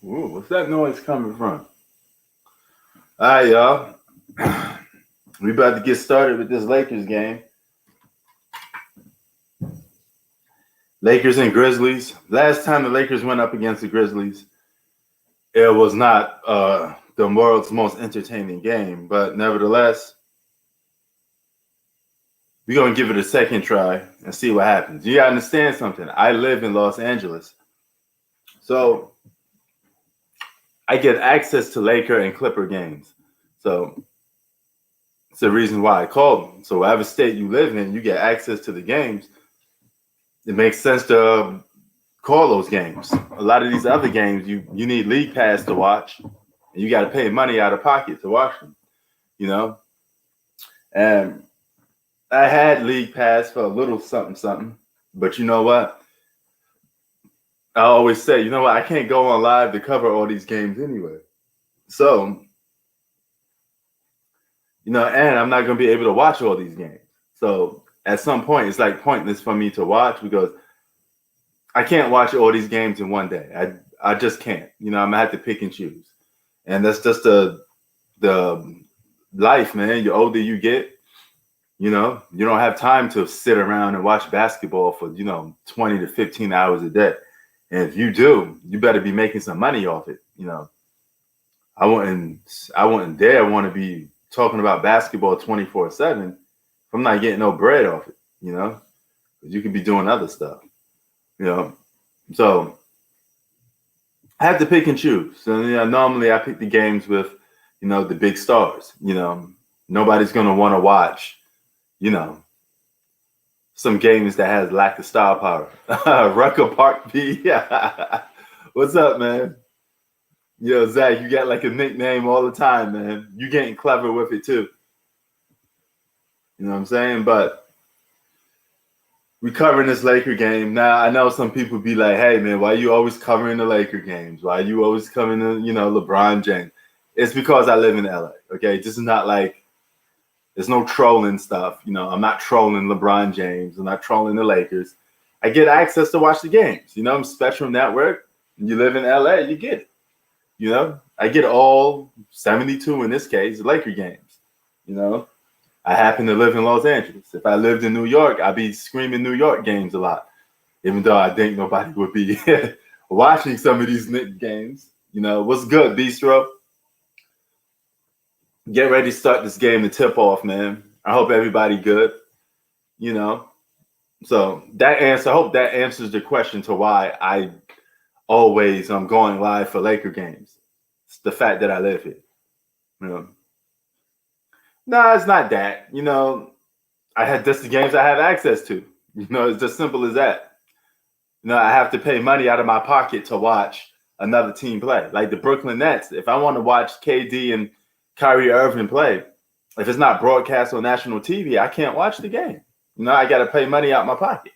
Ooh, what's that noise coming from? All right, y'all. We about to get started with this Lakers game. Lakers and Grizzlies. Last time the Lakers went up against the Grizzlies, it was not the world's most entertaining game, but nevertheless, we're going to give it a second try and see what happens. You got to understand something. I live in Los Angeles, so I get access to Laker and Clipper games. So it's the reason why I called them. So whatever state you live in, you get access to the games. It makes sense to call those games. A lot of these other games, you need league pass to watch, and you got to pay money out of pocket to watch them, you know. And I had league pass for a little something, but you know what? I always say, you know what? I can't go on live to cover all these games anyway. So, you know, and I'm not going to be able to watch all these games. So at some point, it's like pointless for me to watch because I can't watch all these games in one day. I just can't. You know, I'm gonna have to pick and choose, and that's just the life, man. The older you get, you know, you don't have time to sit around and watch basketball for 20 to 15 hours a day. And if you do, you better be making some money off it. You know, I wouldn't dare want to be talking about basketball 24/7 if I'm not getting no bread off it. You know, because you can be doing other stuff. You know, so I have to pick and choose. So normally I pick the games with, the big stars. Nobody's gonna want to watch, some games that has lack of star power. Rucker Park B. What's up, man? Zach, you got like a nickname all the time, man. You getting clever with it too. You know what I'm saying? But we covering this Laker game. Now, I know some people be like, hey, man, why you always covering the Laker games? Why you always covering the, LeBron James? It's because I live in LA, okay? This is not like, there's no trolling stuff. I'm not trolling LeBron James. I'm not trolling the Lakers. I get access to watch the games. Spectrum Network. You live in LA, you get it. I get all 72, in this case, Laker games, I happen to live in Los Angeles. If I lived in New York, I'd be screaming New York games a lot, even though I think nobody would be watching some of these Knicks games. What's good, Bistro? Get ready to start this game to tip off, man. I hope everybody good. So I hope that answers the question to why I always am going live for Laker games. It's the fact that I live here. No, it's not that. I had just the games I have access to. It's just simple as that. I have to pay money out of my pocket to watch another team play. Like the Brooklyn Nets. If I want to watch KD and Kyrie Irving play, if it's not broadcast on national TV, I can't watch the game. I got to pay money out my pocket.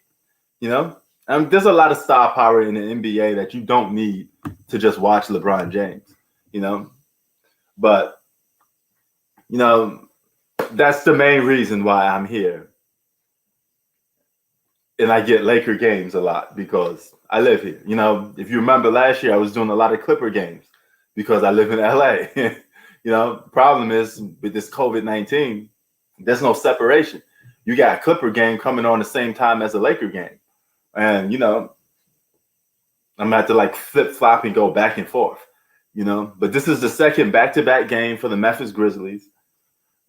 There's a lot of star power in the NBA that you don't need to just watch LeBron James. But that's the main reason why I'm here. And I get Laker games a lot because I live here. If you remember last year, I was doing a lot of Clipper games because I live in LA. Problem is with this COVID-19, there's no separation. You got a Clipper game coming on the same time as a Laker game. And, I'm going to have to like flip-flop and go back and forth, But this is the second back-to-back game for the Memphis Grizzlies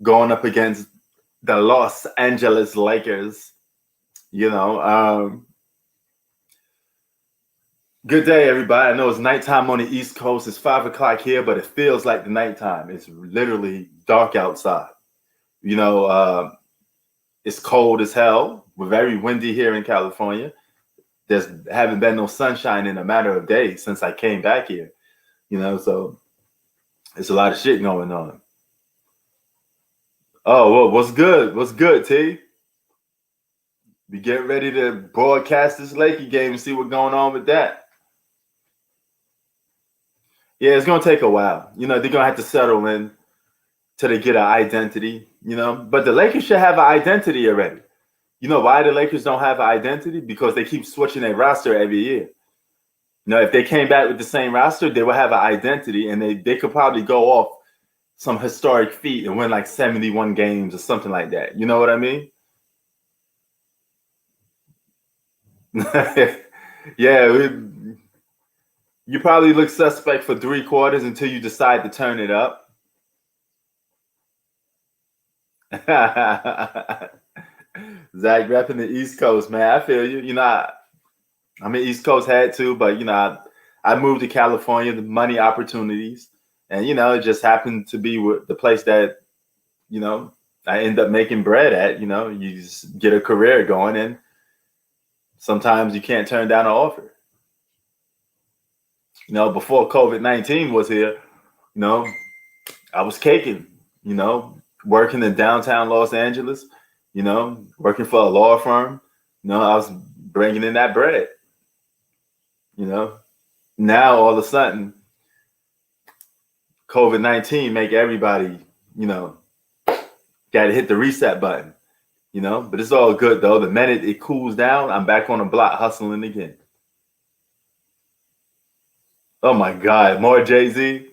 going up against the Los Angeles Lakers. Good day, everybody. I know it's nighttime on the East Coast. It's 5 o'clock here, but it feels like the nighttime. It's literally dark outside. It's cold as hell. We're very windy here in California. There's haven't been no sunshine in a matter of days since I came back here. So it's a lot of shit going on. Oh, well, what's good? What's good, T? We get ready to broadcast this Laker game and see what's going on with that. Yeah, it's going to take a while. They're going to have to settle in till they get an identity, But the Lakers should have an identity already. Why the Lakers don't have an identity? Because they keep switching their roster every year. If they came back with the same roster, they would have an identity, and they could probably go off some historic feat and win like 71 games or something like that. You know what I mean? Yeah, you probably look suspect for 3 quarters until you decide to turn it up. Zach repping the East Coast, man. I feel you. I'm an East Coast head too, but I moved to California, the money opportunities, and it just happened to be the place that I end up making bread at. You just get a career going, and sometimes you can't turn down an offer. Before COVID-19 was here, I was caking. Working in downtown Los Angeles. Working for a law firm. I was bringing in that bread. Now all of a sudden, COVID-19 make everybody, got to hit the reset button, but it's all good though. The minute it cools down, I'm back on the block hustling again. Oh my God, more Jay-Z.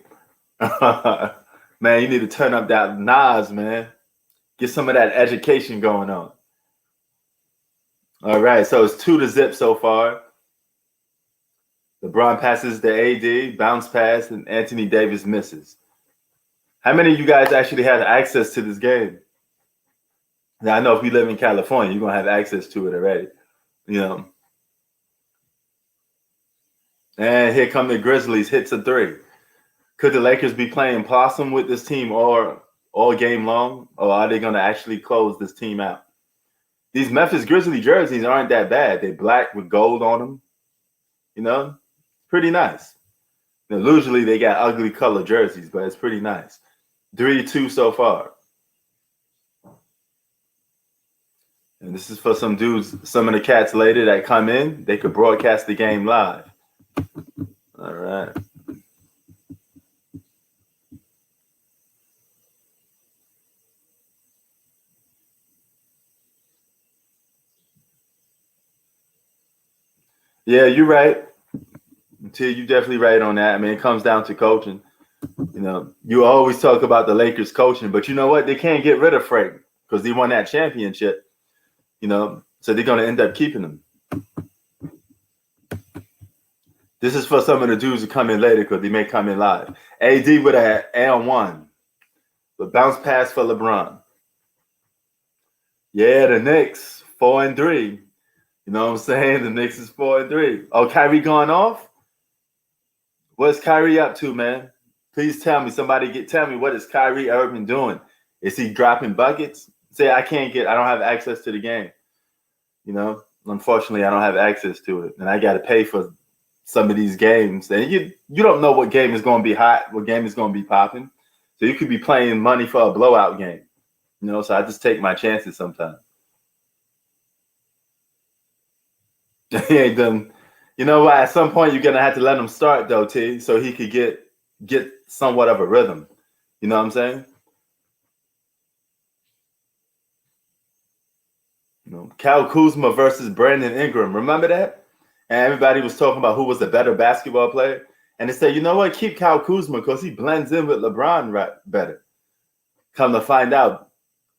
Man, you need to turn up that Nas, man. Get some of that education going on. All right, so it's 2-0 so far. LeBron passes to AD, bounce pass, and Anthony Davis misses. How many of you guys actually had access to this game? Now, I know if you live in California, you're going to have access to it already. And here come the Grizzlies, hits a 3. Could the Lakers be playing possum with this team all game long, or are they going to actually close this team out? These Memphis Grizzlies jerseys aren't that bad. They're black with gold on them. Pretty nice. Usually they got ugly color jerseys, but it's pretty nice. 3-2 so far. And this is for some dudes, some of the cats later that come in, they could broadcast the game live. All right. Yeah, you're right. Until you definitely right on that. I mean, it comes down to coaching. You always talk about the Lakers coaching, but you know what? They can't get rid of Frank because they won that championship. So they're going to end up keeping him. This is for some of the dudes who come in later because they may come in live. AD with an L1. The bounce pass for LeBron. Yeah, the Knicks, 4-3. You know what I'm saying? The Knicks is 4-3. Oh, Kyrie going off? What's Kyrie up to, man? Please tell me. Tell me, what is Kyrie Irving doing? Is he dropping buckets? Say, I don't have access to the game. Unfortunately, I don't have access to it. And I got to pay for some of these games. And you don't know what game is going to be hot, what game is going to be popping. So you could be playing money for a blowout game. So I just take my chances sometimes. He ain't done. You know what? At some point, you're gonna have to let him start though, T, so he could get somewhat of a rhythm. You know what I'm saying? Cal Kuzma versus Brandon Ingram. Remember that? And everybody was talking about who was the better basketball player. And they said, you know what? Keep Cal Kuzma because he blends in with LeBron better. Come to find out,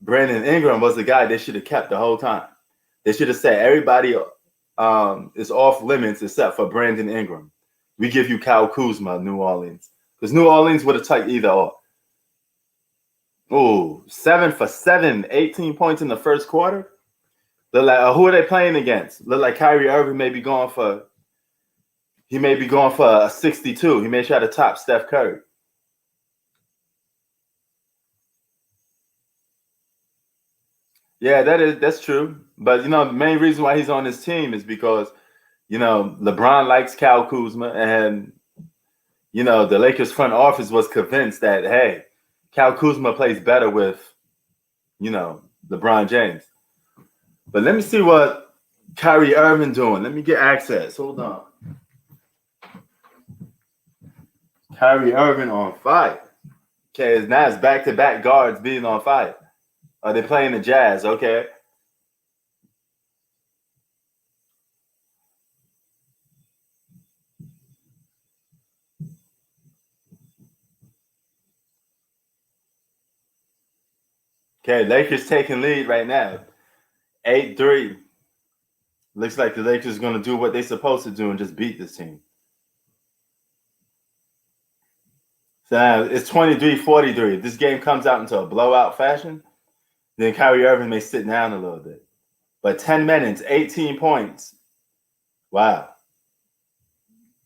Brandon Ingram was the guy they should have kept the whole time. They should have said everybody is off limits except for Brandon Ingram. We give you Cal Kuzma, New Orleans. Because New Orleans would have taken either or. Oh, 7 for 7, 18 points in the first quarter. Look like, who are they playing against? Look like Kyrie Irving may be going for a 62. He may try to top Steph Curry. Yeah, that's true. But the main reason why he's on this team is because LeBron likes Cal Kuzma, and the Lakers front office was convinced that, hey, Cal Kuzma plays better with LeBron James. But let me see what Kyrie Irving doing. Let me get access. Hold on. Kyrie Irving on fire. Okay, now it's back-to-back guards being on fire. Are they playing the Jazz? Okay. Okay, Lakers taking lead right now. 8-3. Looks like the Lakers are going to do what they're supposed to do and just beat this team. So now it's 23-43. If this game comes out into a blowout fashion, then Kyrie Irving may sit down a little bit. But 10 minutes, 18 points. Wow.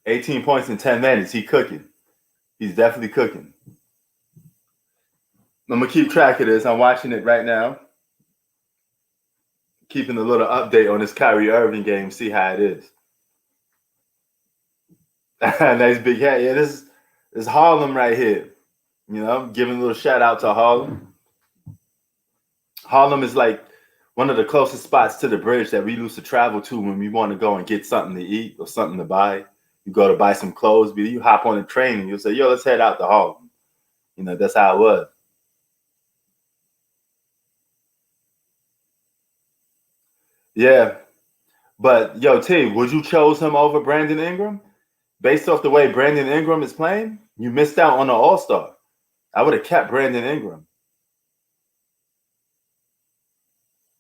18 points in 10 minutes. He's cooking. He's definitely cooking. I'm going to keep track of this. I'm watching it right now. Keeping a little update on this Kyrie Irving game, see how it is. Nice big hat. Yeah, this is Harlem right here. You know, giving a little shout out to Harlem. Harlem is like one of the closest spots to the bridge that we used to travel to when we want to go and get something to eat or something to buy. You go to buy some clothes, but you hop on a train and you'll say, yo, let's head out to Harlem. You know, that's how it was. Yeah. But, yo, T, would you chose him over Brandon Ingram? Based off the way Brandon Ingram is playing, you missed out on the All-Star. I would have kept Brandon Ingram.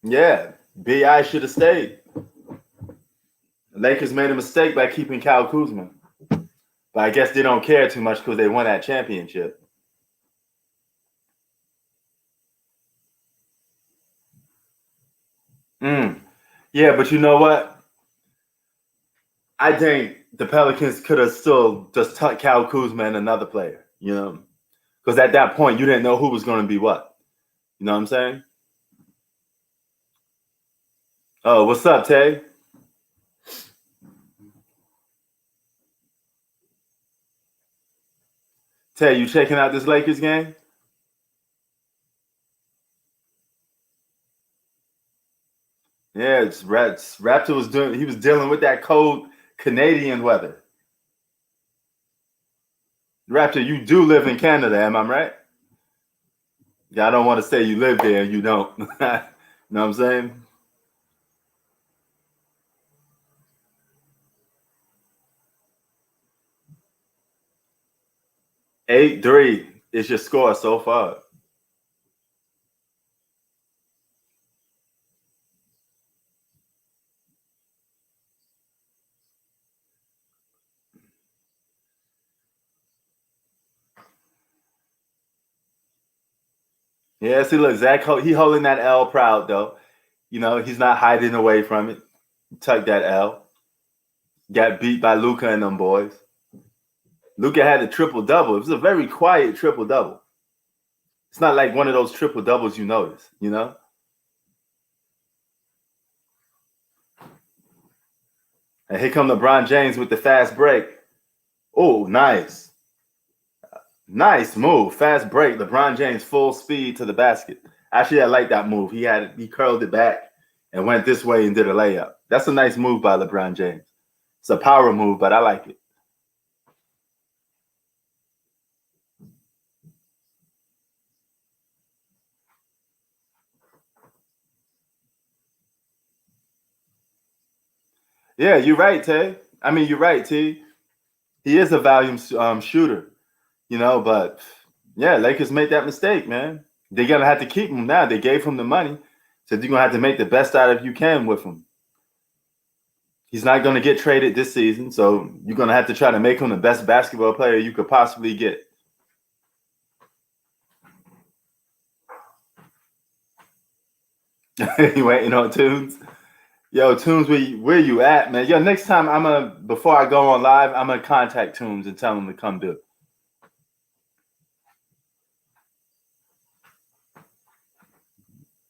Yeah, B.I. should have stayed. The Lakers made a mistake by keeping Kyle Kuzma. But I guess they don't care too much because they won that championship. Yeah, but you know what? I think the Pelicans could have still just tucked Kyle Kuzma and another player, you know? Because at that point, you didn't know who was going to be what. You know what I'm saying? Oh, what's up, Tay? Tay, you checking out this Lakers game? Yeah, Raptor was dealing with that cold Canadian weather. Raptor, you do live in Canada, am I right? Yeah, I don't want to say you live there and you don't. You know what I'm saying? 8-3 is your score so far. Yeah, see, look, Zach, he holding that L proud though. You know, he's not hiding away from it. Tuck that L. Got beat by Luca and them boys. Luca had a triple double. It was a very quiet triple double. It's not like one of those triple doubles you notice, you know? And here come LeBron James with the fast break. Oh, nice. Nice move. Fast break. LeBron James full speed to the basket. Actually, I like that move. He curled it back and went this way and did a layup. That's a nice move by LeBron James. It's a power move, but I like it. Yeah, you're right, Tay. I mean, you're right, T. He is a volume shooter, you know, but yeah, Lakers made that mistake, man. They're going to have to keep him now. They gave him the money, so you're going to have to make the best out of you can with him. He's not going to get traded this season, so you're going to have to try to make him the best basketball player you could possibly get. You waiting on Tunes? Yo, Tunes, where you at, man? Yo, next time before I go on live, I'm gonna contact Tunes and tell him to come do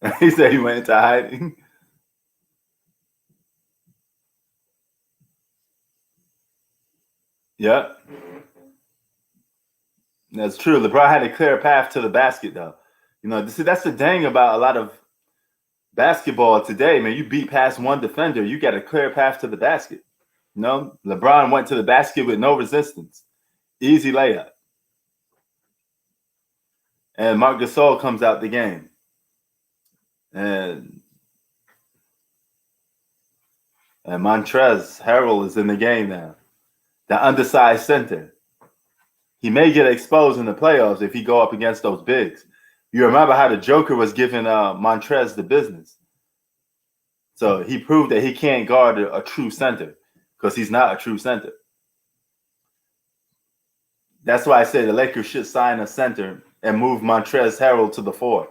it. He said he went into hiding. Yep. That's true. LeBron had a clear path to the basket, though. You know, that's the thing about a lot of basketball today, man. You beat past one defender, you got a clear path to the basket. You know, LeBron went to the basket with no resistance. Easy layup. And Marc Gasol comes out the game. And Montrezl Harrell is in the game now. The undersized center. He may get exposed in the playoffs if he go up against those bigs. You remember how the Joker was giving Montrez the business. So he proved that he can't guard a true center because he's not a true center. That's why I say the Lakers should sign a center and move Montrezl Harrell to the 4.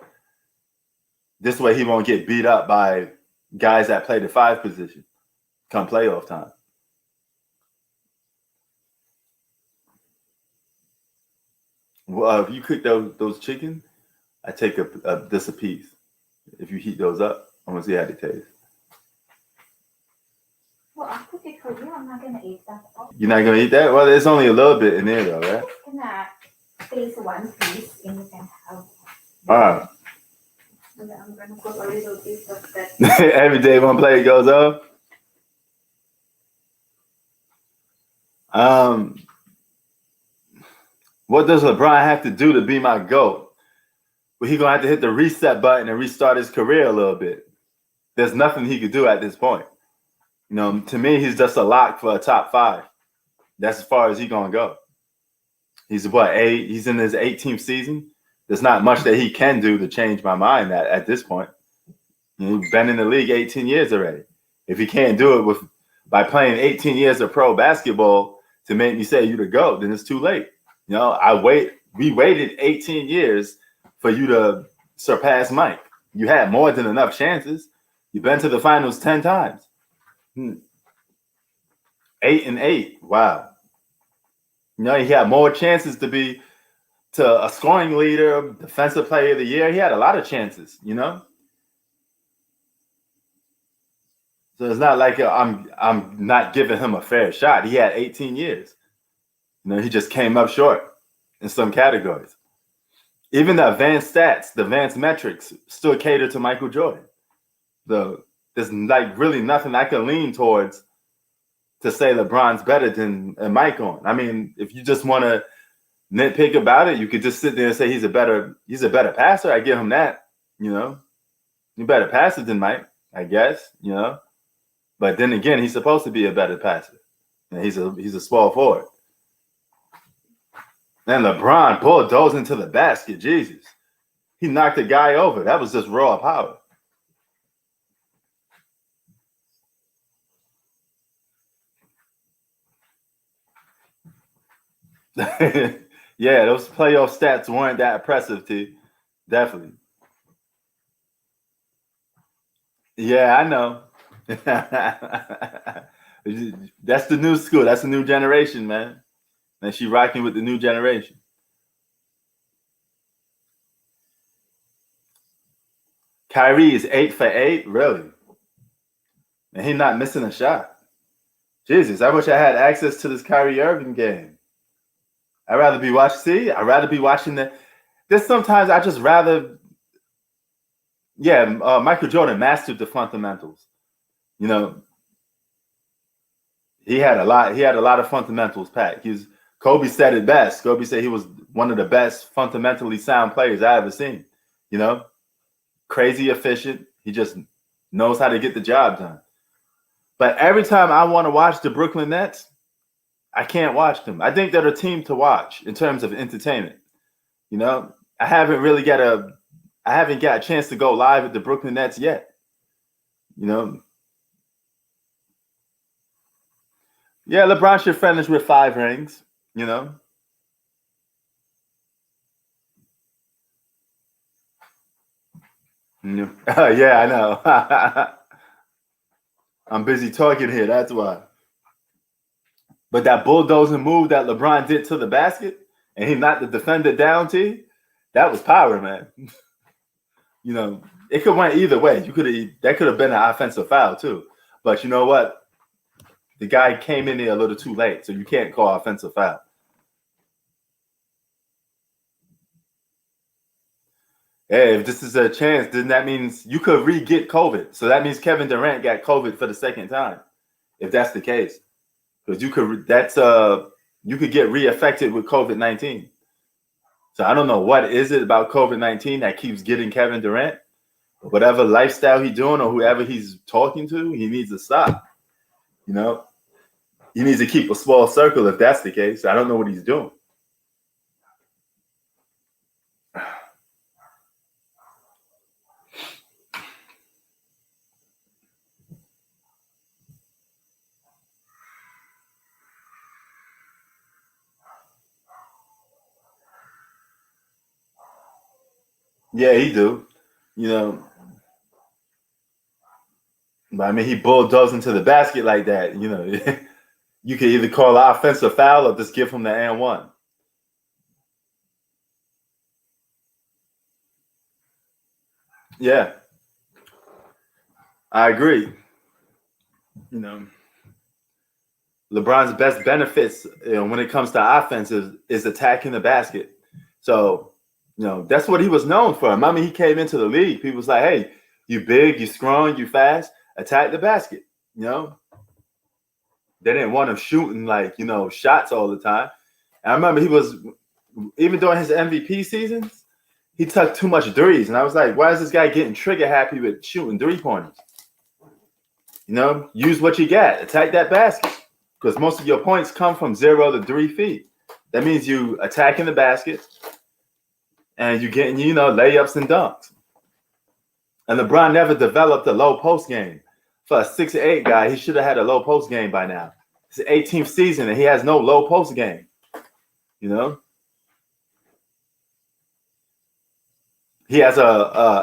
This way he won't get beat up by guys that play the 5 position come playoff time. Well, if you cook those chicken, I take this a piece. If you heat those up, I want to see how they taste. Well, I'll cook it for you. I'm not going to eat that. You're not going to eat that? Well, there's only a little bit in there, though, right? I'm going to taste one piece and you can have. All right. And then I'm going to put a little piece of that. Every day one plate goes up. What does LeBron have to do to be my GOAT? Well, he's going to have to hit the reset button and restart his career a little bit. There's nothing he could do at this point. You know, to me, he's just a lock for a top 5. That's as far as he's going to go. He's what, 8? He's in his 18th season. There's not much that he can do to change my mind at this point. You know, he's been in the league 18 years already. If he can't do it by playing 18 years of pro basketball to make me say you the GOAT, then it's too late. You know, we waited 18 years for you to surpass Mike. You had more than enough chances. You've been to the finals 10 times. 8-8. Wow. You know, he had more chances to be a scoring leader, defensive player of the year. He had a lot of chances, you know. So it's not like I'm not giving him a fair shot. He had 18 years. You know, he just came up short in some categories. Even the advanced stats, the advanced metrics still cater to Michael Jordan. There's like really nothing I can lean towards to say LeBron's better than Mike on. I mean, if you just want to nitpick about it, you could just sit there and say he's a better passer. I give him that, you know. He's better passer than Mike, I guess, you know. But then again, he's supposed to be a better passer. And he's a small forward. And LeBron bulldozed into the basket. Jesus. He knocked a guy over. That was just raw power. Yeah, those playoff stats weren't that impressive, T. Definitely. Yeah, I know. That's the new school. That's the new generation, man. And she rocking with the new generation. Kyrie is 8 for 8, really. And he's not missing a shot. Jesus, I wish I had access to this Kyrie Irving game. I'd rather be watching there's sometimes I just rather. Yeah, Michael Jordan mastered the fundamentals. You know, he had a lot of fundamentals, Pat. Kobe said it best. Kobe said he was one of the best fundamentally sound players I ever seen. You know, crazy efficient. He just knows how to get the job done. But every time I want to watch the Brooklyn Nets, I can't watch them. I think they're a team to watch in terms of entertainment. You know, I haven't got a chance to go live at the Brooklyn Nets yet. You know. Yeah, LeBron should finish with 5 rings, you know. Yeah, I know. I'm busy talking here, that's why. But that bulldozing move that LeBron did to the basket, and he knocked the defender down, T, that was power, man. You know, it could went either way. That could have been an offensive foul too. But you know what? The guy came in there a little too late, so you can't call offensive foul. Hey, if this is a chance, then that means you could re-get COVID. So that means Kevin Durant got COVID for the second time, if that's the case. Because you could get re-affected with COVID-19. So I don't know what is it about COVID-19 that keeps getting Kevin Durant. Whatever lifestyle he's doing or whoever he's talking to, he needs to stop. You know, he needs to keep a small circle if that's the case. I don't know what he's doing. Yeah, he do. You know, but I mean, he bulldozed into the basket like that. You know, you can either call an offensive foul or just give him the and one. Yeah, I agree. You know, LeBron's best benefits when it comes to offense is attacking the basket. So, that's what he was known for. I mean, he came into the league. People was like, hey, you big, you strong, you fast, attack the basket. You know, they didn't want him shooting like, shots all the time. And I remember he was, even during his MVP seasons, he took too much threes. And I was like, why is this guy getting trigger happy with shooting 3-pointers? Use what you got, attack that basket. Because most of your points come from 0 to 3 feet. That means you attacking the basket and you getting, layups and dunks. And LeBron never developed a low post game. For a 6'8" guy, he should have had a low post game by now. It's the 18th season and he has no low post game. He has a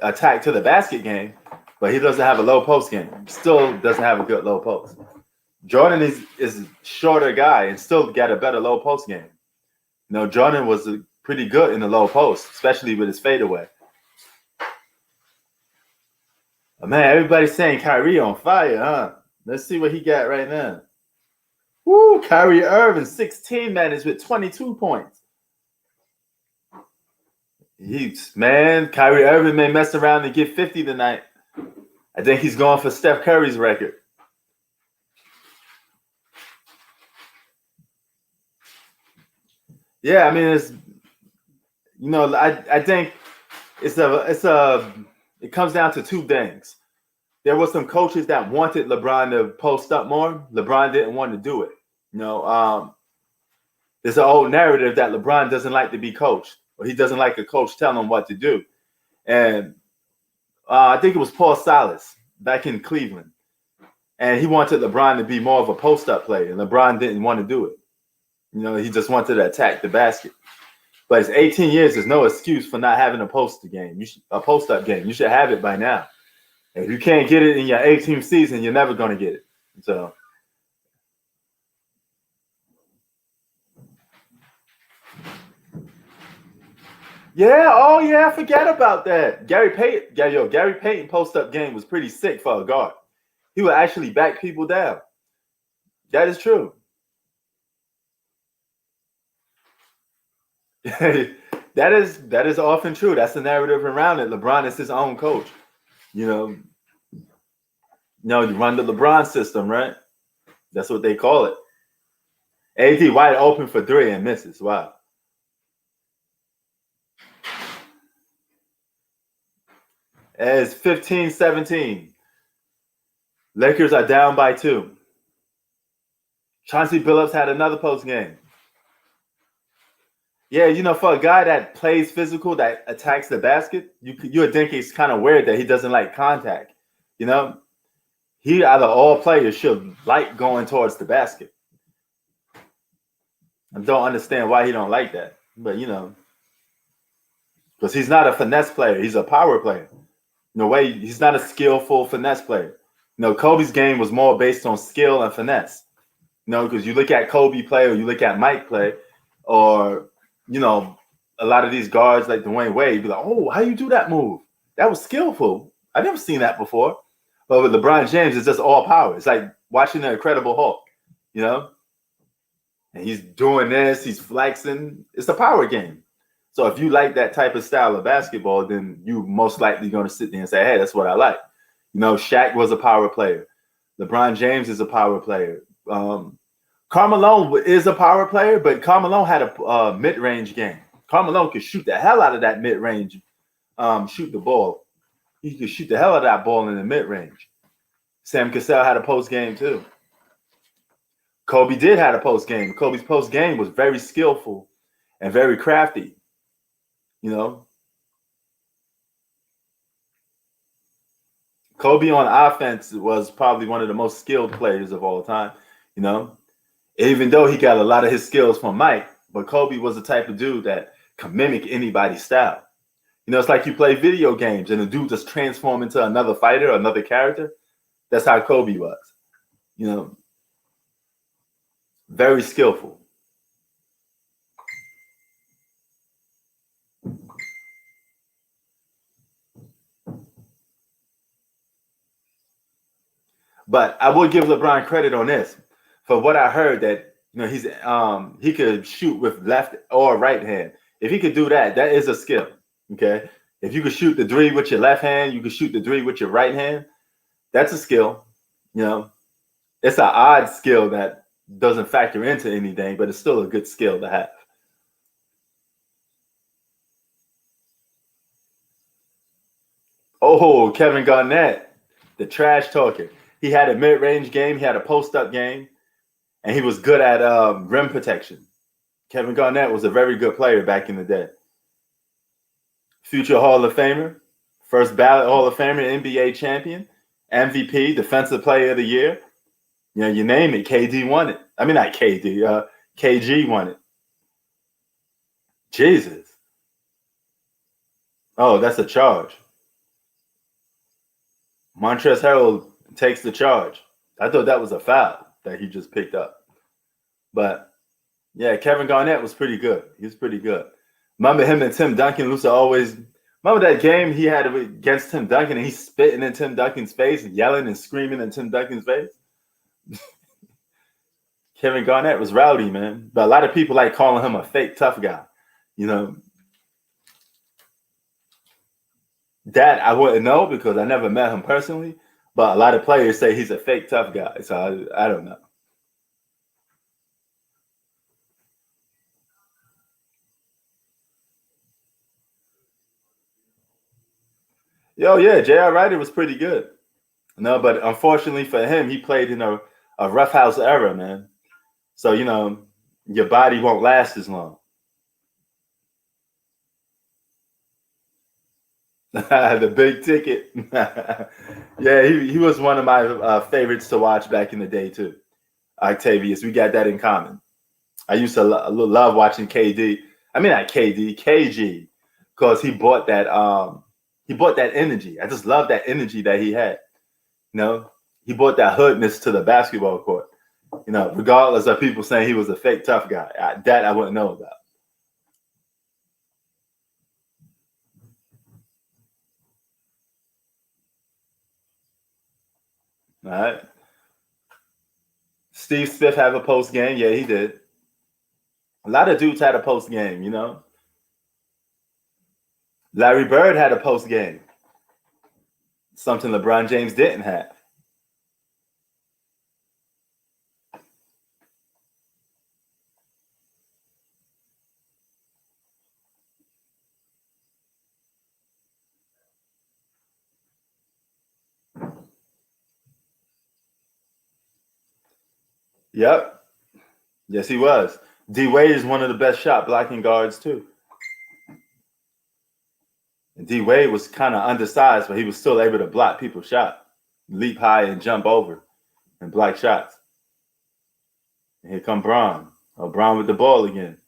attack to the basket game, but he doesn't have a low post game. Still doesn't have a good low post. Jordan is a shorter guy and still got a better low post game. Jordan was pretty good in the low post, especially with his fadeaway. But man, everybody's saying Kyrie on fire, huh? Let's see what he got right now. Woo, Kyrie Irving, 16 minutes with 22 points. Kyrie Irving may mess around and get 50 tonight. I think he's going for Steph Curry's record. Yeah, I mean, it's I think it comes down to two things. There were some coaches that wanted LeBron to post up more. LeBron didn't want to do it. There's an old narrative that LeBron doesn't like to be coached, or he doesn't like a coach telling him what to do. And I think it was Paul Silas back in Cleveland, and he wanted LeBron to be more of a post-up player, and LeBron didn't want to do it. He just wanted to attack the basket. But it's 18 years. There's no excuse for not having a post-up game. You should have it by now. If you can't get it in your 18th season, you're never going to get it. So, yeah. Oh, yeah. I forgot about that. Gary Payton post-up game was pretty sick for a guard. He would actually back people down. That is true. that is often true. That's the narrative around it. LeBron is his own coach. You run the LeBron system, right? That's what they call it. AD wide open for 3 and misses. Wow. It's 15-17. Lakers are down by 2. Chauncey Billups had another post game. Yeah, for a guy that plays physical, that attacks the basket, you would think it's kind of weird that he doesn't like contact. He, out of all players, should like going towards the basket. I don't understand why he don't like that. But, because he's not a finesse player. He's a power player. He's not a skillful finesse player. Kobe's game was more based on skill and finesse. Because you look at Kobe play or you look at Mike play or, a lot of these guards like Dwayne Wade, you'd be like, oh, how you do that move? That was skillful. I've never seen that before. But with LeBron James, it's just all power. It's like watching the Incredible Hulk, And he's doing this, he's flexing. It's a power game. So if you like that type of style of basketball, then you most likely going to sit there and say, hey, that's what I like. Shaq was a power player. LeBron James is a power player. Carmelo is a power player, but Carmelo had a mid-range game. Carmelo could shoot the hell out of that mid-range, shoot the ball. He could shoot the hell out of that ball in the mid-range. Sam Cassell had a post game too. Kobe did have a post game. Kobe's post game was very skillful and very crafty. Kobe on offense was probably one of the most skilled players of all time. Even though he got a lot of his skills from Mike, but Kobe was the type of dude that could mimic anybody's style. You know, it's like you play video games and the dude just transform into another fighter, another character. That's how Kobe was. You know, very skillful. But I will give LeBron credit on this. For what I heard, that he could shoot with left or right hand. If he could do that, that is a skill. Okay. If you could shoot the three with your left hand, you could shoot the three with your right hand. That's a skill. You know, it's an odd skill that doesn't factor into anything, but it's still a good skill to have. Oh, Kevin Garnett, the trash talker. He had a mid-range game. He had a post-up game, and he was good at rim protection. Kevin Garnett was a very good player back in the day. Future Hall of Famer, first ballot Hall of Famer, NBA champion, MVP, Defensive Player of the Year. You know, you name it. KD won it. I mean, not KD. KG won it. Jesus. Oh, that's a charge. Montrezl Harrell takes the charge. I thought that was a foul that he just picked up. But yeah, Kevin Garnett was pretty good. He was pretty good. Remember him and Tim Duncan used to always. Remember that game he had against Tim Duncan and he's spitting in Tim Duncan's face and yelling and screaming in Tim Duncan's face? Kevin Garnett was rowdy, man. But a lot of people like calling him a fake tough guy. You know, that I wouldn't know because I never met him personally. But a lot of players say he's a fake tough guy. So I don't know. Yo, yeah, J.R. Ryder was pretty good. No, but unfortunately for him, he played in a roughhouse era, man. So, you know, your body won't last as long. The big ticket. Yeah, he was one of my favorites to watch back in the day, too. Octavius, we got that in common. I used to love watching KD. I mean, not KD, KG, because he brought that energy. I just love that energy that he had. You know, he brought that hoodness to the basketball court. You know, regardless of people saying he was a fake tough guy, that I wouldn't know about. All right. Steve Smith have a post game. Yeah, he did. A lot of dudes had a post game, you know. Larry Bird had a post game. Something LeBron James didn't have. Yep. Yes, he was. D Wade is one of the best shot blocking guards too. And D Wade was kind of undersized, but he was still able to block people's shot, leap high and jump over and block shots. And here come Braun. Oh, Braun with the ball again.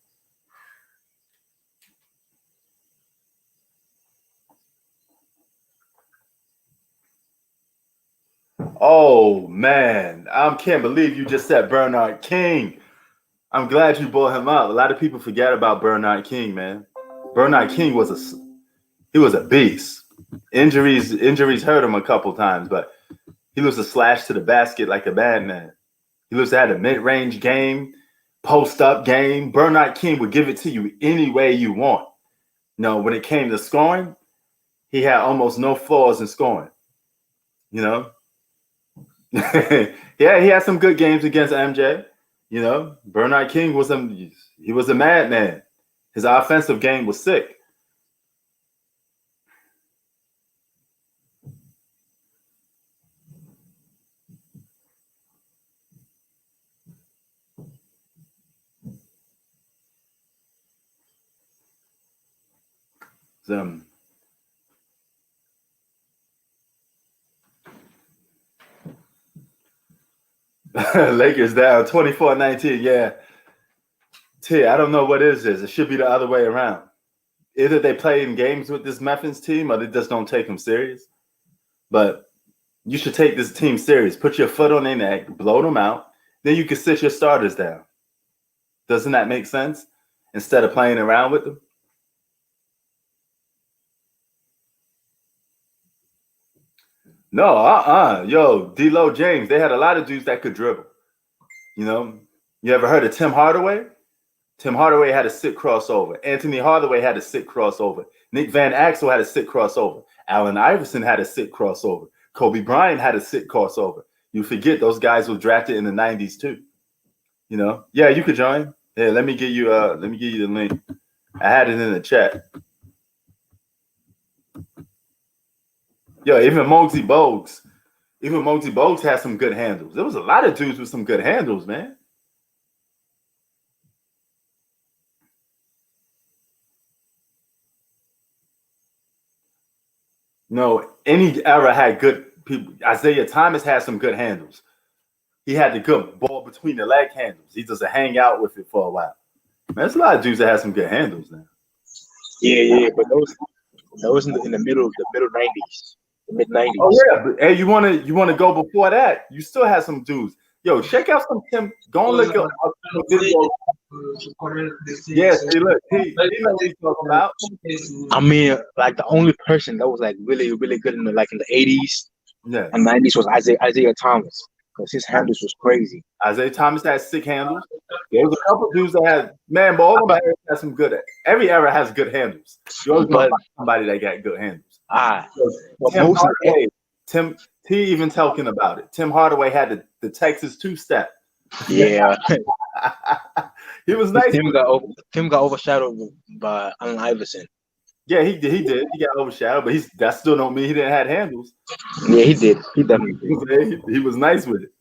Oh man, I can't believe you just said Bernard King. I'm glad you brought him up. A lot of people forget about Bernard King, man. Bernard King was a beast. Injuries hurt him a couple times, but he was a slash to the basket like a bad man. He was had a mid-range game, post-up game. Bernard King would give it to you any way you want. No, when it came to scoring, he had almost no flaws in scoring. You know? Yeah, he had some good games against MJ. You know, Bernard King was a madman. His offensive game was sick. Lakers down 24-19. Yeah. T, I don't know what is this. It should be the other way around. either they play in games with this Memphis team or they just don't take them serious. But you should take this team serious. Put your foot on their neck, blow them out. Then you can sit your starters down. Doesn't that make sense? Instead of playing around with them. No, Yo, D-Lo James, they had a lot of dudes that could dribble. You know, you ever heard of Tim Hardaway? Tim Hardaway had a sick crossover. Anthony Hardaway had a sick crossover. Nick Van Axel had a sick crossover. Allen Iverson had a sick crossover. Kobe Bryant had a sick crossover. You forget those guys were drafted in the 90s too. You know? Yeah, you could join. Yeah, let me give you the link. I had it in the chat. Yo, even Muggsy Bogues had some good handles. There was a lot of dudes with some good handles, man. No, any era had good people. Isaiah Thomas had some good handles. He had the good ball between the leg handles. He doesn't hang out with it for a while. Man, there's a lot of dudes that have some good handles now. Yeah, but those in the middle 90s, the mid 90s. Oh yeah, but hey, you wanna go before that? You still have some dudes. Yo, check out some Tim. Go and look up a video. Yeah, see, look, he know what he's talking about. I mean, like the only person that was like really, really good in the 80s Yeah, and 90s was Isaiah Thomas, because his handles was crazy. Isaiah Thomas had sick handles. There was a couple dudes that had, man, but all of them eras had some good. Every era has good handles. You always gonna find somebody that got good handles. Tim Hardaway, T even talking about it. Tim Hardaway had the Texas two-step. Yeah. He was nice. Tim got overshadowed by Allen Iverson. Yeah, he did. He got overshadowed, but that still don't mean he didn't have handles. Yeah, he did. He definitely did. He was nice with it.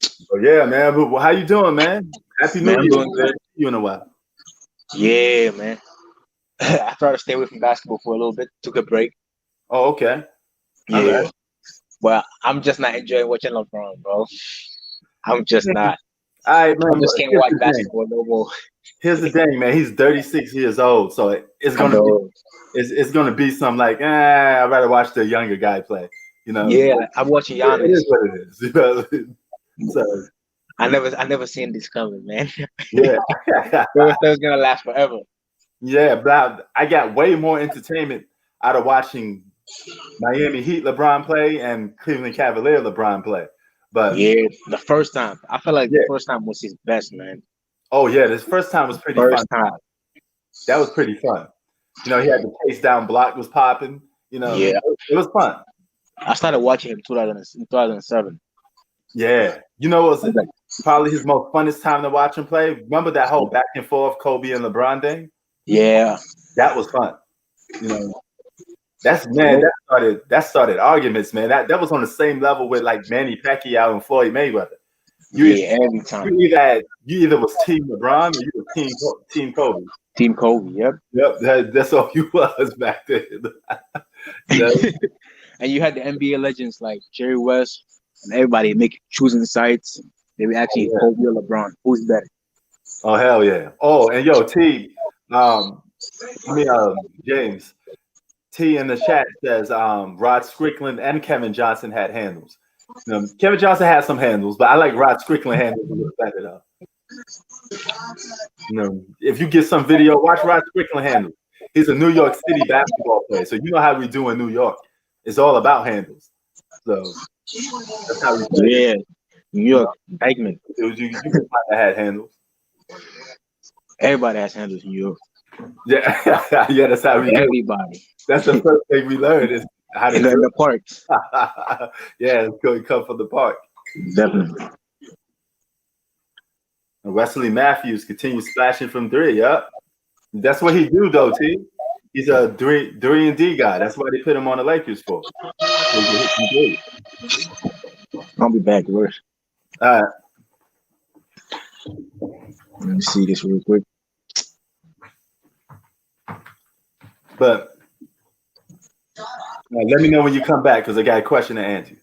So yeah, man. But how you doing, man? Happy New Year. I'm doing good. You in a while. Yeah, man. I tried to stay away from basketball for a little bit. Took a break. Oh, okay. Yeah. Right. Well, I'm just not enjoying watching LeBron, bro. I'm just not. All right, man. I just can't watch basketball no more. Here's the thing, man. He's 36 years old, so it's gonna be something like, I'd rather watch the younger guy play. You know? Yeah, I'm watching Giannis. It is what it is. You know? So I never seen this coming, man. Yeah. It was gonna last forever. Yeah, but I got way more entertainment out of watching Miami Heat LeBron play and Cleveland Cavalier LeBron play. But yeah, the first time. I feel like the first time was his best, man. Oh yeah, this first time was pretty fun. That was pretty fun. You know, he had the chase down block was popping. You know, yeah, it was fun. I started watching him in 2007. Yeah, you know, it was probably his most funnest time to watch him play. Remember that whole back and forth Kobe and LeBron thing? Yeah, that was fun. You know, that started arguments, man. That was on the same level with like Manny Pacquiao and Floyd Mayweather. Every time. You either was Team LeBron or you were Team Kobe. Team Kobe, yep. Yep, that's all you was back then. And you had the NBA legends like Jerry West and everybody choosing sides. They were actually Kobe or LeBron. Who's better? Oh hell yeah! Oh, and yo, James. T in the chat says Rod Strickland and Kevin Johnson had handles. You know, Kevin Johnson had some handles, but I like Rod Strickland handles a little better though. You know, if you get some video, watch Rod Strickland handles. He's a New York City basketball player, so you know how we do in New York. It's all about handles. So that's how we play. Yeah, New York, Dykeman. You can find that had handles. Everybody has handles in New York. Yeah, yeah, that's how we do. Everybody. That's the first thing we learned is how to in the parks. Yeah, it's going to come from the park. Definitely. And Wesley Matthews continues splashing from three. Yep, that's what he do though. T. He's a 3-and-D guy. That's why they put him on the Lakers for. I'll be back, Lord. All right. Let me see this real quick. But let me know when you come back because I got a question to answer.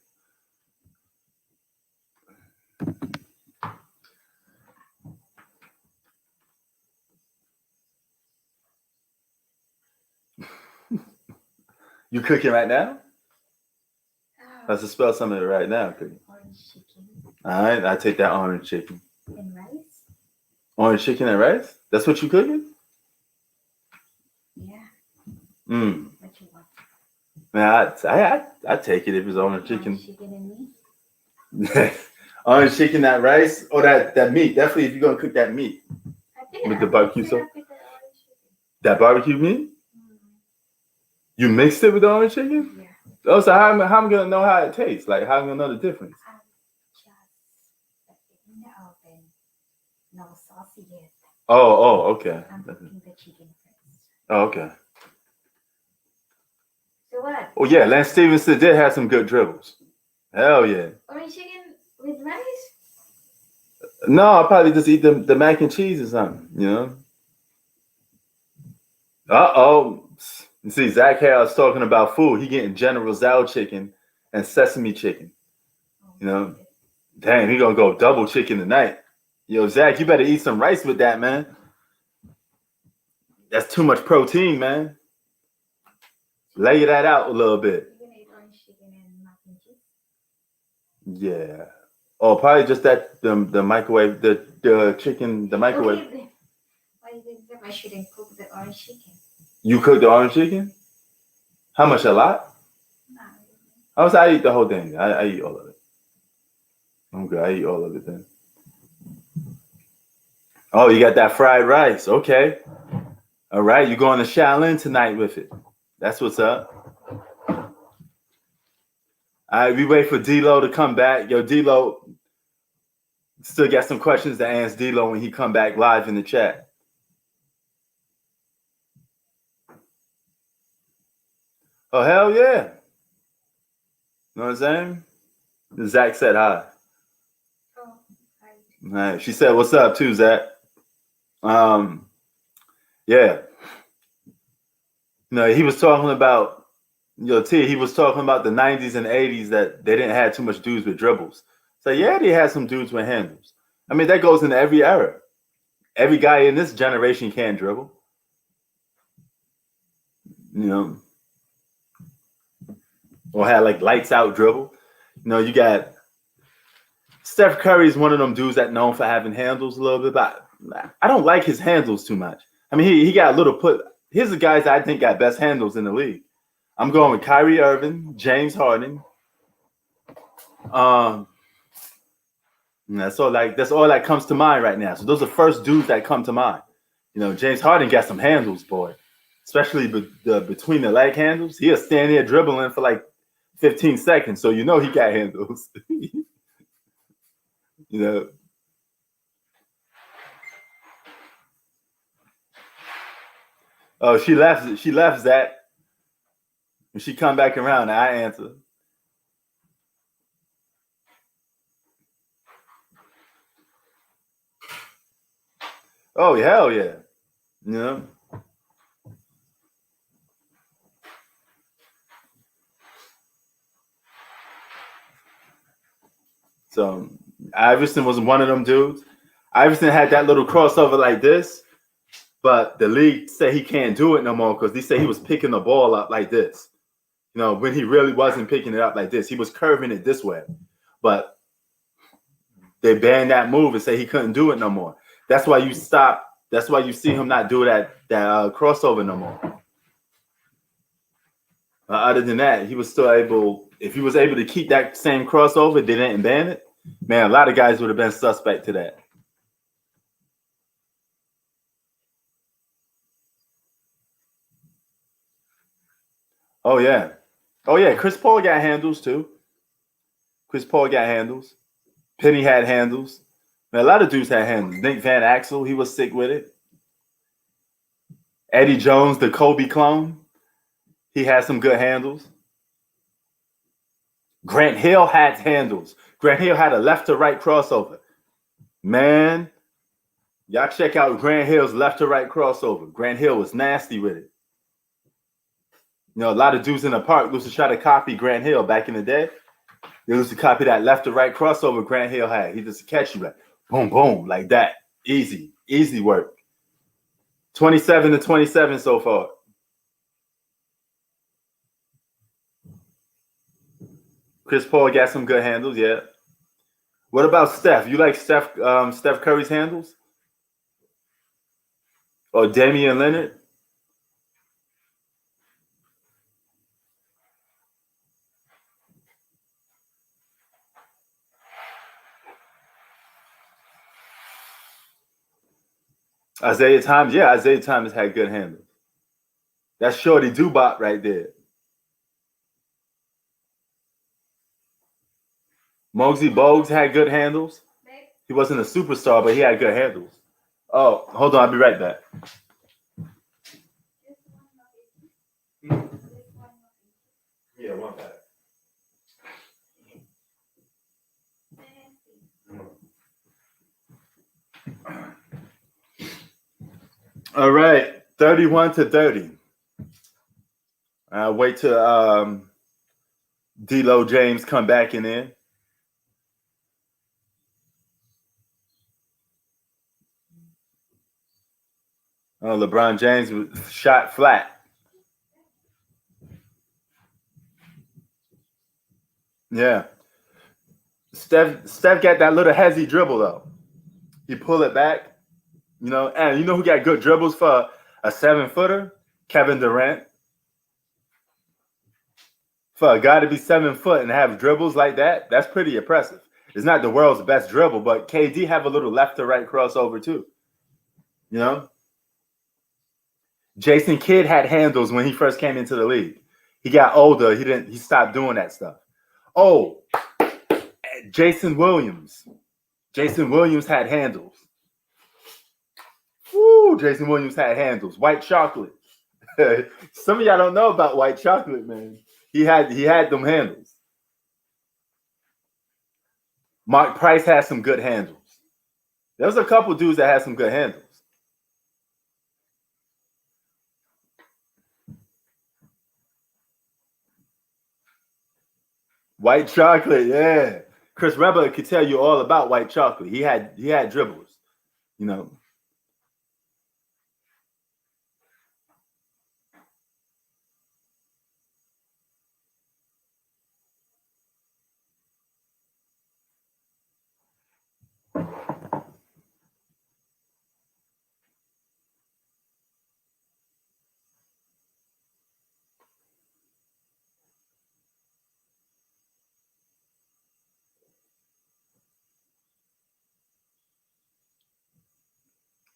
You cooking right now? Oh, Let's just spell some of it right now. Cooking. orange chicken All right, I take that orange chicken. and rice. Orange chicken and rice? That's what you cooking? Yeah. What you want? Man, I take it if it's orange chicken. Orange chicken and meat. Orange chicken, that rice, or that meat. Definitely, if you're gonna cook that meat with the barbecue sauce. That barbecue meat? You mixed it with the orange chicken? Yeah. Oh, so how am I gonna know how it tastes? Like, how am I gonna know the difference? Just put it in the oven. No sauce yet. Oh, okay. I'm cooking the chicken first. Oh, okay. So what? Oh yeah, Lance Stevenson did have some good dribbles. Hell yeah. Orange chicken with rice? No, I'll probably just eat the mac and cheese or something, you know? Uh-oh. You see, Zach Harris talking about food. He getting General Tso chicken and sesame chicken. You know? Dang, he gonna go double chicken tonight. Yo, Zach, you better eat some rice with that, man. That's too much protein, man. Lay that out a little bit. You're gonna eat orange chicken and mac and cheese? Yeah. Oh, probably just that the microwave, the chicken, the microwave. Okay, then. Why did I shouldn't cook the orange chicken? You cook the orange chicken? How much? A lot? No. I eat the whole thing. I eat all of it. I'm good. I eat all of it then. Oh, you got that fried rice. Okay. All right. You going to Shaolin tonight with it. That's what's up. All right. We wait for D-Lo to come back. Yo, D-Lo still got some questions to ask D-Lo when he come back live in the chat. Oh, hell yeah. You know what I'm saying? Zach said hi. Oh, hi. All right. She said, what's up too, Zach? Yeah. No, he was talking about, he was talking about the 90s and 80s that they didn't have too much dudes with dribbles. So yeah, they had some dudes with handles. I mean, that goes into every era. Every guy in this generation can dribble. You know, or had like lights out dribble. You know, you got Steph Curry is one of them dudes that known for having handles a little bit, but I don't like his handles too much. I mean, he got a little put. Here's the guys I think got best handles in the league. I'm going with Kyrie Irving, James Harden. That's all that comes to mind right now. So those are the first dudes that come to mind. You know, James Harden got some handles, boy. Especially between the leg handles. He'll stand there dribbling for like 15 seconds. So you know he got handles. You know. Oh, she left Zach. When she come back around, I answer. Oh, hell yeah. You know? So Iverson was one of them dudes. Iverson had that little crossover like this, but the league said he can't do it no more because they say he was picking the ball up like this. You know, when he really wasn't picking it up like this. He was curving it this way. But they banned that move and say he couldn't do it no more. That's why you stop. That's why you see him not do that crossover no more. Other than that, he was still able. If he was able to keep that same crossover, they didn't ban it. Man, a lot of guys would have been suspect to that. Oh yeah. Chris Paul got handles too. Chris Paul got handles. Penny had handles. Man, a lot of dudes had handles. Nick Van Axel, he was sick with it. Eddie Jones, the Kobe clone, he had some good handles. Grant Hill had handles. Grant Hill had a left to right crossover. Man, y'all check out Grant Hill's left to right crossover. Grant Hill was nasty with it. You know, a lot of dudes in the park used to try to copy Grant Hill back in the day. They used to copy that left to right crossover Grant Hill had. He just catch you like boom, boom, like that. Easy work. 27 to 27 so far. Chris Paul got some good handles, yeah. What about Steph? You like Steph Curry's handles? Or Damian Leonard? Isaiah Thomas? Yeah, Isaiah Thomas had good handles. That's Shorty Dubop right there. Muggsy Bogues had good handles. He wasn't a superstar, but he had good handles. Oh, hold on, I'll be right back. Yeah, one back. All right, 31-30. Wait till D'Lo James come back in. LeBron James was shot flat. Yeah. Steph got that little hezzy dribble though. He pull it back, and you know who got good dribbles for a 7-footer? Kevin Durant. For a guy to be 7 foot and have dribbles like that, that's pretty impressive. It's not the world's best dribble, but KD have a little left to right crossover too. Jason Kidd had handles when he first came into the league. He got older. He stopped doing that stuff. Oh, Jason Williams. Jason Williams had handles. Woo, Jason Williams had handles. White chocolate. Some of y'all don't know about white chocolate, man. He had them handles. Mark Price had some good handles. There was a couple dudes that had some good handles. White chocolate, yeah. Chris Webber could tell you all about white chocolate. He had dribbles,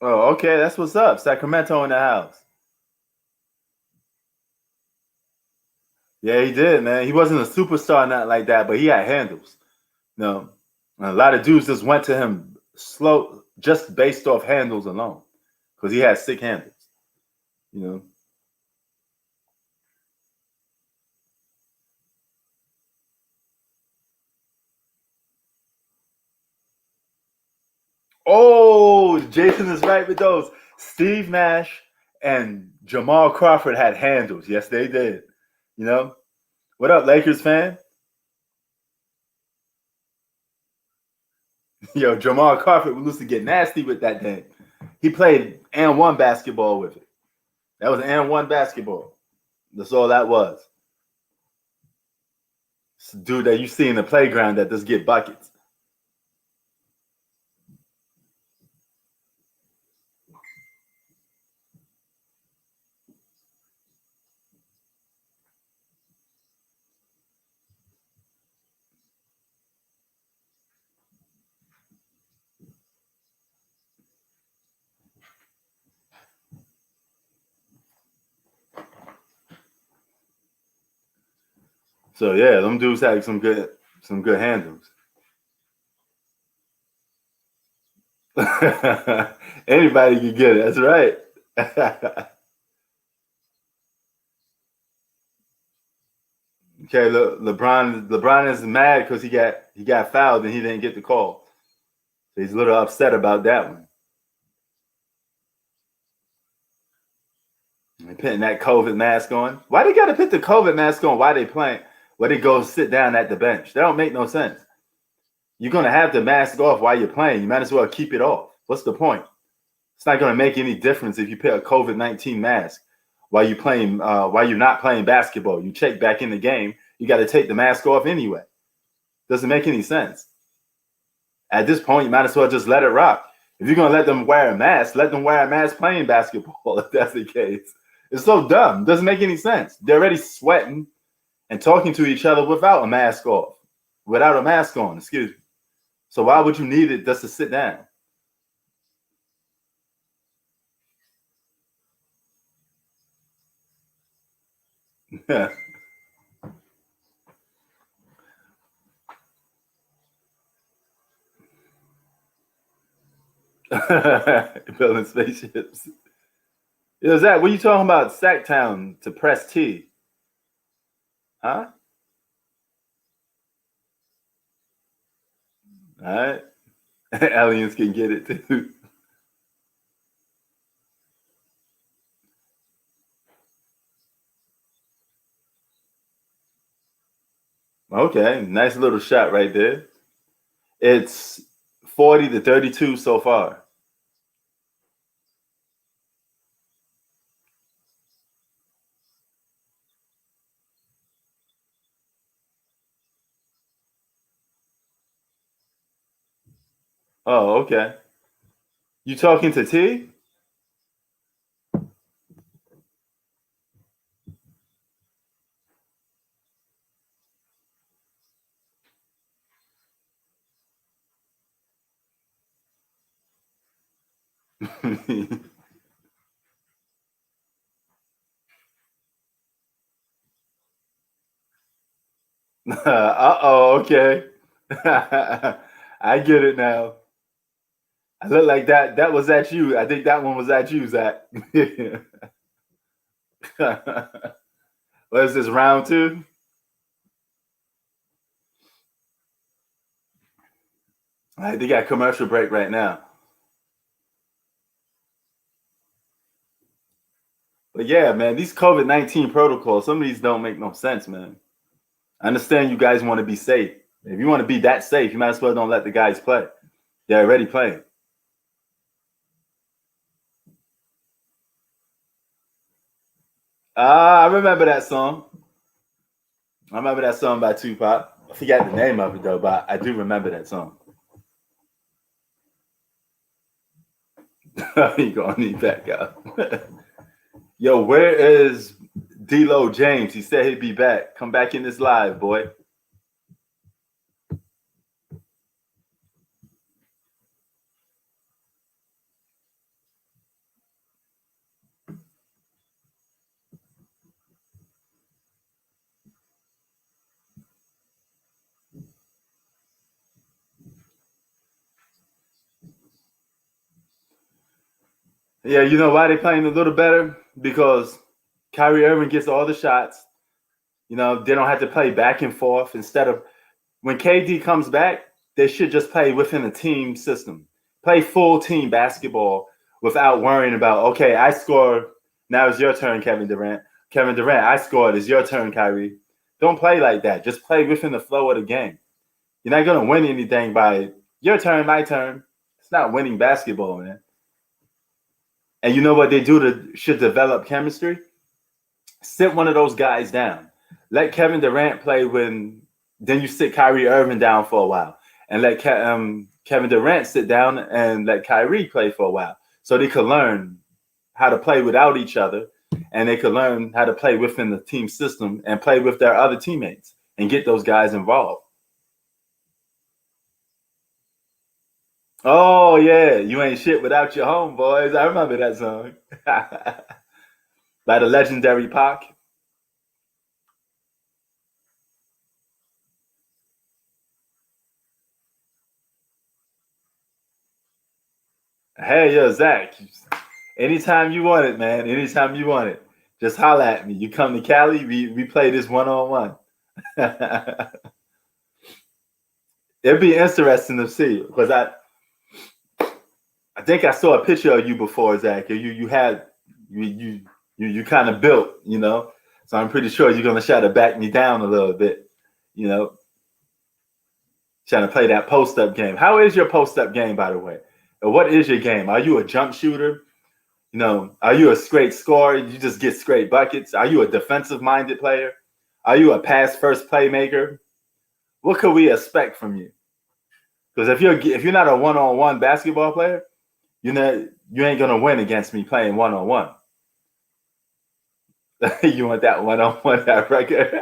Oh, okay, that's what's up. Sacramento in the house. Yeah, he did, man. He wasn't a superstar, not like that, but he had handles. A lot of dudes just went to him slow, just based off handles alone, because he had sick handles. Oh, Jason is right with those. Steve Nash and Jamal Crawford had handles. Yes, they did. What up, Lakers fan? Yo, Jamal Crawford used to get nasty with that thing. He played and one basketball with it. That was and one basketball. That's all that was. It's a dude that you see in the playground that just get buckets. So yeah, them dudes had some good handles. Anybody can get it. That's right. Okay, LeBron is mad because he got fouled and he didn't get the call. So he's a little upset about that one. And putting that COVID mask on. Why they got to put the COVID mask on while they playing? Why they go sit down at the bench? That don't make no sense. You're gonna have the mask off while you're playing. You might as well keep it off. What's the point? It's not gonna make any difference if you put a COVID-19 mask while you're not playing basketball. You check back in the game. You got to take the mask off anyway. Doesn't make any sense. At this point, you might as well just let it rock. If you're gonna let them wear a mask, let them wear a mask playing basketball. If that's the case, it's so dumb. It doesn't make any sense. They're already sweating and talking to each other without a mask off, without a mask on. Excuse me. So why would you need it just to sit down? Building spaceships. Yo, Zach, what are you talking about? Sacktown to press T? Huh? All right. Aliens can get it too. Okay, nice little shot right there. It's 40 to 32 so far. Oh, okay. You talking to T? Uh-oh, okay. I get it now. I look like that was at you. I think that one was at you, Zach. What is this, round two? All right, they got commercial break right now. But yeah, man, these COVID-19 protocols, some of these don't make no sense, man. I understand you guys want to be safe. If you want to be that safe, you might as well don't let the guys play. They're already playing. I remember that song. I remember that song by Tupac. I forgot the name of it though, but I do remember that song. You gonna need that guy. Yo, where is D-Lo James? He said he'd be back. Come back in this live, boy. Yeah, you know why they're playing a little better? Because Kyrie Irving gets all the shots. You know, they don't have to play back and forth. Instead of when KD comes back, they should just play within a team system. Play full team basketball without worrying about, okay, I scored. Now it's your turn, Kevin Durant. Kevin Durant, I scored. It's your turn, Kyrie. Don't play like that. Just play within the flow of the game. You're not going to win anything by your turn, my turn. It's not winning basketball, man. And you know what they do should develop chemistry? Sit one of those guys down. Let Kevin Durant play then you sit Kyrie Irving down for a while. And let Kevin Durant sit down and let Kyrie play for a while. So they could learn how to play without each other. And they could learn how to play within the team system and play with their other teammates and get those guys involved. Oh, yeah. You ain't shit without your homeboys. I remember that song. By the legendary Pac. Hey, yo, Zach. Anytime you want it, man. Anytime you want it. Just holla at me. You come to Cali, we play this one-on-one. It'd be interesting to see because I think I saw a picture of you before, Zach. You kind of built, you know. So I'm pretty sure you're gonna try to back me down a little bit, you know. Trying to play that post-up game. How is your post-up game, by the way? Or what is your game? Are you a jump shooter? You know, are you a straight scorer? You just get straight buckets? Are you a defensive-minded player? Are you a pass-first playmaker? What could we expect from you? Because if you're not a one-on-one basketball player, you ain't gonna win against me playing one-on-one. You want that one-on-one that record?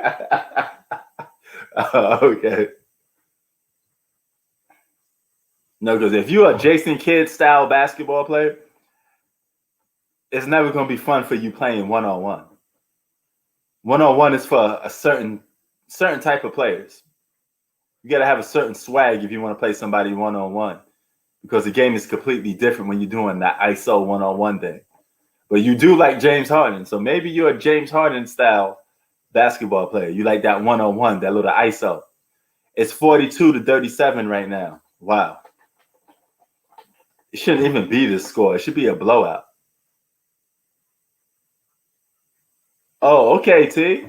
Okay. No, because if you're a Jason Kidd style basketball player, it's never gonna be fun for you playing one-on-one. One-on-one is for a certain type of players. You got to have a certain swag if you want to play somebody one-on-one, because the game is completely different when you're doing that ISO one-on-one thing. But you do like James Harden, so maybe you're a James Harden style basketball player. You like that one-on-one, that little ISO. It's 42-37 right now. Wow. It shouldn't even be this score. It should be a blowout. Oh, okay, T.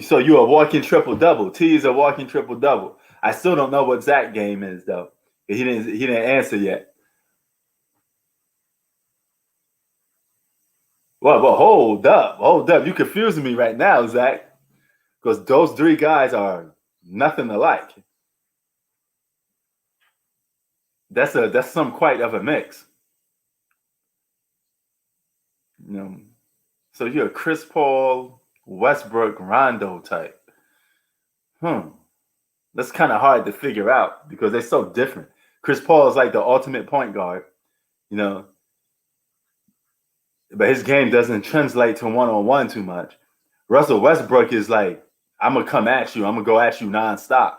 So you're a walking triple-double. T is a walking triple-double. I still don't know what Zach game is though. He didn't answer yet. Well, hold up. You confusing me right now, Zach. Because those three guys are nothing alike. That's some quite of a mix. So you're a Chris Paul, Westbrook, Rondo type. That's kind of hard to figure out because they're so different. Chris Paul is like the ultimate point guard, but his game doesn't translate to one-on-one too much. Russell Westbrook is like, I'm going to come at you. I'm going to go at you nonstop.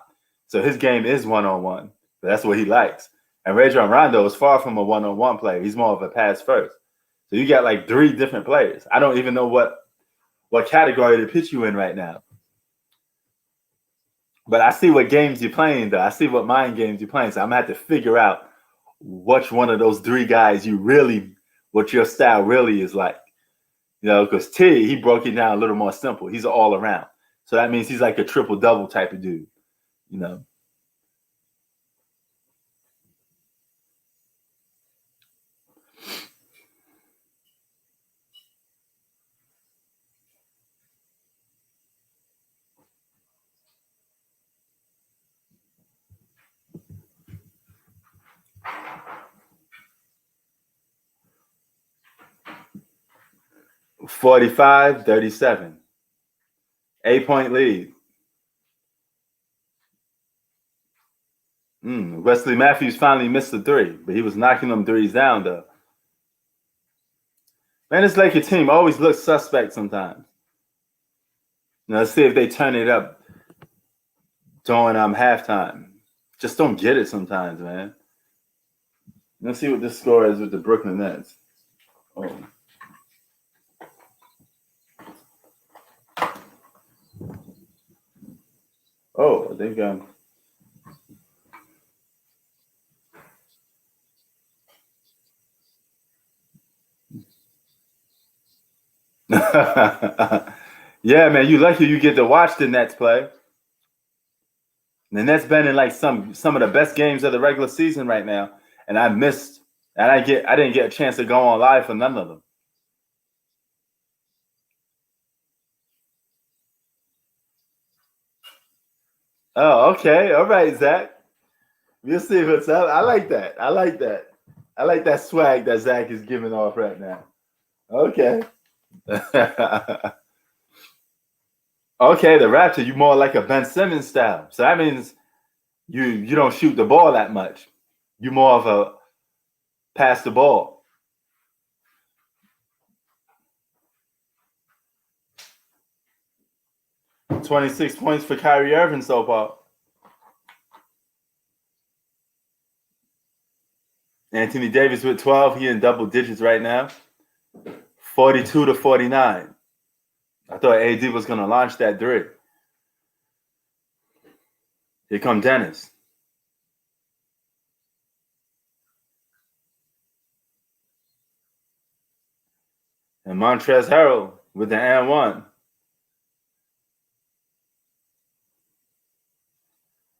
So his game is one-on-one. But that's what he likes. And Rajon Rondo is far from a one-on-one player. He's more of a pass first. So you got like three different players. I don't even know what category to pitch you in right now. But I see what games you're playing, though. I see what mind games you're playing. So I'm going to have to figure out which one of those three guys what your style really is like. Because T, he broke it down a little more simple. He's an all-around. So that means he's like a triple-double type of dude, 45-37. 8-point lead. Wesley Matthews finally missed the three, but he was knocking them threes down, though. Man, this Laker team always looks suspect sometimes. Let's see if they turn it up during halftime. Just don't get it sometimes, man. Let's see what this score is with the Brooklyn Nets. They've got. Yeah, man, you lucky you get to watch the Nets play. The Nets been in like some of the best games of the regular season right now, and I missed, and I didn't get a chance to go on live for none of them. Oh, okay, all right, Zach. We'll see what's up. I like that. I like that swag that Zach is giving off right now. Okay. Okay, the Raptor, you more like a Ben Simmons style. So that means you don't shoot the ball that much. You more of a pass the ball. $26 points for Kyrie Irving so far. Anthony Davis with 12. He in double digits right now. 42-49. I thought AD was going to launch that three. Here come Dennis. And Montrezl Harrell with the and one.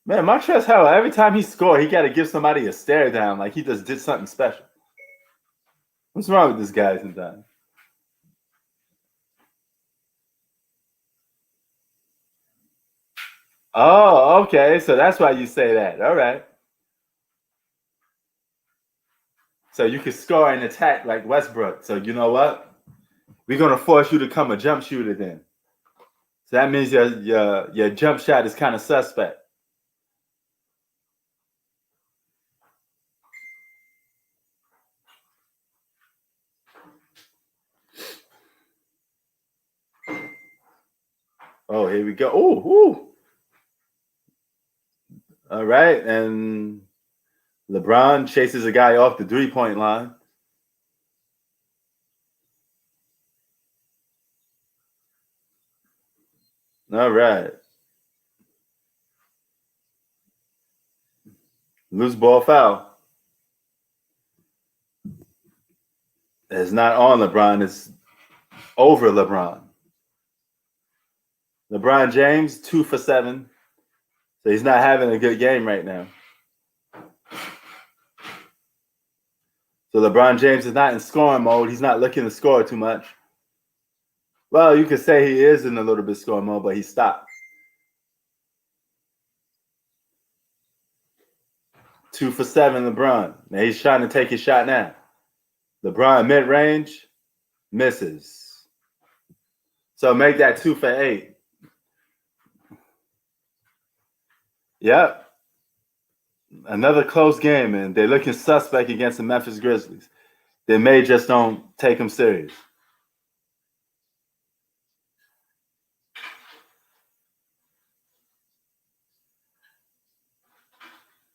Man, Montrezl Harrell, every time he scored, he got to give somebody a stare down like he just did something special. What's wrong with this guy sometimes? Oh, okay. So that's why you say that. All right. So you can score and attack like Westbrook. So you know what? We're gonna force you to become a jump shooter then. So that means your jump shot is kind of suspect. Oh, here we go. Oh, all right. And LeBron chases a guy off the 3-point line. All right. Loose ball foul. It's not on LeBron. It's over LeBron. LeBron James, 2 for 7. So he's not having a good game right now. So LeBron James is not in scoring mode. He's not looking to score too much. Well, you could say he is in a little bit scoring mode, but he stopped. 2 for 7, LeBron. Now he's trying to take his shot now. LeBron mid-range, misses. So make that 2 for 8. Yep. Another close game, and they're looking suspect against the Memphis Grizzlies. They may just don't take them serious.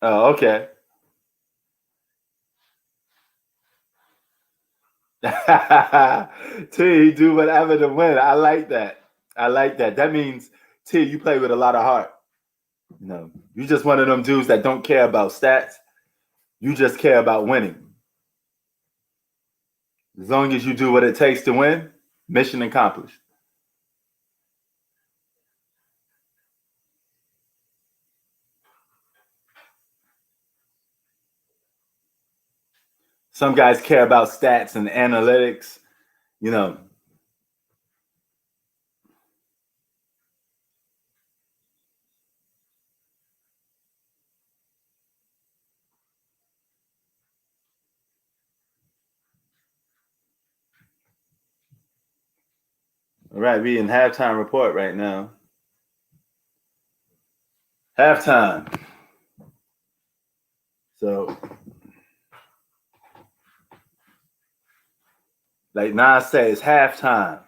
Oh, okay. T, do whatever to win. I like that. I like that. That means, T, you play with a lot of heart. You know, you just one of them dudes that don't care about stats. You just care about winning. As long as you do what it takes to win, mission accomplished. Some guys care about stats and analytics, you know. All right, we in halftime report right now. Halftime. So, like Nas says, halftime.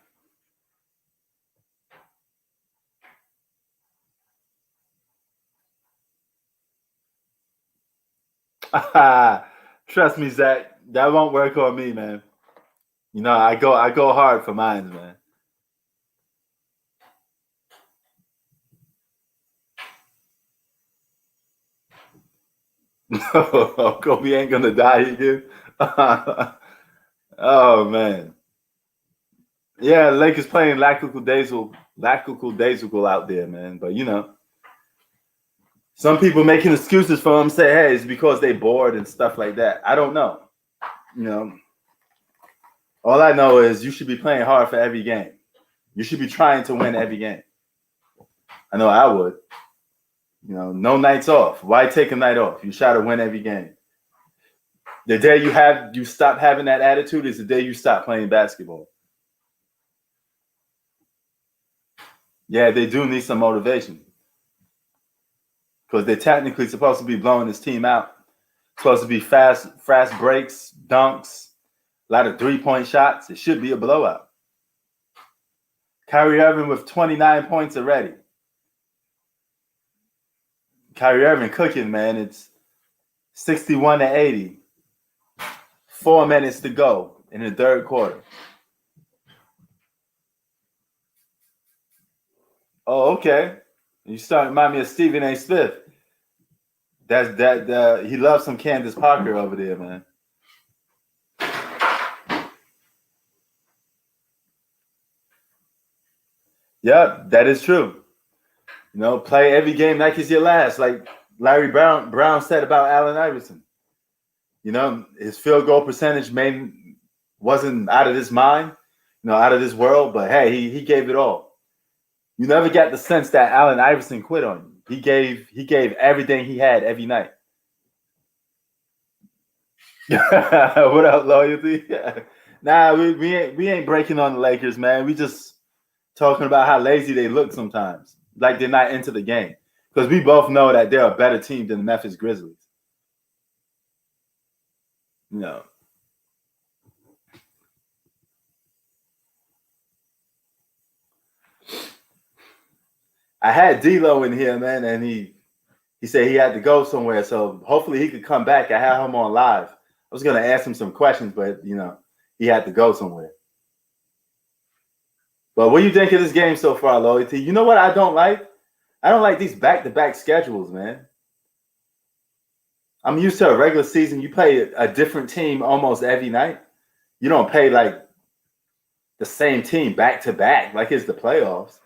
Trust me, Zach, that won't work on me, man. You know, I go hard for mine, man. Kobe ain't gonna die again. Oh man. Yeah, Lakers playing lackadaisical out there, man. But you know, some people making excuses for them say, hey, it's because they bored and stuff like that. I don't know. You know, all I know is you should be playing hard for every game. You should be trying to win every game. I know I would. You know, no nights off. Why take a night off? You try to win every game. The day you stop having that attitude is the day you stop playing basketball. Yeah, they do need some motivation. Because they're technically supposed to be blowing this team out. Supposed to be fast breaks, dunks, a lot of 3-point shots. It should be a blowout. Kyrie Irving with 29 points already. Kyrie Irving cooking, man. It's 61-80. 4 minutes to go in the third quarter. Oh, okay. You start to remind me of Stephen A. Smith. He loves some Candace Parker over there, man. Yep, that is true. You know, play every game like it's your last, like Larry Brown said about Allen Iverson. You know, his field goal percentage wasn't out of this mind, you know, out of this world, but hey, he gave it all. You never get the sense that Allen Iverson quit on you. He gave everything he had every night. What up, loyalty? Nah, we ain't breaking on the Lakers, man. We just talking about how lazy they look sometimes, like they're not into the game. Because we both know that they're a better team than the Memphis Grizzlies. You know. I had D-Lo in here, man, and he said he had to go somewhere. So hopefully he could come back. I had him on live. I was gonna ask him some questions, but he had to go somewhere. But what do you think of this game so far, Loyalty? You know what I don't like? I don't like these back-to-back schedules, man. I'm used to a regular season. You play a different team almost every night. You don't play like the same team back-to-back like it's the playoffs.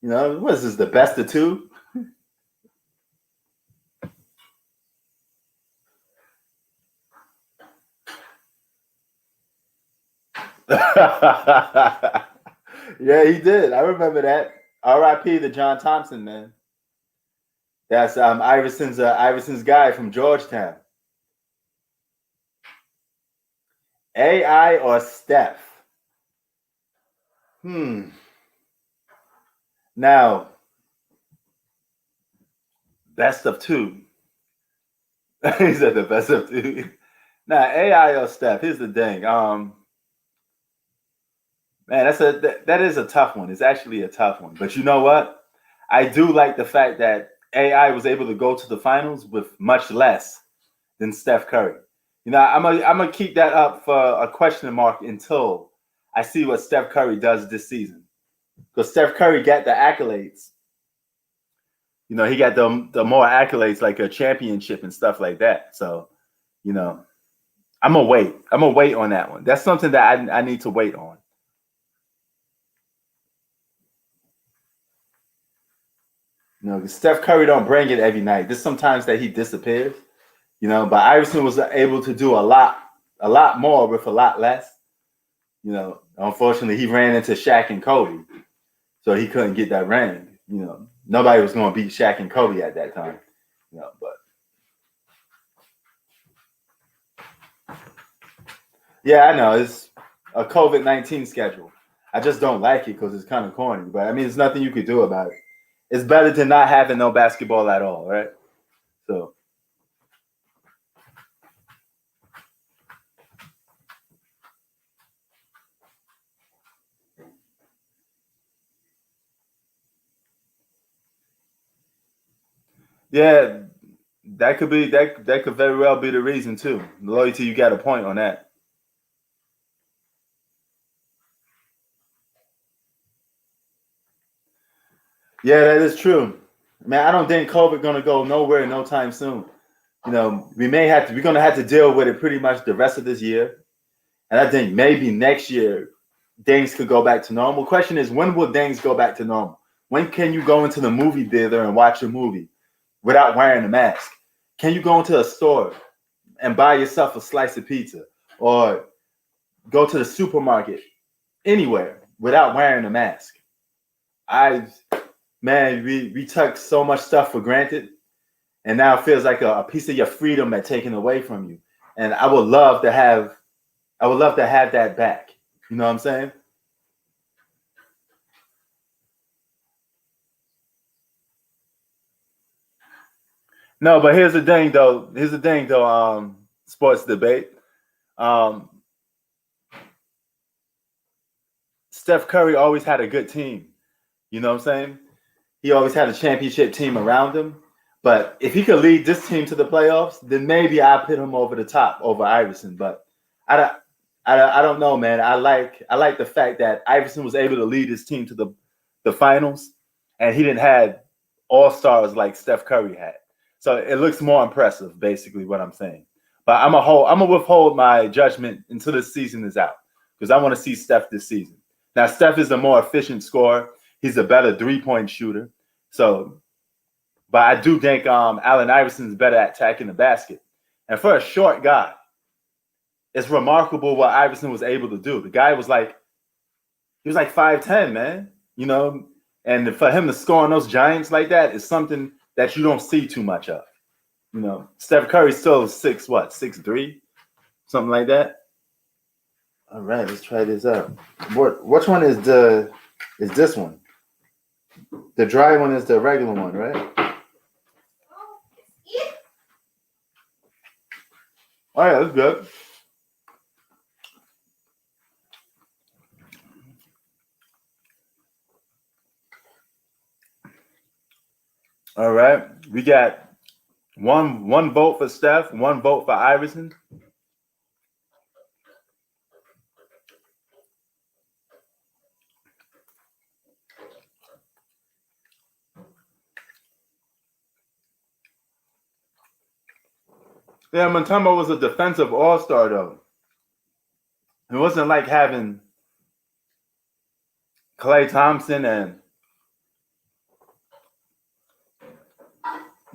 What is this, the best of two? Yeah, he did. I remember that. R.I.P. to John Thompson, man. That's Iverson's guy from Georgetown. AI or Steph? Now, best of two. He said the best of two. Now, AI or Steph? Here's the thing. Man, that is a tough one. It's actually a tough one. But you know what? I do like the fact that AI was able to go to the finals with much less than Steph Curry. I'm gonna keep that up for a question mark until I see what Steph Curry does this season. Because Steph Curry got the accolades. He got the more accolades like a championship and stuff like that. So, I'm gonna wait. I'm gonna wait on that one. That's something that I need to wait on. Steph Curry don't bring it every night. There's sometimes that he disappears. But Iverson was able to do a lot more with a lot less. Unfortunately, he ran into Shaq and Kobe, so he couldn't get that ring. Nobody was going to beat Shaq and Kobe at that time. But yeah, I know it's a COVID-19 schedule. I just don't like it because it's kind of corny. But I mean, there's nothing you could do about it. It's better than not having no basketball at all, right? So. Yeah, that could very well be the reason too. Loyalty, you got a point on that. Yeah, that is true. Man, I don't think COVID gonna go nowhere no time soon. We're gonna have to deal with it pretty much the rest of this year. And I think maybe next year things could go back to normal. Question is, when will things go back to normal? When can you go into the movie theater and watch a movie without wearing a mask? Can you go into a store and buy yourself a slice of pizza or go to the supermarket anywhere without wearing a mask? We took so much stuff for granted, and now it feels like a piece of your freedom that's taken away from you. And I would love to have that back. You know what I'm saying? No, but here's the thing though. Sports debate. Steph Curry always had a good team. You know what I'm saying? He always had a championship team around him. But if he could lead this team to the playoffs, then maybe I put him over the top over Iverson. But I don't know, man. I like the fact that Iverson was able to lead his team to the finals, and he didn't have all-stars like Steph Curry had. So it looks more impressive, basically what I'm saying. But I'm gonna withhold my judgment until the season is out because I want to see Steph this season. Now, Steph is a more efficient scorer. He's a better three-point shooter. So, but I do think Allen Iverson is better at attacking the basket. And for a short guy, it's remarkable what Iverson was able to do. The guy was like 5'10", man. And for him to score on those giants like that is something that you don't see too much of. You know, Steph Curry's still 6'3", something like that. All right, let's try this out. Which one is this one? The dry one is the regular one, right? Oh, it's it. All right, that's good. All right, we got one vote for Steph, one vote for Iverson. Yeah, Mutombo was a defensive all-star though. It wasn't like having Klay Thompson and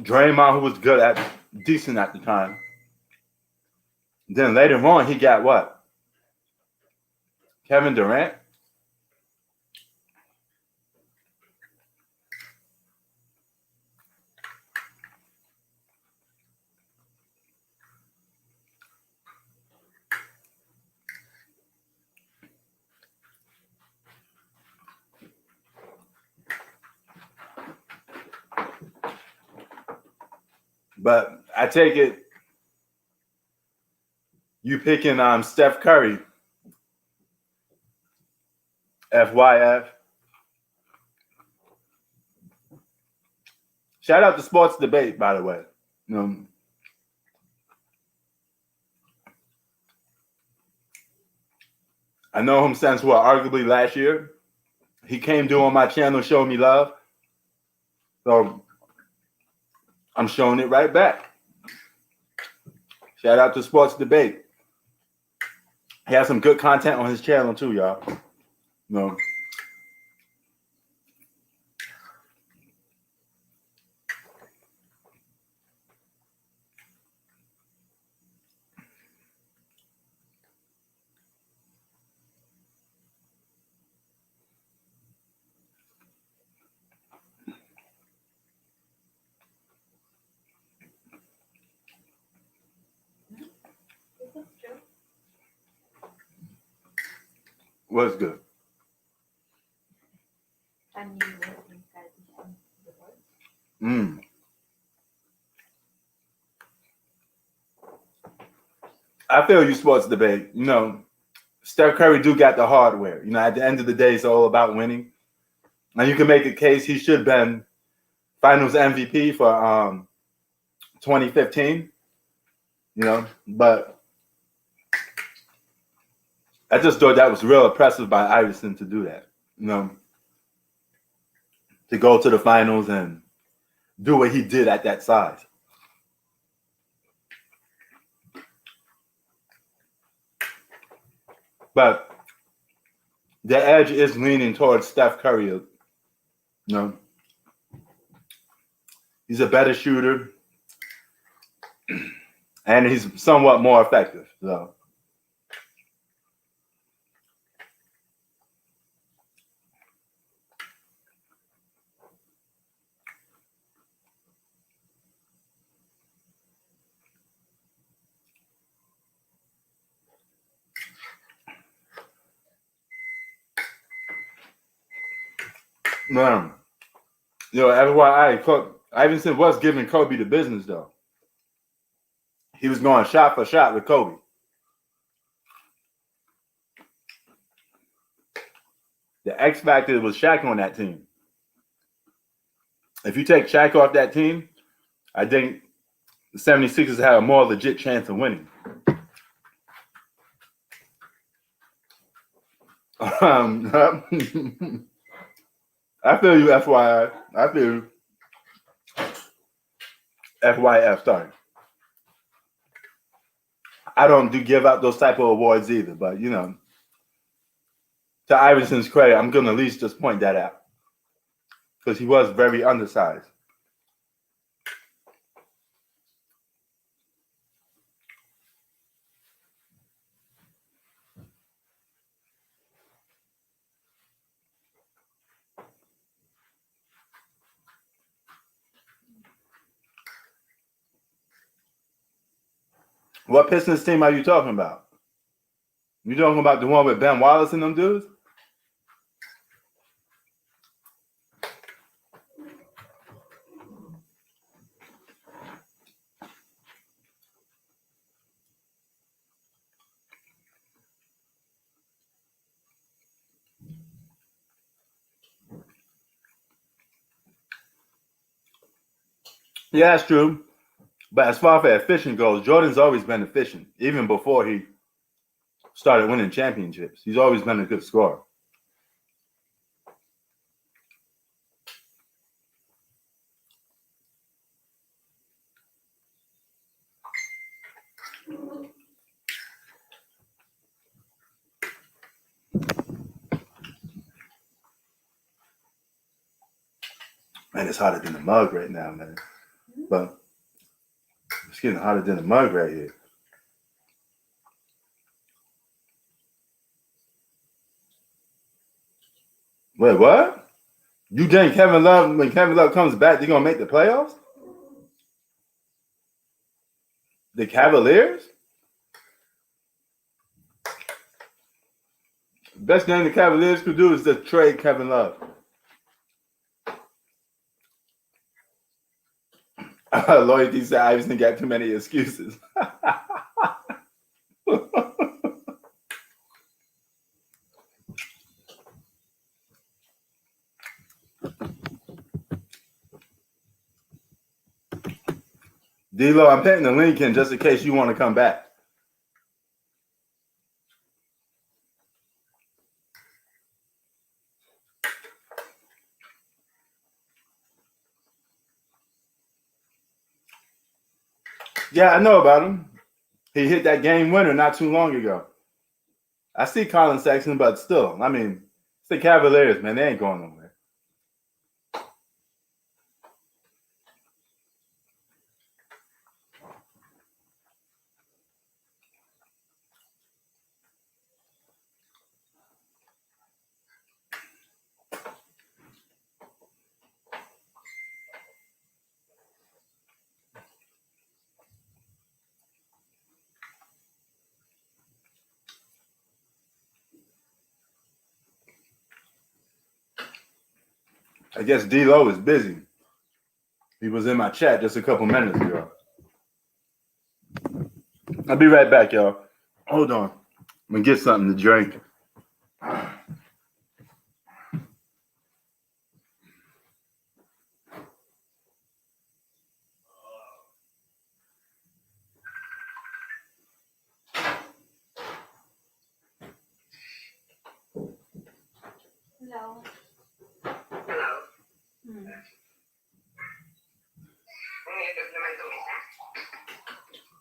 Draymond, who was decent at the time. Then later on, he got what? Kevin Durant. But I take it you picking Steph Curry, FYF. Shout out to Sports Debate, by the way. I know him since arguably last year. He came to on my channel, showing me love. So I'm showing it right back. Shout out to Sports Debate. He has some good content on his channel too, y'all. This is true. What's good? Can you work inside the world? I feel you, Sports Debate. Steph Curry do got the hardware. At the end of the day, it's all about winning. And you can make a case he should have been Finals MVP for 2015. But I just thought that was real impressive by Iverson to do that. To go to the finals and do what he did at that size. But the edge is leaning towards Steph Curry. He's a better shooter, and he's somewhat more effective. So. FYI, Iverson was giving Kobe the business though. He was going shot for shot with Kobe. The X factor was Shaq on that team. If you take Shaq off that team, I think the 76ers have a more legit chance of winning. I feel you, FYI. I feel you. FYF, sorry. I don't give out those type of awards either, but to Iverson's credit, I'm gonna at least just point that out. Because he was very undersized. What Pistons team are you talking about? You talking about the one with Ben Wallace and them dudes? Yeah, that's true. But as far as efficient goes, Jordan's always been efficient, even before he started winning championships. He's always been a good scorer. Man, it's hotter than a mug right now, man. But it's getting hotter than a mug right here. Wait, what? You think Kevin Love, when Kevin Love comes back, they're going to make the playoffs? The Cavaliers? The best thing the Cavaliers could do is just trade Kevin Love. Loyalty said Iverson got too many excuses. D-Lo, I'm putting the link in just in case you want to come back. Yeah, I know about him. He hit that game winner not too long ago. I see Colin Sexton, but still, I mean, it's the Cavaliers, man. They ain't going nowhere. I guess D-Lo is busy. He was in my chat just a couple minutes ago. I'll be right back, y'all. Hold on. I'm going to get something to drink. Hello.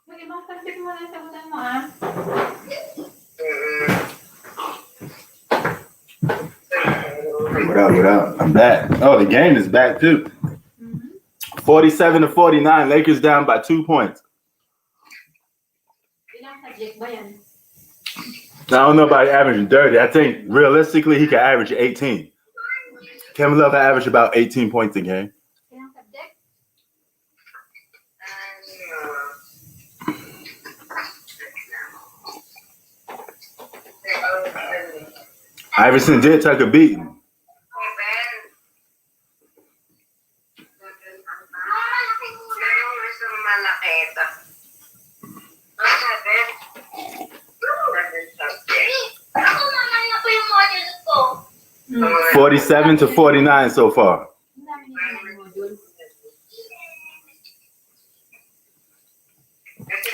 Mag ibang pansit mo lang sagutan mo, ah. What up, what up? I'm back. Oh, the game is back, too. 47-49. Lakers down by 2 points. Ilang subject ba yan? I don't know about averaging 30. I think realistically he could average 18. Kevin Love averaged about 18 points a game. Ilang subject? Iverson did take a beating. Hmm. 47-49 so far. Ang dami niya module.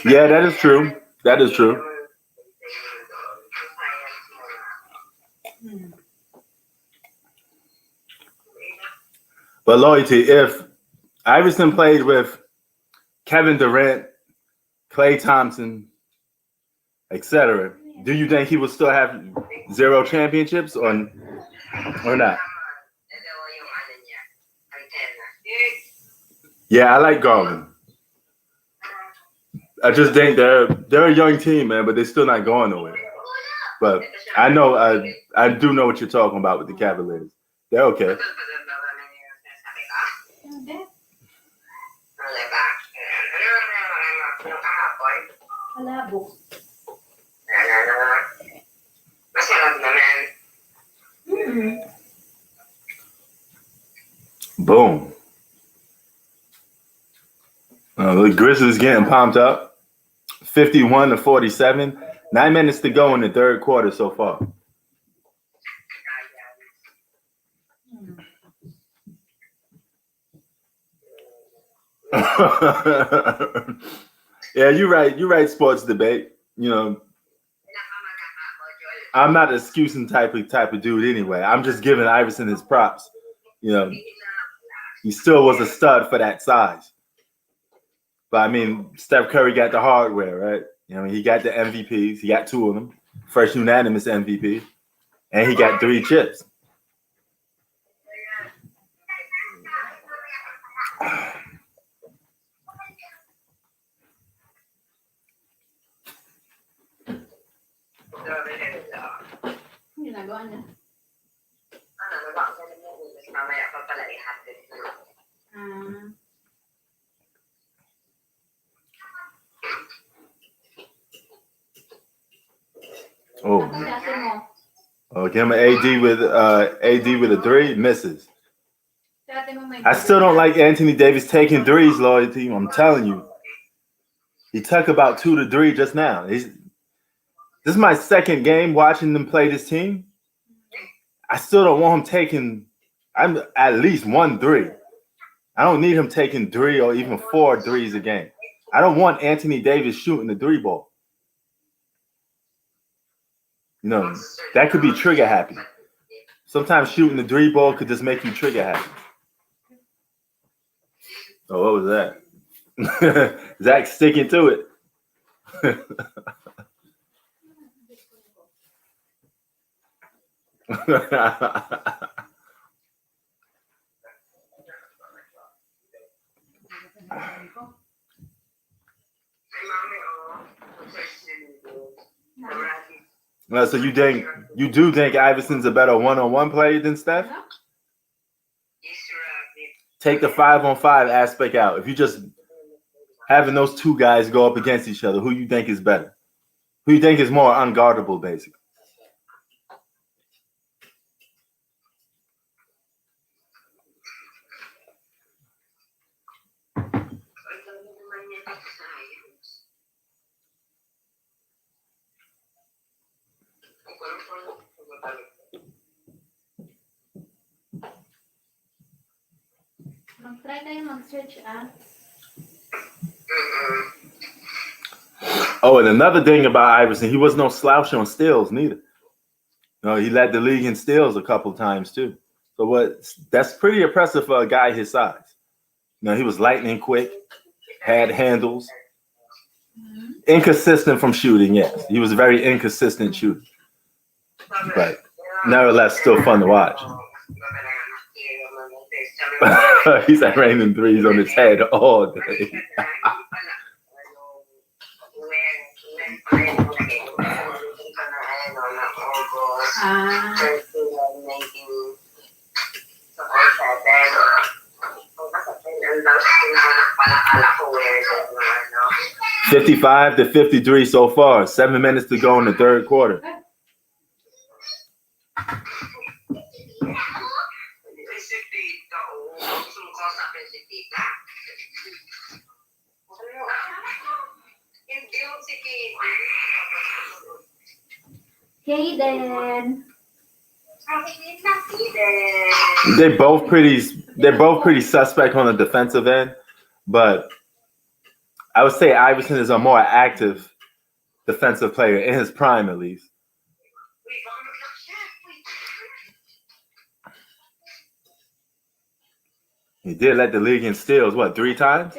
Yeah, that is true. That is true. But loyalty, if Iverson played with Kevin Durant, Klay Thompson, etc., do you think he would still have 0 championships or not? Yeah, I like Garland. I just think they're a young team, man, but they're still not going nowhere. But I know I do know what you're talking about with the Cavaliers. They're okay. Hindi. Malabo. Masarap naman. Boom. The Grizzlies getting pumped up. 51-47. 9 minutes to go in the third quarter so far. Yeah, you're right. You're right. Sports debate. You know, I'm not an excusing type of dude anyway. I'm just giving Iverson his props. You know, he still was a stud for that size. But I mean, Steph Curry got the hardware, right? You know, he got the MVPs. He got 2 of them. First unanimous MVP. And he got 3 chips. Ginagawa niya. Mamaya pa pala ihatid. Oh, give him an AD with a 3, misses. I still don't like Anthony Davis taking threes, loyalty. I'm telling you, he took about 2 to 3 just now. This is my second game watching them play this team. I still don't want him taking. I'm at least 1 3. I don't need him taking 3 or even 4 threes a game. I don't want Anthony Davis shooting the 3 ball. You know, that could be trigger happy. Sometimes shooting the 3 ball could just make you trigger happy. Oh, what was that? Zach sticking to it. So you do think Iverson's a better one-on-one player than Steph? Take the 5-on-5 aspect out. If you just having those 2 guys go up against each other, who you think is better? Who you think is more unguardable, basically? Mag-try kayo mag-search, Oh, and another thing about Iverson, he was no slouch on steals neither. No, he led the league in steals a couple times too. So that's pretty impressive for a guy his size. You know, he was lightning quick, had handles, inconsistent from shooting. Yes, he was a very inconsistent shooter, but nevertheless, still fun to watch. He's like raining threes on his head all day. $55-53 so far. 7 minutes to go in the third quarter. Hayden. They're both pretty suspect on the defensive end, but I would say Iverson is a more active defensive player in his prime, at least. He did let the league in steals, 3 times?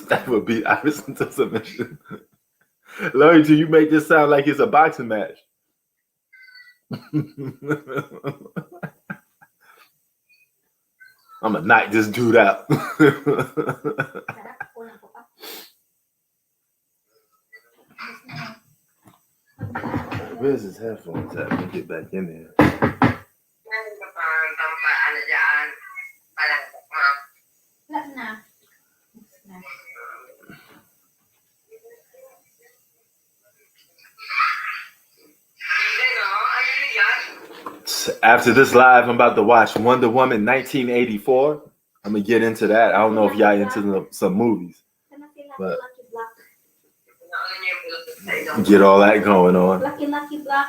That would be Iverson to submission. Loyalty, you make this sound like it's a boxing match. I'm gonna knock this dude out. Where's his his headphones at? Let me get back in there. Meron ka pang ano dyan? Palangkap mo. Wala na. Tapos na. Hindi, no? Ano yun yan? After this live, I'm about to watch Wonder Woman 1984. I'm gonna get into that. I don't know if y'all into some movies. Sana si But- Lucky Black. Ano niyo yung Bluetooth sa ito? Get all that going on. Lucky Black.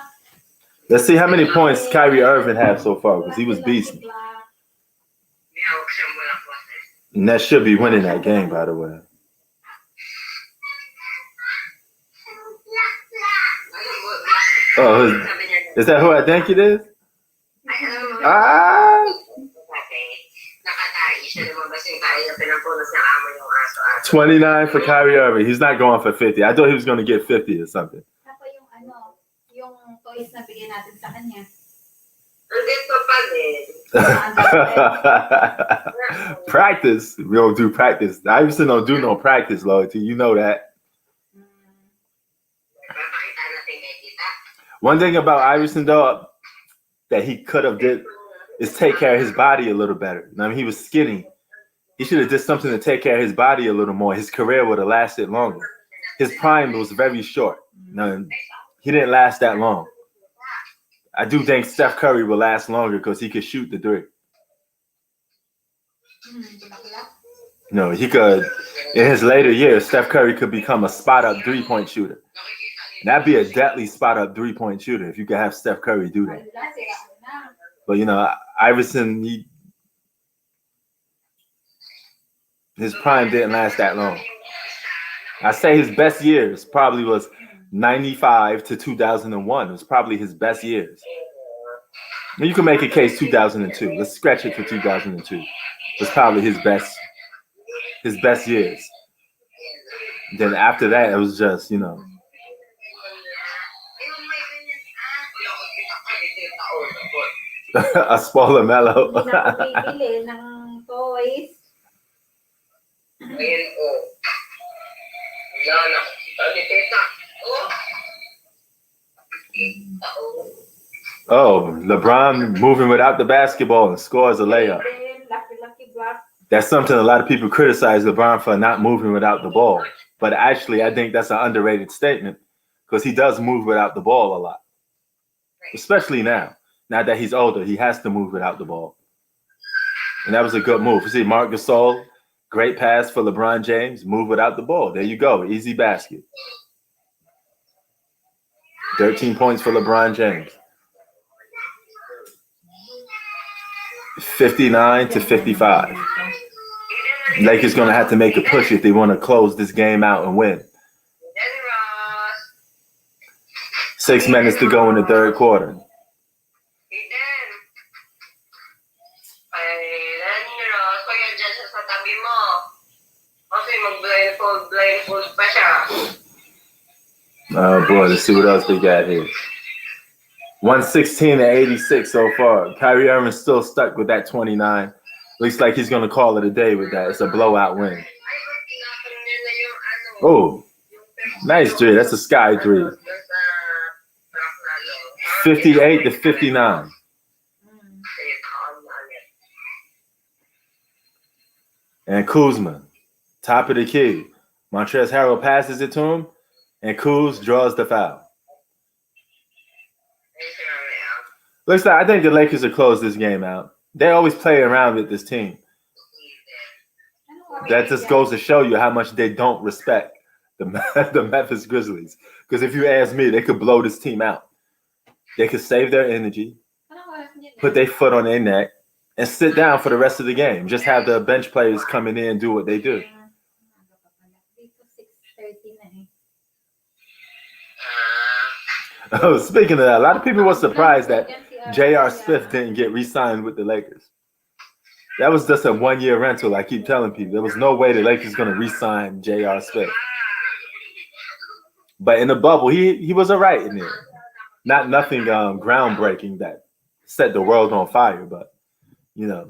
Let's see how many points Kyrie Irving had so far because he was beasting. Black. May hawak siyang walang process. And that should be winning that game, by the way. Ano mo? Oh, Sabi niya, is that who I think it is? ay, alam mo, Ah, nakatari siya lumabas yung tayo na pinampunas ng amo yung aso-aso. 29 for Kyrie Irving. He's not going for 50. I thought he was going to get 50 or something. Ako yung yung toys na bigyan natin sa kanya. Andit pa pa din. Practice. We don't do practice. Iverson don't do no practice, loyalty. You know that. Papakita natin kay tita. One thing about Iverson, though, that he could have did is take care of his body a little better. I mean, he was skinny. He should have did something to take care of his body a little more. His career would have lasted longer. His prime was very short. No, he didn't last that long. I do think Steph Curry will last longer because he could shoot the three. No, he could. In his later years, Steph Curry could become a spot-up three-point shooter. And that'd be a deadly spot-up three-point shooter if you could have Steph Curry do that. But, you know, Iverson, his prime didn't last that long. I say his best years probably was 95 to 2001. It was probably his best years. You can make a case 2002. Let's scratch it for 2002. It was probably his best years. Then after that, it was just, you know. A spoiler mellow. Hindi na ako bibili ng toys. Ayan ko. Yan, nakikita ni tita. Oh, LeBron moving without the basketball and scores a layup. Lucky Black. That's something a lot of people criticize LeBron for, not moving without the ball. But actually, I think that's an underrated statement because he does move without the ball a lot, especially now. Now that he's older, he has to move without the ball. And that was a good move. You see, Marc Gasol, great pass for LeBron James, move without the ball. There you go, easy basket. 13 points for LeBron James. 59 to 55. Lakers going to have to make a push if they want to close this game out and win. 6 minutes to go in the third quarter. Blindfold pa siya. Oh boy, let's see what else they got here. 116 to 86 so far. Kyrie Irving's still stuck with that 29. Looks like he's going to call it a day with that. It's a blowout win. Oh, nice three. That's a sky three. 58 to 59. And Kuzma, top of the key. Montrezl Harrell passes it to him, and Kuz draws the foul. Looks like I think the Lakers will close this game out. They always play around with this team. That just goes to show you how much they don't respect the Memphis Grizzlies. Because if you ask me, they could blow this team out. They could save their energy, put their foot on their neck, and sit down for the rest of the game. Just have the bench players come in and do what they do. Oh, speaking of that, a lot of people were surprised that J.R. Smith didn't get re-signed with the Lakers. That was just a one-year rental. I keep telling people there was no way the Lakers going to re-sign J.R. Smith. But in the bubble, he was all right in there. Nothing groundbreaking that set the world on fire, but you know,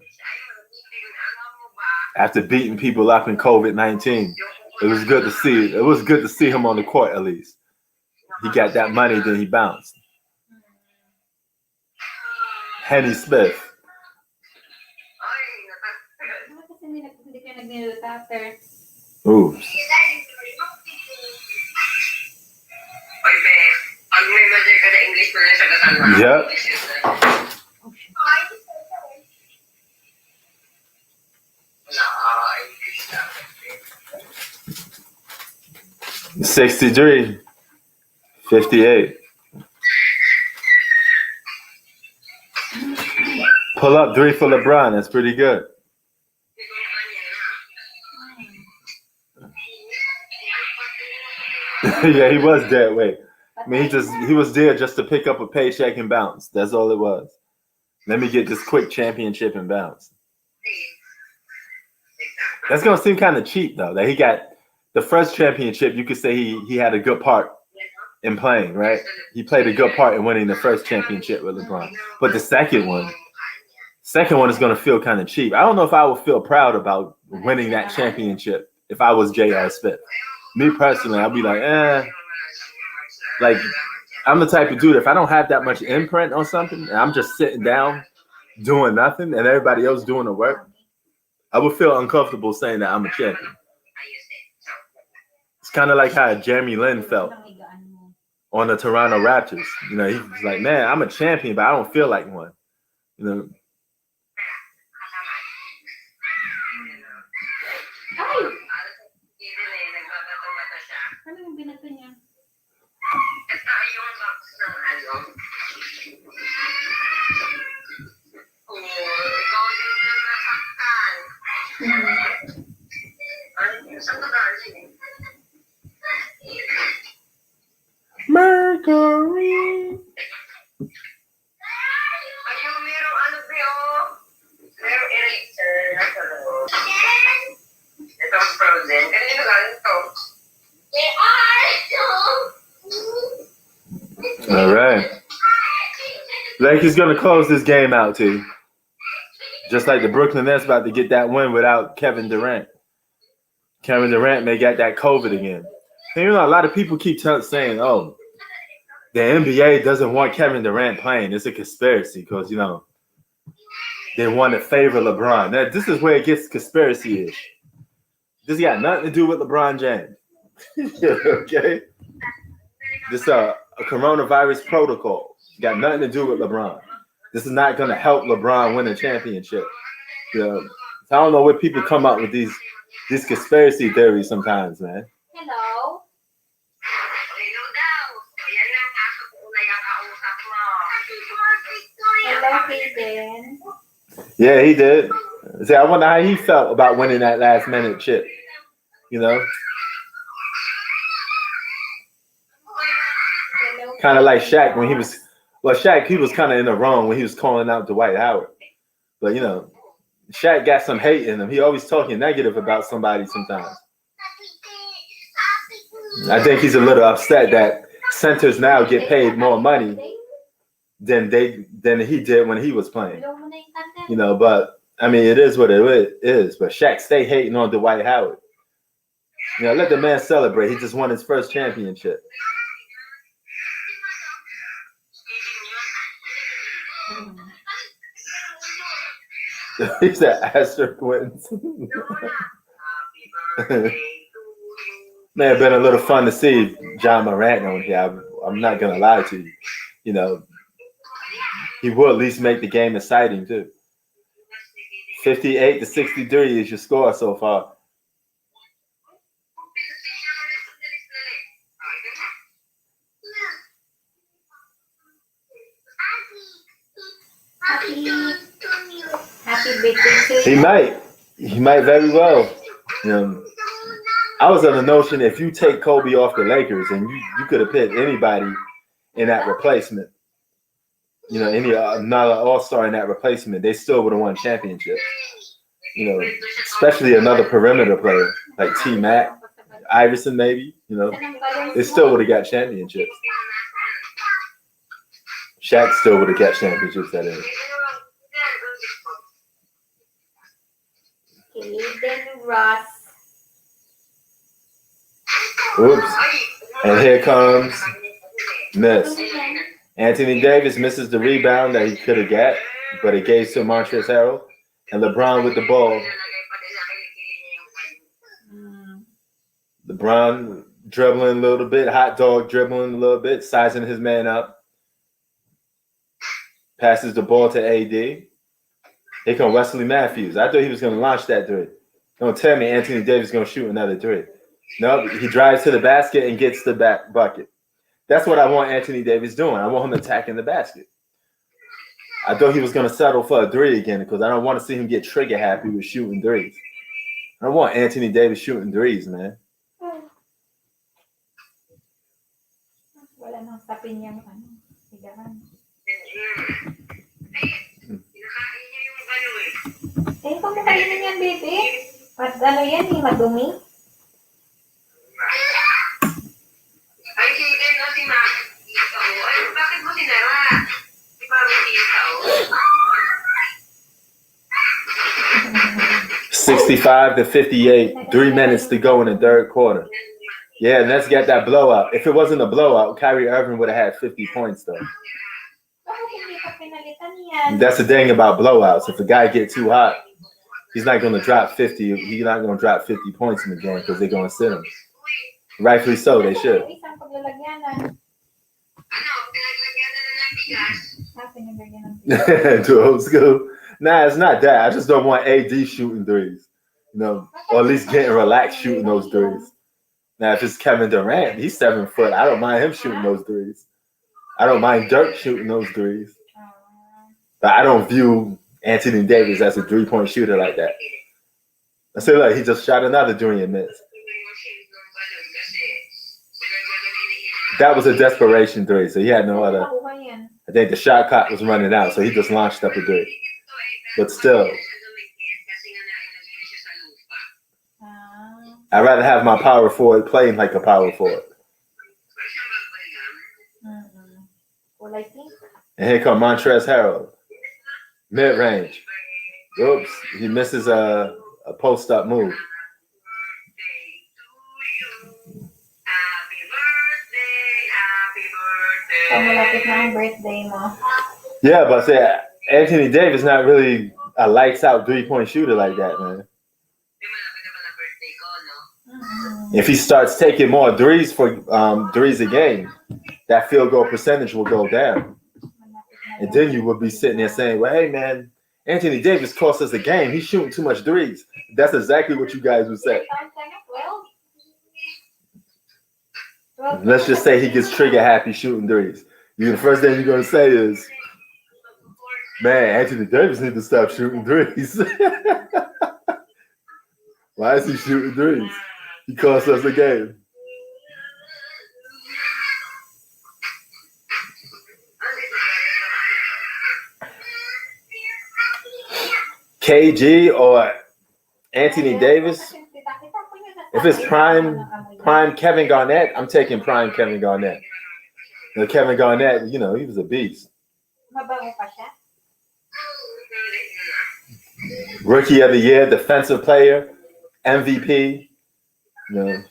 after beating people up in COVID-19, it was good to see. It was good to see him on the court at least. He got that money, then he bounced. Henny Smith. Ay, natagpuan. Bakit kasi hindi ka nag-nail after? Oops. Oy, be, pag may major ka na English na siya kasama. Yep. Oh, shit. English na. 63. 58. Pull up 3 for LeBron. That's pretty good. Yeah, he was dead weight. I mean, he was there just to pick up a paycheck and bounce. That's all it was. Let me get this quick championship and bounce. That's gonna seem kind of cheap though. That he got the first championship. You could say he had a good part in playing, right? He played a good part in winning the first championship with LeBron. But the second one is gonna feel kind of cheap. I don't know if I would feel proud about winning that championship if I was J.R. Smith. Me personally, I'd be like, like I'm the type of dude, if I don't have that much imprint on something and I'm just sitting down doing nothing and everybody else doing the work, I would feel uncomfortable saying that I'm a champion. It's kind of like how Jeremy Lin felt on the Toronto Raptors. You know, he was like, man, I'm a champion, but I don't feel like one. You know. Ay! Ano yung binato niya? Ito yung box ng ano. Ikaw din yung nasaktan. Ano yung saan ka galing? Mercury. Ayun, merong ano ba yun? Merong eraser. Itong frozen. Kanino galing ito? All right. Lakers gonna close this game out too. Just like the Brooklyn Nets about to get that win without Kevin Durant. Kevin Durant may get that COVID again. And, you know, a lot of people keep saying, "Oh, the NBA doesn't want Kevin Durant playing. It's a conspiracy because, you know, they want to favor LeBron." Now, this is where it gets conspiracy-ish. This got nothing to do with LeBron James. Okay? This a coronavirus protocol. Got nothing to do with LeBron. This is not going to help LeBron win a championship. You know, so I don't know where people come up with these conspiracy theories sometimes, man. Hello? Hello daw. Ayan na, kaso ko na yung kausap mo. Hello, Hayden. Yeah, he did. See, I wonder how he felt about winning that last minute chip. You know? Hello. Kind of like Shaq when he was, Shaq, he was kind of in the wrong when he was calling out Dwight Howard. But, you know, Shaq got some hate in him. He always talking negative about somebody sometimes. I think he's a little upset that centers now get paid more money than he did when he was playing. You know, but, I mean, it is what it is. But Shaq stay hating on Dwight Howard. You know, let the man celebrate. He just won his first championship. He said asterisk wins. May have been a little fun to see John Morant on here. I'm not gonna lie to you. You know, he will at least make the game exciting too. 58-63 is your score so far. Happy birthday to He you. might very well. You know, I was on the notion if you take Kobe off the Lakers and you could have picked anybody in that replacement, you know, any another all-star in that replacement, they still would have won championships. You know, especially another perimeter player like T-Mac, Iverson maybe, you know, they still would have got championships. Shaq still would have got championships, that is. Hayden Ross. Oops. And here comes miss. Anthony Davis misses the rebound that he could have got. but it gave to Montrezl Harrell. And LeBron with the ball. Nalagay pati sa kilikili niya yung pan. LeBron dribbling a little bit, hot dog dribbling a little bit, sizing his man up. Passes the ball to AD. Here come Wesley Matthews. I thought he was going to launch that three. Don't tell me Anthony Davis is going to shoot another three. No, he drives to the basket and gets the back bucket. That's what I want Anthony Davis doing. I want him attacking the basket. I thought he was going to settle for a three again because I don't want to see him get trigger happy with shooting threes. I don't want Anthony Davis shooting threes, man. Wala nang sapin yung higahan. Kinakain niya yung ano eh. Kung mo kainin yan, baby? At ano yan, madumi? Ay, si Eden o si Makita o. Ay, bakit mo sinara? Si Makita o. 65-58, 3 minutes to go in the third quarter. Yeah, Nets got that blowout. If it wasn't a blowout, Kyrie Irving would have had 50 points, though. That's the thing about blowouts. If a guy gets too hot, he's not going to drop 50. He's not going to drop 50 points in the game because they're going to sit him. Rightfully so, they should. Ano, pinaglagyan na ng bigas. To old school. Nah, it's not that. I just don't want AD shooting threes. You know, or at least getting relaxed shooting those threes. Now, if it's Kevin Durant, he's 7 foot. I don't mind him shooting those threes. I don't mind Dirk shooting those threes. But I don't view Anthony Davis as a three-point shooter like that. I say, look, he just shot another three and missed. That was a desperation three, so he had no other. I think the shot clock was running out, so he just launched up a three. But still, I'd rather have my power forward playing like a power forward. And here come Montrezl Harrell. Mid-range. Oops, he misses a post-up move. Yeah, but say Anthony Davis not really a lights-out three-point shooter like that, man. If he starts taking more threes a game, that field goal percentage will go down. And then you would be sitting there saying, well, hey, man, Anthony Davis cost us a game. He's shooting too much threes. That's exactly what you guys would say. Let's just say he gets trigger happy shooting threes. The first thing you're going to say is, man, Anthony Davis needs to stop shooting threes. Why is he shooting threes? He cost us a game. KG or Anthony Davis, if it's prime Kevin Garnett, I'm taking prime Kevin Garnett. You know, Kevin Garnett, you know, he was a beast. Rookie of the year, defensive player, MVP. You know.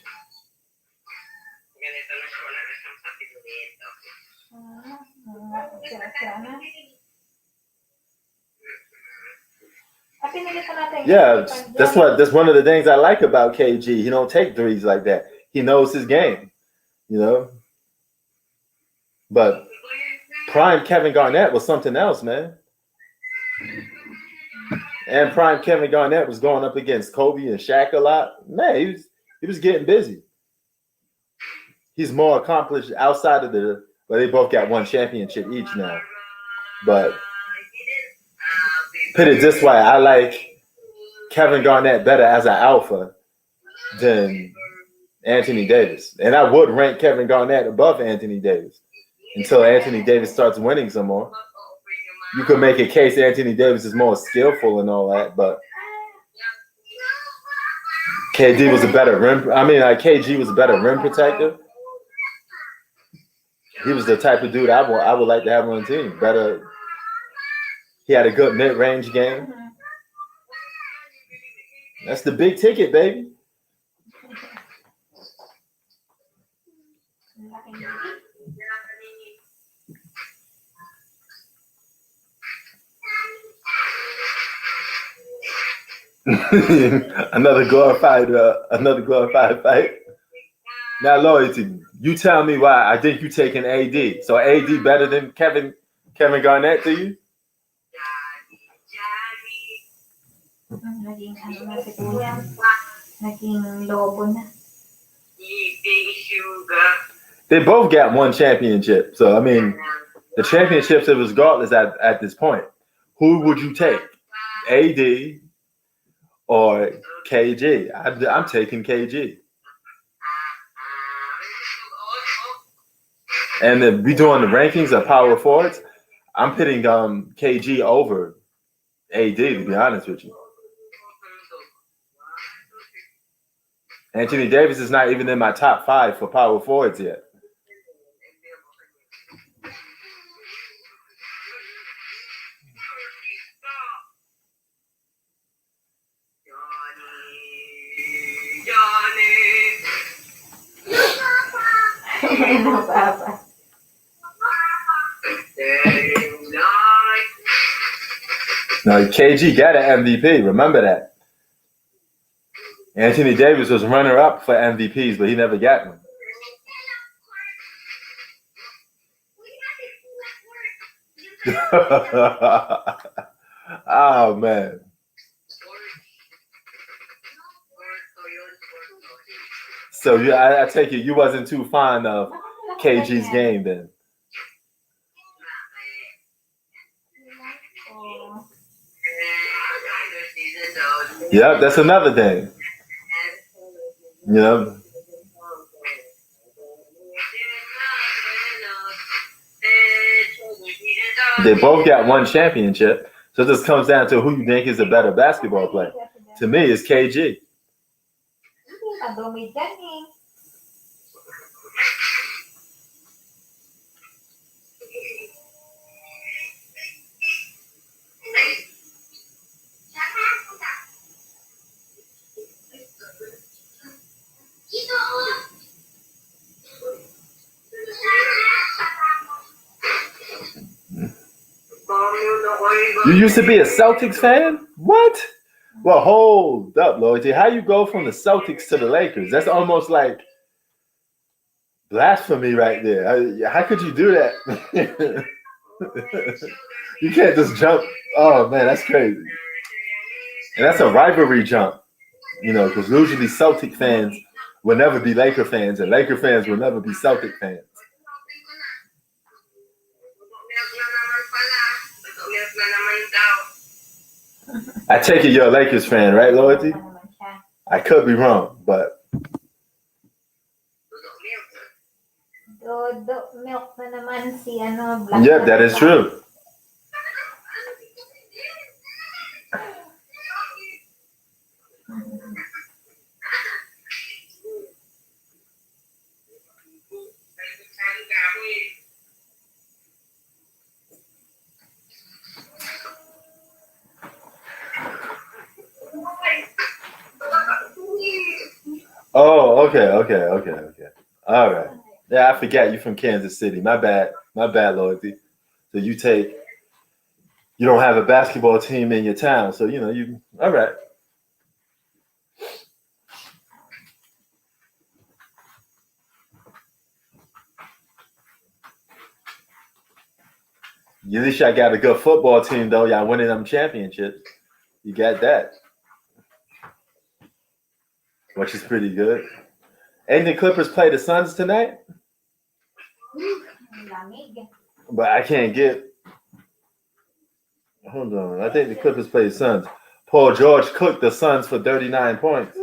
Yeah, that's one of the things I like about KG. He don't take threes like that. He knows his game, you know. But prime Kevin Garnett was something else, man. And prime Kevin Garnett was going up against Kobe and Shaq a lot. Man, he was getting busy. He's more accomplished outside of well, they both got one championship each now. But put it this way, I like Kevin Garnett better as an alpha than Anthony Davis. And I would rank Kevin Garnett above Anthony Davis until Anthony Davis starts winning some more. You could make a case Anthony Davis is more skillful and all that, but KG was a better KG was a better rim protector. He was the type of dude I would like to have on the team. Better. He had a good mid-range game. That's the big ticket, baby. another glorified fight. Now, loyalty. You tell me why I think you taking AD. So AD better than Kevin Garnett to you? Naging ano na si Kuya. Naging lobo na. They both got one championship. So, I mean, the championships, it was regardless at this point. Who would you take? AD or KG? I'm taking KG. And if we doing the rankings of power forwards, I'm putting KG over AD, to be honest with you. Anthony Davis is not even in my top 5 for power forwards yet. Now, KG got an MVP. Remember that. Anthony Davis was runner-up for MVPs, but he never got one. Oh, man. So I take it you wasn't too fond of KG's game then. Yep, that's another thing. Yep. They both got one championship, so this comes down to who you think is a better basketball player. To me, it's KG. You used to be a Celtics fan? What? Well, hold up, Loyalty. How you go from the Celtics to the Lakers? That's almost like blasphemy right there. How could you do that? You can't just jump. Oh, man, that's crazy. And that's a rivalry jump, because usually Celtic fans will never be Laker fans, and Laker fans will never be Celtic fans. I take it you're a Lakers fan, right, Loyalty? I could be wrong, but. Yep, that is true. Oh, okay. All right. Yeah, I forgot you from Kansas City. My bad, Loyalty. So you don't have a basketball team in your town, so you. All right. At least y'all got a good football team, though. Y'all winning them championships. You got that, which is pretty good. Ain't the Clippers play the Suns tonight? But I can't get. Hold on. I think the Clippers play the Suns. Paul George cooked the Suns for 39 points.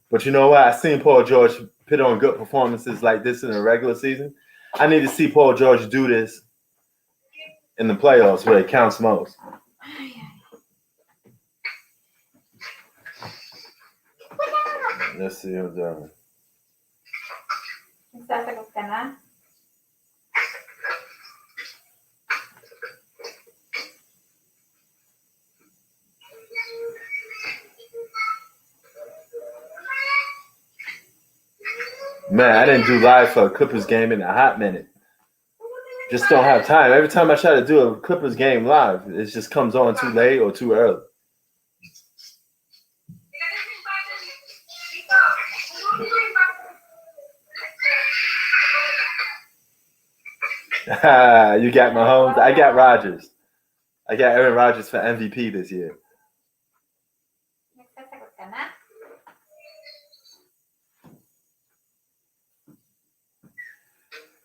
But you know what? I seen Paul George put on good performances like this in the regular season. I need to see Paul George do this in the playoffs where it counts most. Let's see who's doing. Sasagot ka na? Man, I didn't do live for a Clippers game in a hot minute. Just don't have time. Every time I try to do a Clippers game live, it just comes on too late or too early. You got Mahomes. I got Rodgers. I got Aaron Rodgers for MVP this year. Nagsasagot ka na?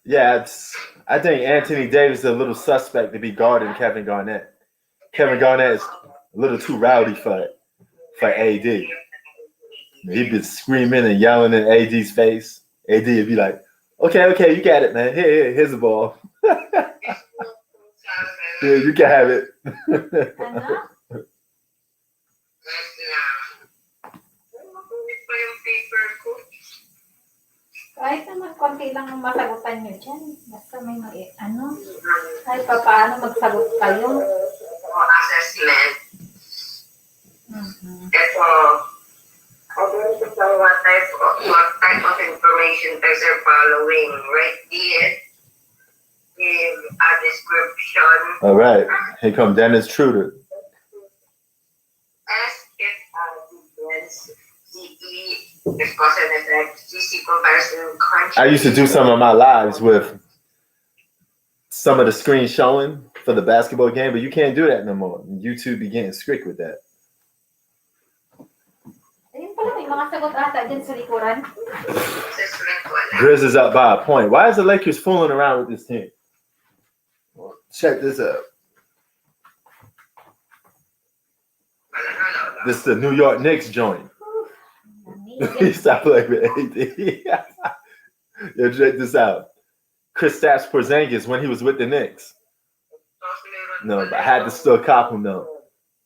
Yeah, I think Anthony Davis is a little suspect to be guarding Kevin Garnett. Kevin Garnett is a little too rowdy for AD. He'd be screaming and yelling in AD's face. AD would be like, okay, you got it, man. Here's the ball. Yeah, you can have it. Ano? Kahit naman konti lang ang masagutan nyo dyan. Basta may ano, kahit pa paano magsagot kayo. Assessment. Ito, what type of information guys are following? Right here, give a description. All right, here come Dennis Truder. S if evidence, CE if cause and effect, GC comparison, country. I used to do some of my lives with some of the screens showing for the basketball game, but you can't do that no more. YouTube be getting strict with that. Ayun pala, may mga sagot ata dyan sa likuran. Grizzles up by a point. Why is the Lakers fooling around with this team? Well, check this out. This is the New York Knicks joint. Stop playing with AD. Yo, check this out. Kristaps Porzingis when he was with the Knicks. No, but I had to still cop him though.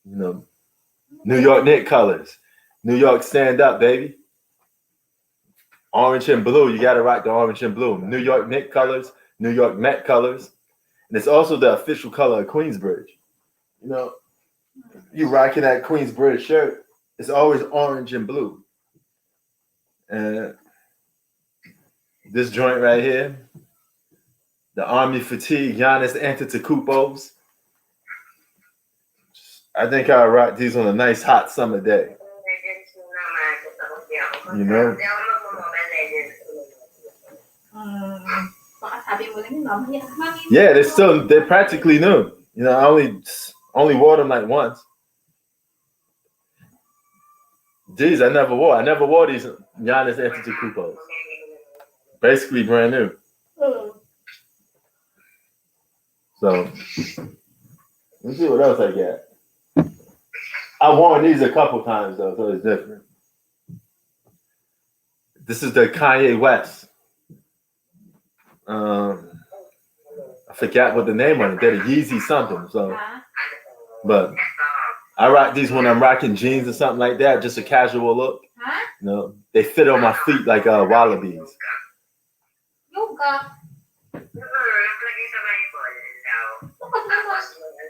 You know, New York Knicks colors. New York stand up, baby. Orange and blue. You gotta rock the orange and blue. New York Knicks colors, New York Met colors. And it's also the official color of Queensbridge. You know, you rocking that Queensbridge shirt, it's always orange and blue. And this joint right here, the Army Fatigue Giannis Antetokounmpos. I think I'll rock these on a nice hot summer day. You know? Yeah, they're practically new. You know, I only wore them like once. These I never wore these Giannis Antetokounmpos. Basically brand new. So let's see what else I got. I worn these a couple times though, so it's different. This is the Kanye West. I forgot what the name on it. They're the Yeezy something. So, but I rock these when I'm rocking jeans or something like that, just a casual look. You know, they fit on my feet like wallabies. Yoga.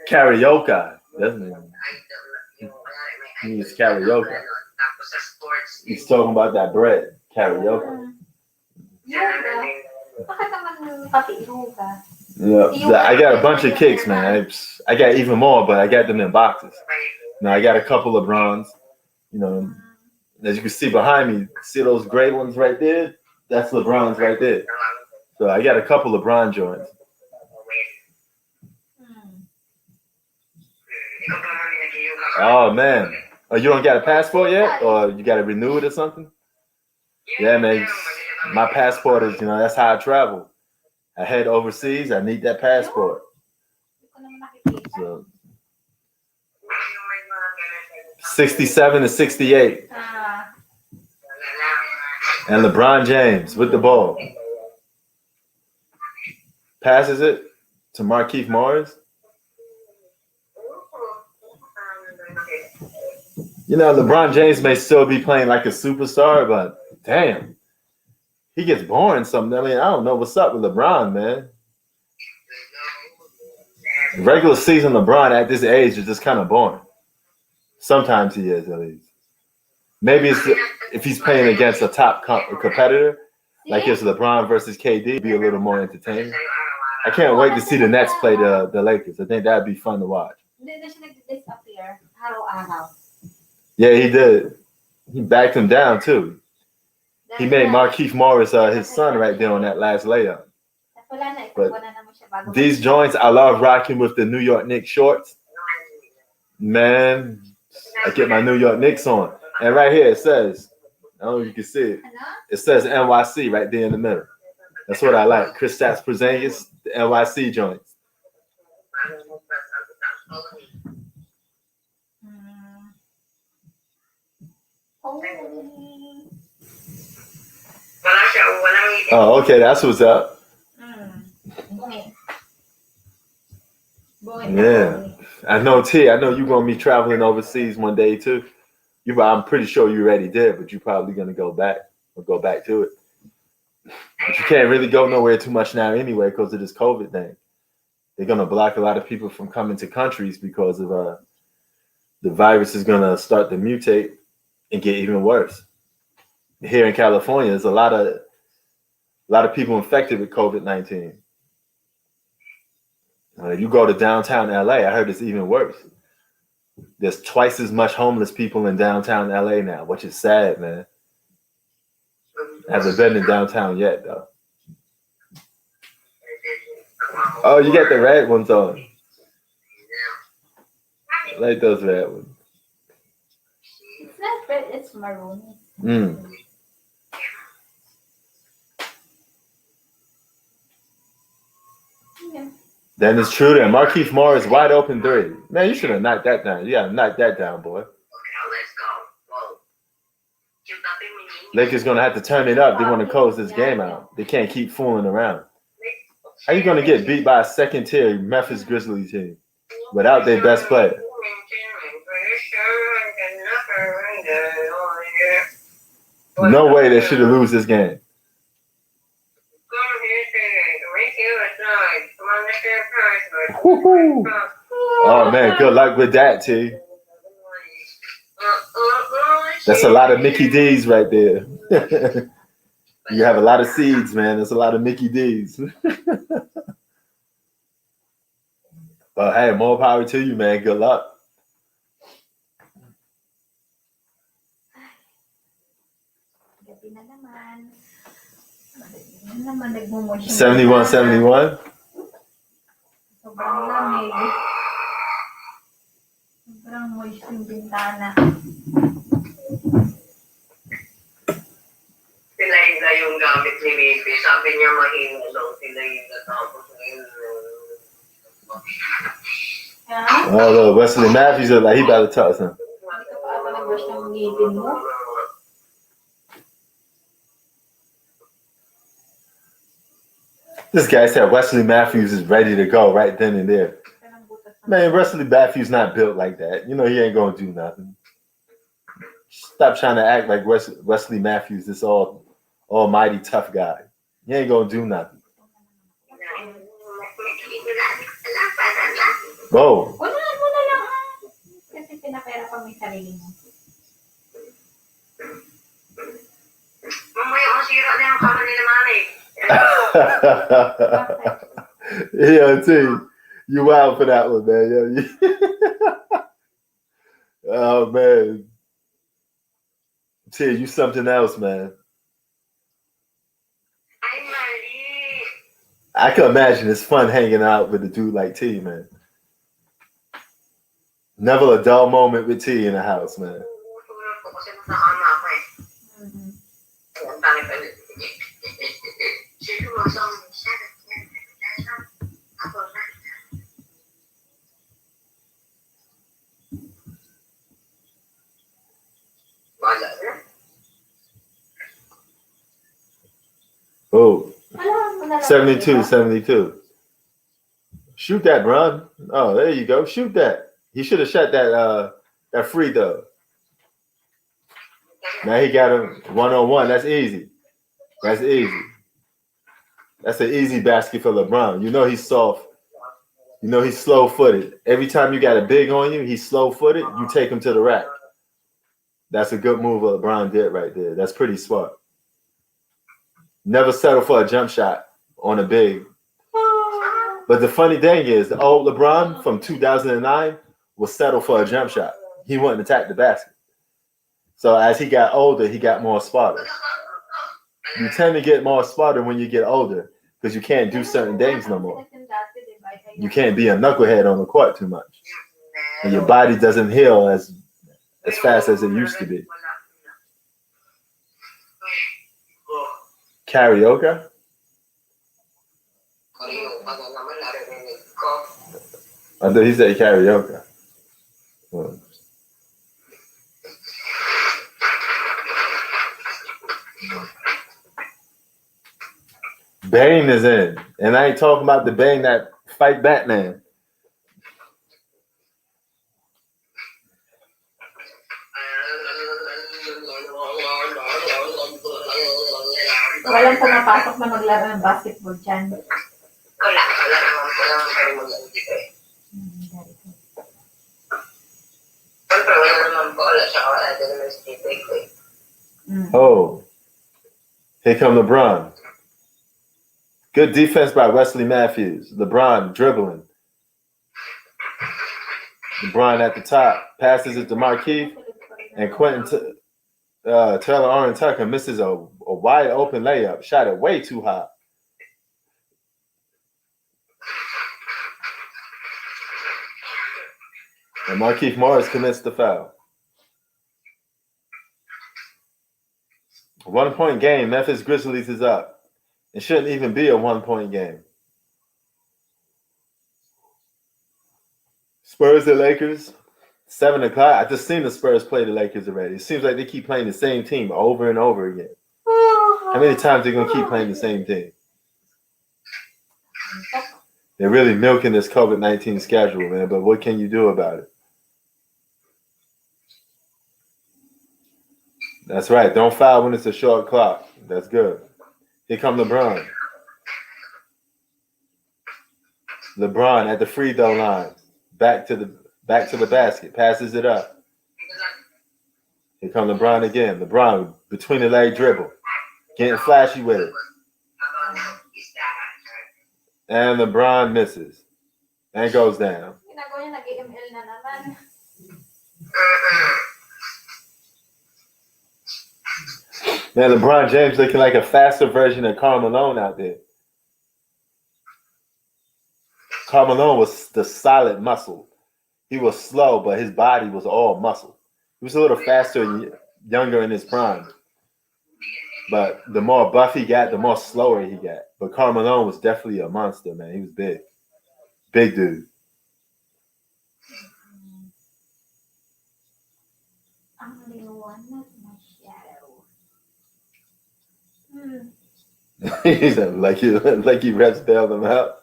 Karaoke, doesn't it? He means karaoke. He's talking about that bread. Karaoke. Yoga. Bakit naman pati yoga? Yeah, I got a bunch of kicks, man. I got even more, but I got them in boxes. Now I got a couple of bronze. You know, as you can see behind me, see those gray ones right there? That's LeBron's right there. So I got a couple of bronze joints. Oh man, you don't got a passport yet, or you got to renew it or something? Yeah, man. My passport is, you know, that's how I travel. I head overseas. I need that passport. So 67 to 68. And LeBron James with the ball. Passes it to Markieff Morris. You know, LeBron James may still be playing like a superstar, but damn, he gets boring something. I mean, I don't know what's up with LeBron, man. Regular season LeBron at this age is just kind of boring. Sometimes he is, at least. Maybe it's if he's playing against a top competitor, like it's LeBron versus KD, be a little more entertaining. I can't wait to see the Nets play the Lakers. I think that'd be fun to watch. Hindi na siya nag-disappear araw-araw. Yeah, he did. He backed him down too. He made Markieff Morris his son right there on that last layup. But these joints, I love rocking with the New York Knicks shorts. Man, I get my New York Knicks on. And right here it says, I don't know if you can see it. It says NYC right there in the middle. That's what I like. Kristaps Porzingis, the NYC joints. Oh, okay, that's what's up. Yeah, I know T. I know you're gonna be traveling overseas one day too. I'm pretty sure you already did, but you're probably gonna go back or go back to it. But you can't really go nowhere too much now anyway because of this COVID thing. They're gonna block a lot of people from coming to countries because of the virus is gonna start to mutate and get even worse. Here in California, there's a lot of people infected with COVID-19. You go to downtown LA, I heard it's even worse. There's twice as much homeless people in downtown LA now, which is sad, man. I haven't been in downtown yet, though. Oh, you got the red ones on. I like those red ones. It's not red, it's maroon. Yeah. Then it's true that Markieff Morris wide open three. Man, you should have knocked that down. You gotta knock that down, boy. Lakers gonna have to turn it up. They want to close this game out. They can't keep fooling around. How you gonna get beat by a second-tier Memphis Grizzlies team without their best player? No way they should have lose this game. Woo-hoo. Oh man, good luck with that, T. That's a lot of Mickey D's right there. You have a lot of seeds, man. That's a lot of Mickey D's. But hey, more power to you, man. Good luck. Gabi na naman. 71-71. Sobrang lamig. Sobrang moist yung bintana. Sila yung gamit ni Bibi. Sabi niya mahina daw sila yung natapos ngayon. Oh, look, Wesley Matthews is like he about to talk something. Hindi ka pa ata nag-brush ng ngipin mo? This guy said Wesley Matthews is ready to go right then and there. Man, Wesley Matthews not built like that. You know he ain't gonna do nothing. Stop trying to act like Wesley Matthews, this almighty tough guy. He ain't gonna do nothing. Whoa. Wala lang ha. Kasi pinapera pa may sarili mo. Mamaya masira na yung kama nila mami. Yeah, T, you wild for that one, man. Oh man, T, you something else, man. I can imagine it's fun hanging out with a dude like T, man. Never a dull moment with T in the house, man. Oh, 72. Shoot that, bro. Oh, there you go. Shoot that. He should have shot that free throw. Now he got him 1-on-1. That's easy. That's easy. That's an easy basket for LeBron. You know he's soft. You know he's slow-footed. Every time you got a big on you, he's slow-footed. You take him to the rack. That's a good move LeBron did right there. That's pretty smart. Never settle for a jump shot on a big. But the funny thing is, the old LeBron from 2009 was settled for a jump shot. He wouldn't attack the basket. So as he got older, he got more smarter. You tend to get more smarter when you get older because you can't do certain things no more. You can't be a knucklehead on the court too much. And your body doesn't heal as fast as it used to be. Karaoke? I thought he said karaoke. Oh. Bane is in. And I ain't talking about the Bane that fight Batman. Walang pumapasok na maglaro ng basketball dyan. Wala naman kayo mag-dito eh. Siyempre, wala naman po. Wala din naman si Tito eh. Oh. Here come LeBron. Good defense by Wesley Matthews. LeBron dribbling. LeBron at the top. Passes it to Markeith. And Quentin Taylor Oren Tucker misses a wide open layup. Shot it way too high. And Markeith Morris commits the foul. 1 point game. Memphis Grizzlies is up. It shouldn't even be a 1 point game. Spurs and Lakers, 7 o'clock. I just seen the Spurs play the Lakers already. It seems like they keep playing the same team over and over again. How many times are they going to keep playing the same team? They're really milking this COVID-19 schedule, man, but what can you do about it? That's right. Don't foul when it's a short clock. That's good. Here come LeBron. LeBron at the free throw line. Back to the basket. Passes it up. Here come LeBron again. LeBron between the leg dribble. Getting flashy with it. And LeBron misses. And goes down. Man, LeBron James looking like a faster version of Karl Malone out there. Karl Malone was the solid muscle. He was slow, but his body was all muscle. He was a little faster and younger in his prime. But the more buff he got, the more slower he got. But Karl Malone was definitely a monster, man. He was big. Big dude. He said, like he reps bailed him out.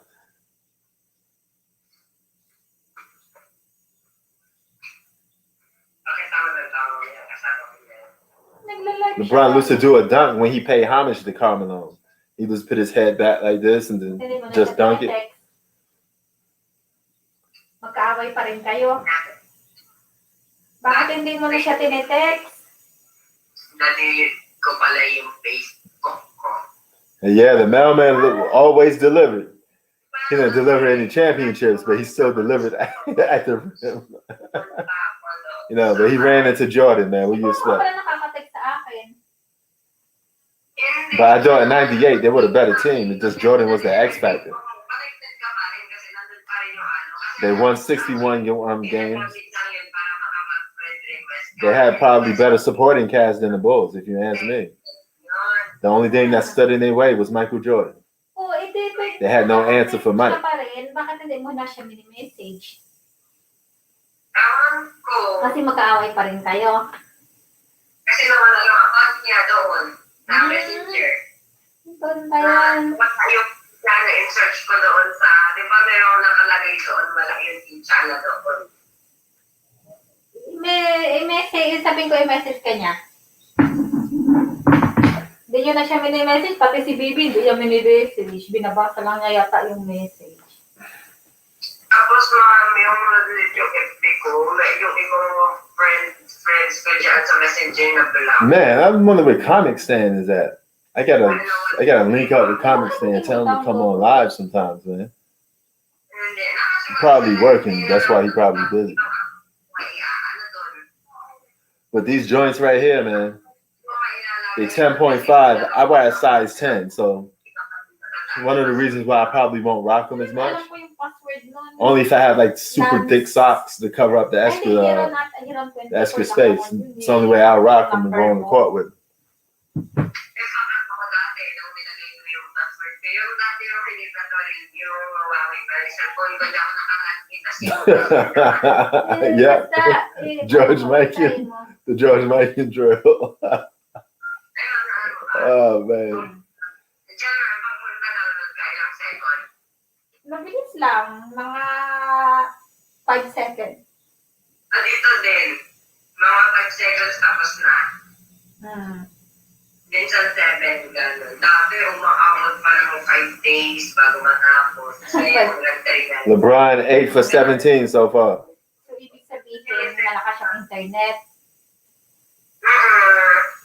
LeBron used to do a dunk when he paid homage to Karl Malone. He just put his head back like this and then just dunk it. Magkaaway pa rin kayo. Bakit hindi mo na siya tinetext? Na-delete ko pala yung Facebook ko. Yeah, the mailman always delivered. He didn't deliver any championships, but he still delivered at the rim. You know, but he ran into Jordan, man. What do you expect? But I thought in '98 they were a better team. It just Jordan was the X factor. They won 61 games. They had probably better supporting cast than the Bulls, if you ask me. The only thing that stood in their way was Michael Jordan. They had no answer for Mike. Bakit hindi mo na siya mini-message? Kasi magkaaway pa rin kayo. Kasi naman ang account niya doon, na messenger. Doon ba yan? Yung na-search ko doon sa, di ba meron nakalagay doon, malaki yung teacher na doon. I-message, sabihin ko i-message ka niya. Hindi nyo na siya mini-message, pati si Bibi, hindi niya mini-message. Binabasa lang niya yata yung message. Tapos yung FB ko, yung ibang friends ko dyan sa messenger na pala. Man, I wonder where Comic Stand is at. I gotta link up with Comic Stand, tell them to come on live sometimes, man. Probably working. That's why he probably busy. But these joints right here, man, they 10.5. I wear a size 10, so one of the reasons why I probably won't rock them as much. Alam ko yung password nun. Only if I have like super thick socks to cover up the Ay, extra, hindi, Hiram at Hiram 24 the extra lang space. naman yun It's the only way I'll rock them and go on the court with. Yeah, George Mikan, the George Mikan drill. Oh man. Mabilis lang, mga 5 seconds. Dito din, mga 5 seconds tapos na. Minsan 7, gano'n. Dati umaabot pa ng 5 days bago matapos. Ngayon, nag-3 na. LeBron 8 for 17 so far. So, ibig sabihin, malakas ang internet.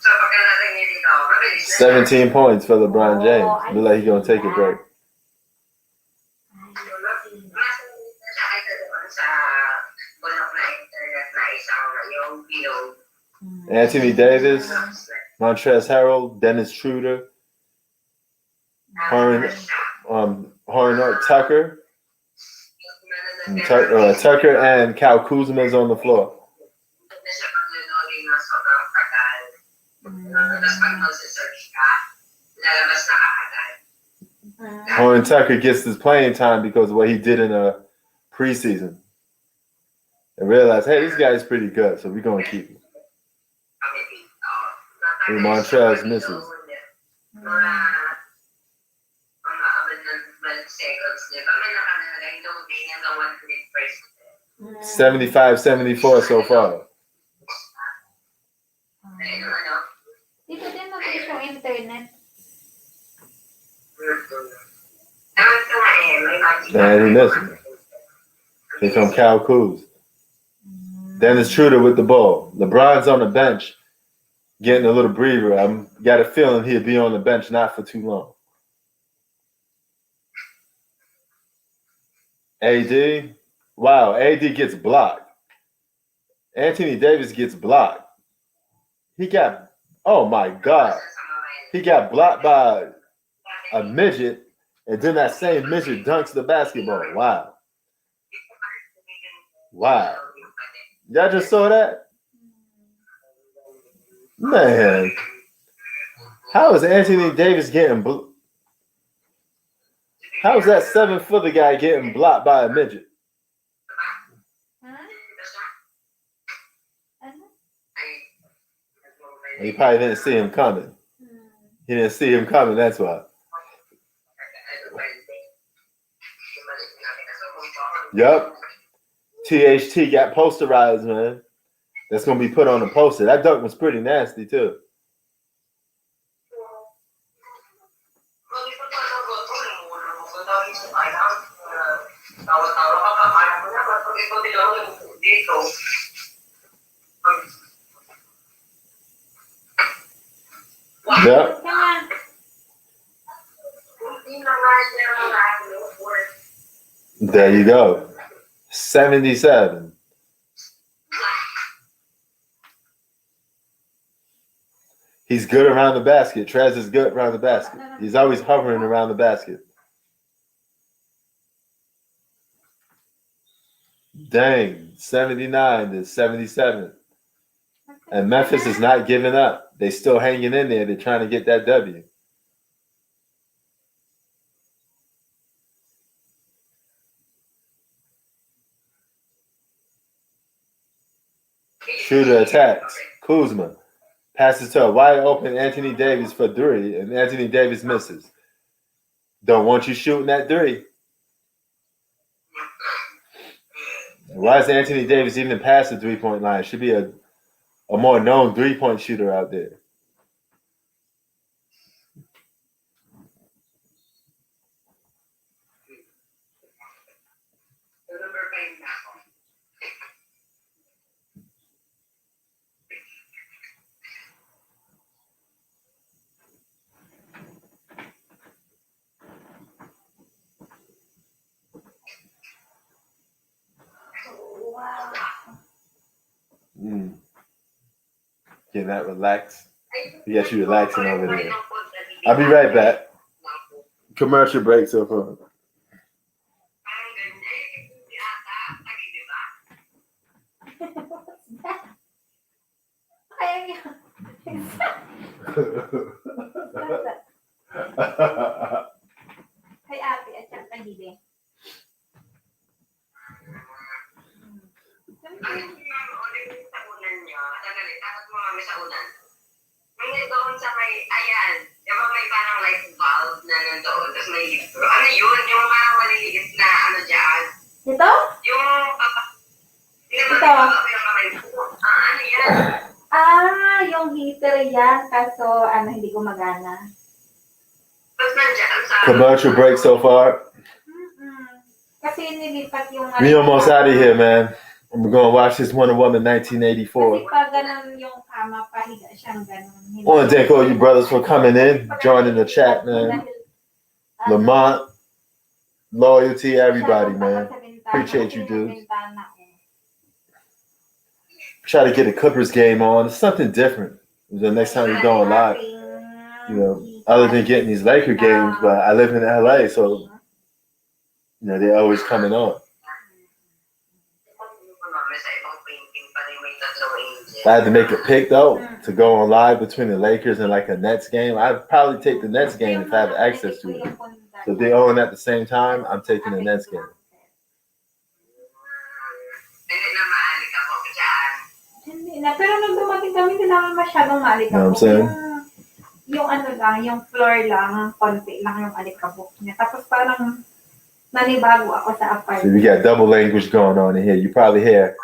So, pagka natin dito, mabilis na. 17 points for LeBron James. Look like he's gonna take a break. Anthony Davis, Montrezl Harrell, Dennis Schroeder, Horn Tucker, Tucker and Cal Kuzma is on the floor. Horn Tucker gets his playing time because of what he did in a preseason. And realized, hey, this guy's pretty good, so we're gonna keep him. And Montrezl misses. 75-74 so far. Dito din mabilis yung internet. Man, he missing. Here come Cal Kuz. Dennis Schroeder with the ball. LeBron's on the bench, getting a little breather. I got a feeling he'll be on the bench not for too long. AD, wow, AD gets blocked. Anthony Davis gets blocked. He got, oh my God, he got blocked by a midget, and then that same midget dunks the basketball. Wow. Wow. Y'all just saw that? Man, how is Anthony Davis getting how is that 7-footer guy getting blocked by a midget? He probably didn't see him coming. He didn't see him coming, that's why. Yep. THT got posterized, man. That's going to be put on the poster. That dunk was pretty nasty, too. Yep. There you go. 77. He's good around the basket. Trez is good around the basket. He's always hovering around the basket. Dang, 79 to 77. And Memphis is not giving up. They're still hanging in there. They're trying to get that W. Shooter attacks. Kuzma passes to a wide open Anthony Davis for 3, and Anthony Davis misses. Don't want you shooting that 3. Why is Anthony Davis even past the 3-point line? Should be a more known 3-point shooter out there. Getting that relaxed. We got you relaxing over there. I'll be right back. Commercial break so far. What's that? Kaya niya. Kay ate at saka kay Dide. May doon sa may, ayan, diba may parang light bulb na nandoon, tapos may litro. Ano yun? Yung parang maliliit na ano dyan? Ito? Yung, Ito. Ano yan? Yung heater yan. Kaso, hindi gumagana. Tapos nandiyan sa... Commercial break so far. Kasi nilipat yung... We almost out of here, man. We're going to watch this Wonder Woman 1984. Kasi pag ganun yung kama, pahiga siyang ganun. I want to thank all you brothers for coming in, joining the chat, man. Lamont, loyalty, everybody, man. Appreciate you, dudes. Try to get a Clippers game on. It's something different. The next time you're going live, you know, other than getting these Laker games, but I live in LA, so, you know, they're always coming on. If I had to make a pick, though, to go on live between the Lakers and like a Nets game, I'd probably take the Nets game if I have access to it. So if they own at the same time, I'm taking the Nets game. Hindi na. Pero nung dumating kami, hindi naman masyadong maalikabok. You know what I'm saying? Yung ano lang, yung floor lang, konti lang yung alikabok niya. Tapos parang nanibago ako sa apartment. So we got double language going on in here. You probably hear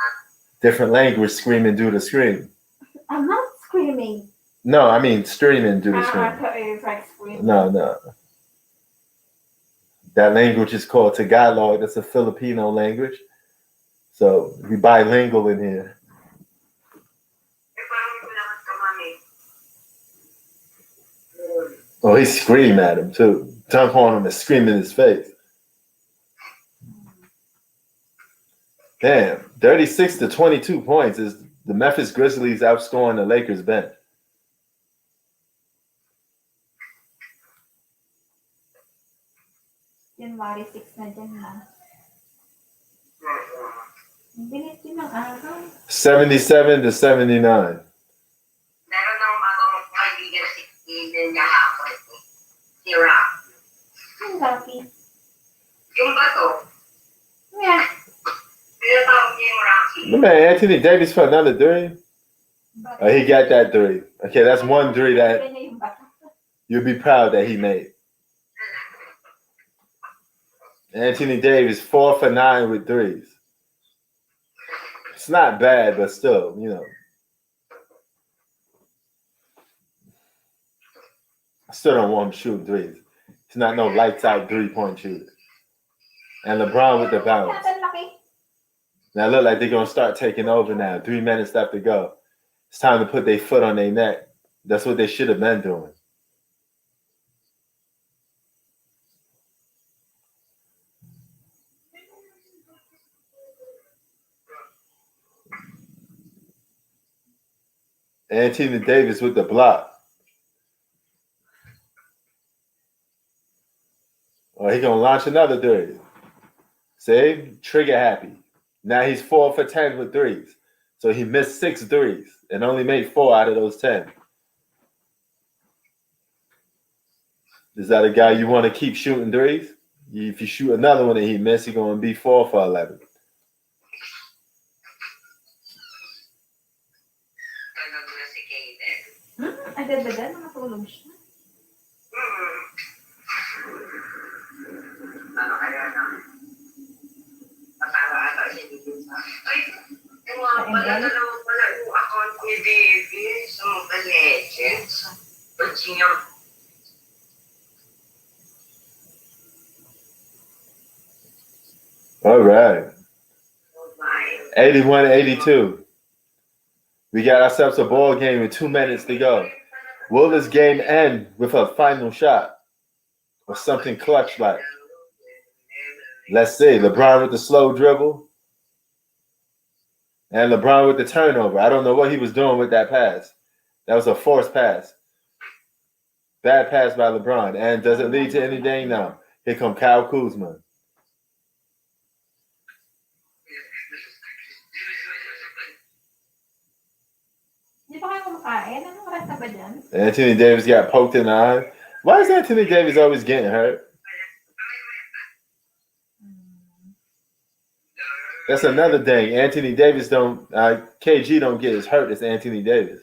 different language screaming due to scream. I'm not screaming. No, I mean streaming due to scream. It's like screaming. No. That language is called Tagalog. That's a Filipino language. So we bilingual in here. Oh, he screamed at him too. Dunk on him and scream in his face. Damn, 36 to 22 points is the Memphis Grizzlies outscoring the Lakers bench. January 6 na dyan na. Bilis din ng araw. 77 to 79. Meron akong bagong kaibigan si Aiden kahapon. Si Rock. Ang Rocky. Yung bato. Yeah. Tinatawag niya yung Rocky. My man, Anthony Davis for another three. Oh, he got that three. Okay, that's one three that you'll be proud that he made. Anthony Davis 4 for 9 with threes. It's not bad, but still, you know. I still don't want him shooting threes. He's not no lights out 3-point shooter. And LeBron with the bounce. Now look like they're gonna start taking over now. 3 minutes left to go. It's time to put their foot on their neck. That's what they should have been doing. Anthony Davis with the block. Oh, he gonna launch another three. Save, trigger happy. Now he's 4 for 10 with threes. So he missed 6 threes and only made 4 out of those 10. Is that a guy you want to keep shooting threes? If you shoot another one and he missed, he's gonna be 4 for 11. Agad-agad, nakatulog siya. Ano kaya na? Matara ata siya dito sa... Ay, yung mga pala naman pala yung account ni Baby sa Mobile Legends. Pagsin niya. All right. 81-82. We got ourselves a ball game with 2 minutes to go. Will this game end with a final shot or something clutch like? Let's see. LeBron with the slow dribble. And LeBron with the turnover. I don't know what he was doing with that pass. That was a forced pass. Bad pass by LeBron. And does it lead to anything? No. Here come Kyle Kuzma. Di ba kayo kumakain? Anong oras na ba dyan? Anthony Davis got poked in the eye. Why is Anthony Davis always getting hurt? That's another thing. Anthony Davis don't, KG don't get as hurt as Anthony Davis.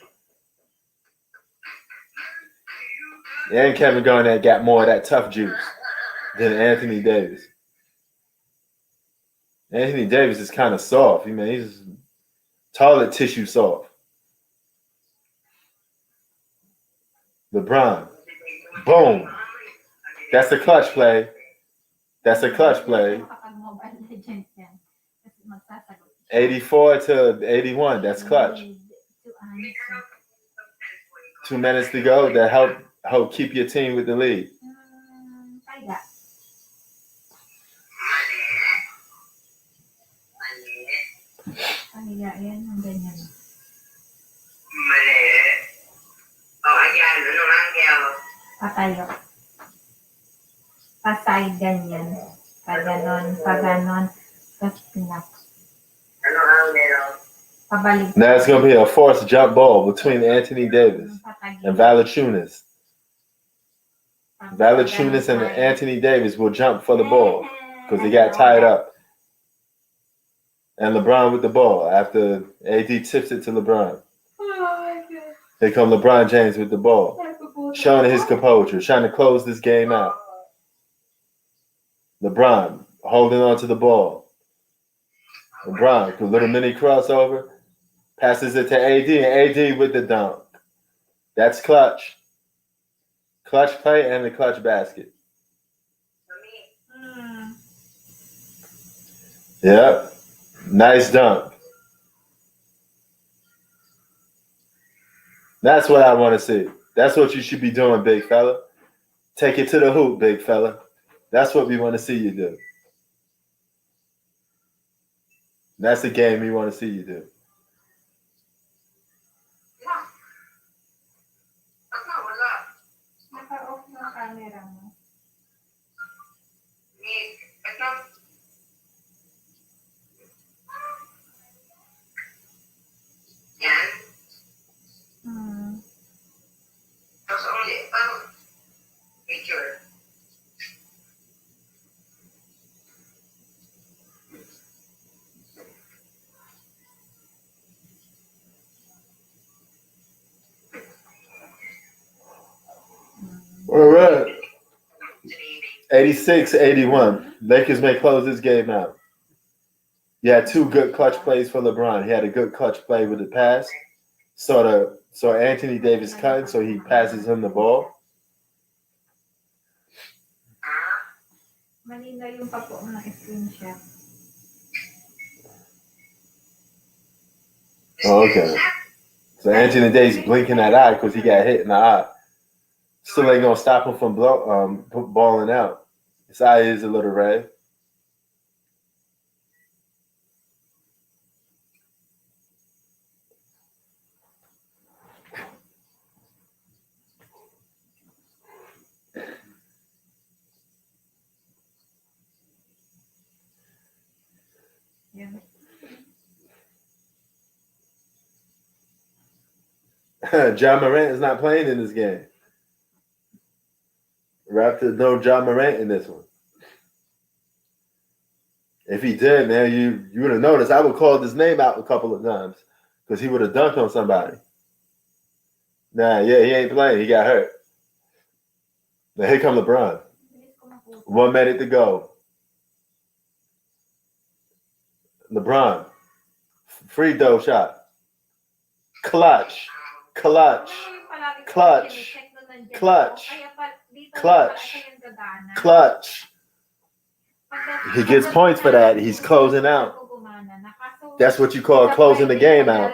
And Kevin Garnett got more of that tough juice than Anthony Davis. Anthony Davis is kind of soft. He's toilet tissue soft. LeBron. Boom. That's a clutch play. That's a clutch play. 84 to 81. That's clutch. 2 minutes to go. That help keep your team with the lead. Patayo. Pasay ganyan. Paganon, paganon. Tapos pinap. Pabalik. Now it's going to be a forced jump ball between Anthony Davis and Valanciunas. Valanciunas and Anthony Davis will jump for the ball because they got tied up. And LeBron with the ball after AD tips it to LeBron. Here come LeBron James with the ball, showing his composure, trying to close this game out. LeBron holding on to the ball. LeBron, a little mini crossover, passes it to AD, and AD with the dunk. That's clutch. Clutch play and the clutch basket. Yep. Nice dunk. That's what I want to see. That's what you should be doing, big fella. Take it to the hoop, big fella. That's what we want to see you do. That's the game we want to see you do. Naka-off na camera mo. Picture. All right. 86-81. Lakers may close this game out. You had two good clutch plays for LeBron. He had a good clutch play with the pass. So Anthony Davis cutting, so he passes him the ball. Malina yung papo ng screenshot. Oh, okay. So Anthony Davis blinking that eye because he got hit in the eye. Still ain't gonna stop him from balling out. His eye is a little red. John Morant is not playing in this game. Raptors no John Morant in this one. If he did, man, you would have noticed. I would call his name out a couple of times because he would have dunked on somebody. Nah, yeah, he ain't playing. He got hurt. Now here come LeBron. 1 minute to go. LeBron, free throw shot. Clutch. Clutch. Clutch. Clutch. Clutch. Clutch. He gets points for that. He's closing out. That's what you call closing the game out.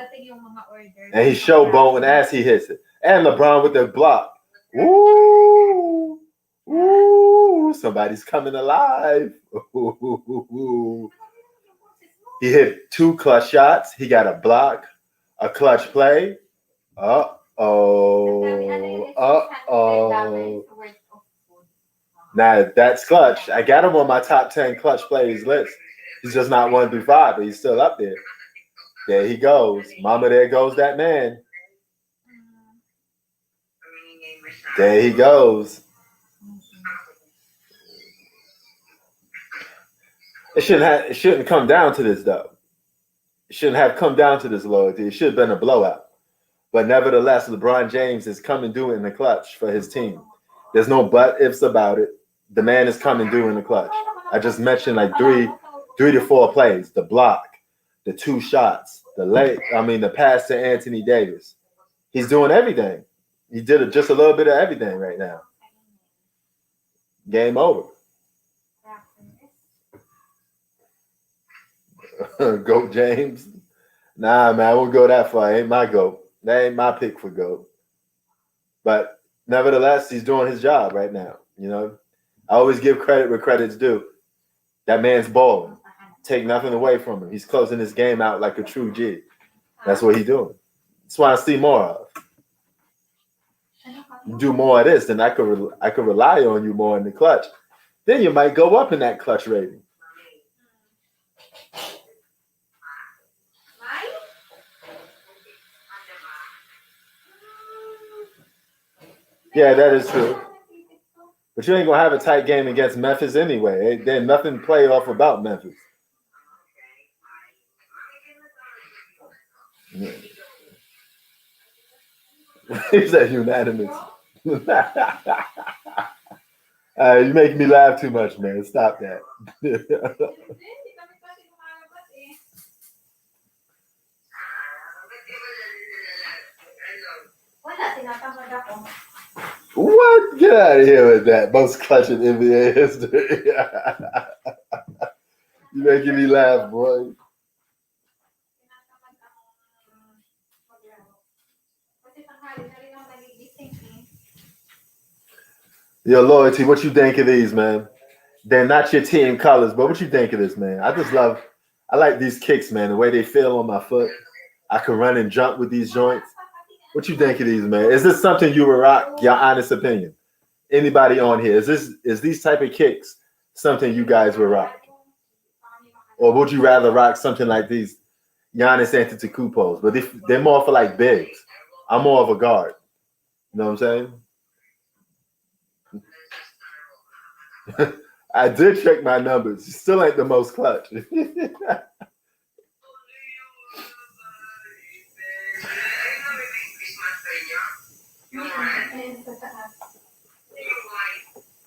And he's showboating as he hits it. And LeBron with the block. Ooh. Ooh. Somebody's coming alive. Ooh. He hit 2 clutch shots. He got a block, a clutch play. Uh-oh. Worth of food. Now that's clutch. I got him on my top 10 clutch plays list. He's just not 1 through 5, but he's still up there. There he goes. Mama, there goes that man. There he goes. It shouldn't come down to this though. It shouldn't have come down to this loyalty. It should have been a blowout. But nevertheless, LeBron James is coming due in the clutch for his team. There's no but ifs about it. The man is coming due in the clutch. I just mentioned like three to 4 plays. The block, the 2 shots, the pass to Anthony Davis. He's doing everything. He did just a little bit of everything right now. Game over. Goat James. Nah, man, I won't go that far. Ain't my goat. That ain't my pick for GOAT. But nevertheless, he's doing his job right now. You know, I always give credit where credit's due. That man's balling. Take nothing away from him. He's closing his game out like a true G. That's what he's doing. That's what I see more of. You do more of this, then I could rely on you more in the clutch. Then you might go up in that clutch rating. Yeah, that is true. But you ain't going to have a tight game against Memphis anyway. There's nothing playoff about Memphis. Yeah. He said unanimous. You make me laugh too much, man. Stop that. What? Get out of here with that. Most clutch in NBA history. You making me laugh, boy. Your loyalty, what you think of these, man? They're not your team colors, but what you think of this, man? I like these kicks, man. The way they feel on my foot. I can run and jump with these joints. What you think of these, man? Is this something you would rock? Your honest opinion. Anybody on here? Is these type of kicks something you guys would rock? Or would you rather rock something like these Giannis Antetokounmpos? But they're more for like bigs. I'm more of a guard. You know what I'm saying? I did check my numbers. Still ain't the most clutch.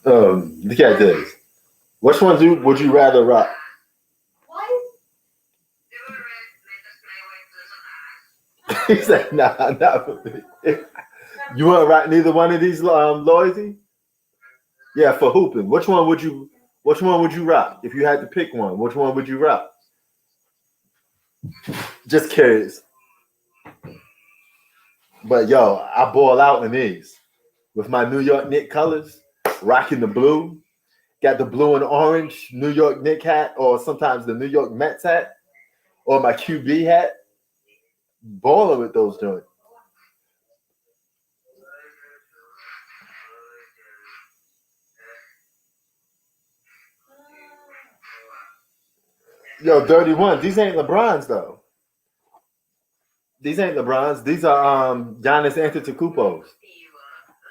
Look at this. Which ones would you rather rock? He said, nah, not for me. You want to rock neither one of these loyalty? Yeah, for hooping. Which one would you rock? If you had to pick one, which one would you rock? Just curious. But yo, I ball out in these. With my New York Knicks colors, rocking the blue. Got the blue and orange New York Knicks hat, or sometimes the New York Mets hat, or my QB hat. Balling with those joints. Yo, 31. These ain't LeBrons though. These ain't LeBrons. These are Giannis Antetokounmpos.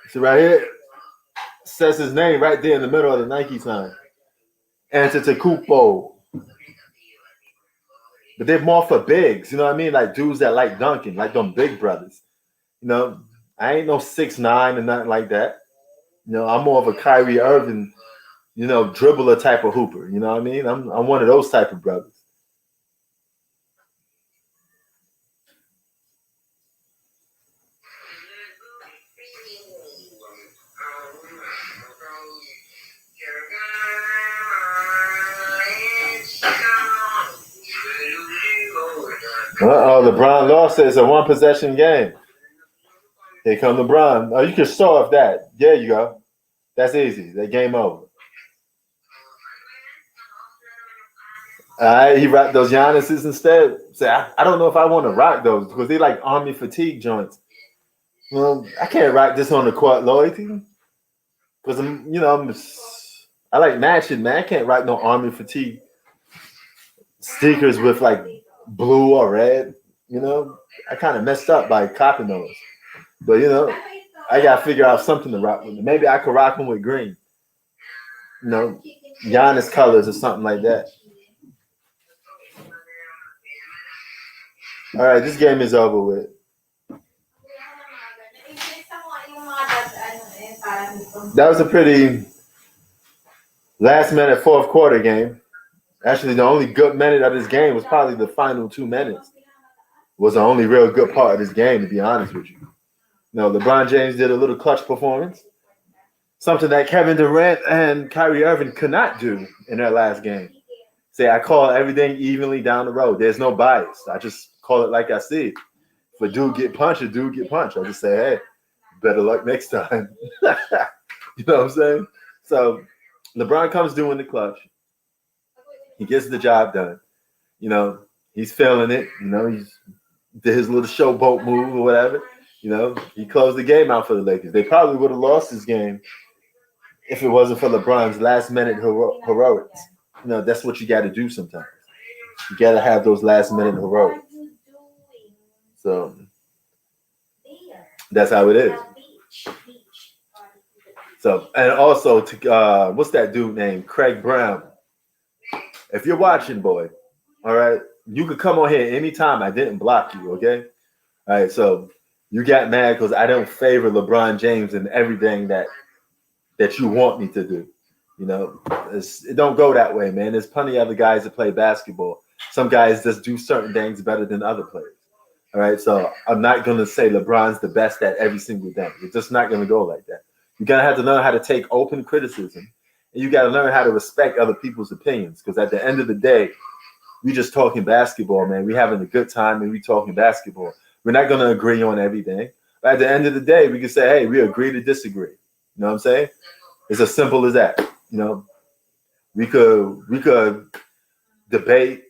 See right here, says his name right there in the middle of the Nike sign. Antetokounmpo. But they're more for bigs, you know what I mean? Like dudes that like dunking, like them big brothers. You know, I ain't no 6'9" and nothing like that. You know, I'm more of a Kyrie Irving, you know, dribbler type of hooper. You know what I mean? I'm one of those type of brothers. LeBron lost it. It's a 1-possession game. Here come LeBron. Oh, you can show off that. There you go. That's easy. That game over. He rocked those Giannis's instead. Say, I don't know if I want to rock those because they like army fatigue joints. Well, I can't rock this on the court loyalty because I like matching, man. I can't rock no army fatigue stickers with like blue or red. I kind of messed up by copying those. But I gotta figure out something to rock with. Maybe I could rock them with green. Giannis colors or something like that. All right, this game is over with. That was a pretty last minute fourth quarter game. Actually, the only good minute of this game was probably the final 2 minutes. Was the only real good part of this game, to be honest with you. LeBron James did a little clutch performance. Something that Kevin Durant and Kyrie Irving could not do in their last game. Say, I call everything evenly down the road. There's no bias. I just call it like I see it. If a dude get punched, a dude get punched. I just say, hey, better luck next time. You know what I'm saying? So LeBron comes doing the clutch. He gets the job done. He's feeling it. He did his little showboat move or whatever. He closed the game out for the Lakers. They probably would have lost this game if it wasn't for LeBron's last minute heroics. That's what you got to do sometimes. You got to have those last minute heroics. So that's how it is. So, and also to what's that dude named Craig Brown? If you're watching, boy, all right, you could come on here anytime. I didn't block you, okay? All right, so you got mad because I don't favor LeBron James in everything that you want me to do. It don't go that way, man. There's plenty of other guys that play basketball. Some guys just do certain things better than other players. All right, so I'm not going to say LeBron's the best at every single thing. It's just not going to go like that. You're going to have to learn how to take open criticism, and you got to learn how to respect other people's opinions, because at the end of the day, we just talking basketball, man. We having a good time, and we talking basketball. We're not going to agree on everything. But at the end of the day, we can say, hey, we agree to disagree. You know what I'm saying? It's as simple as that. We could debate,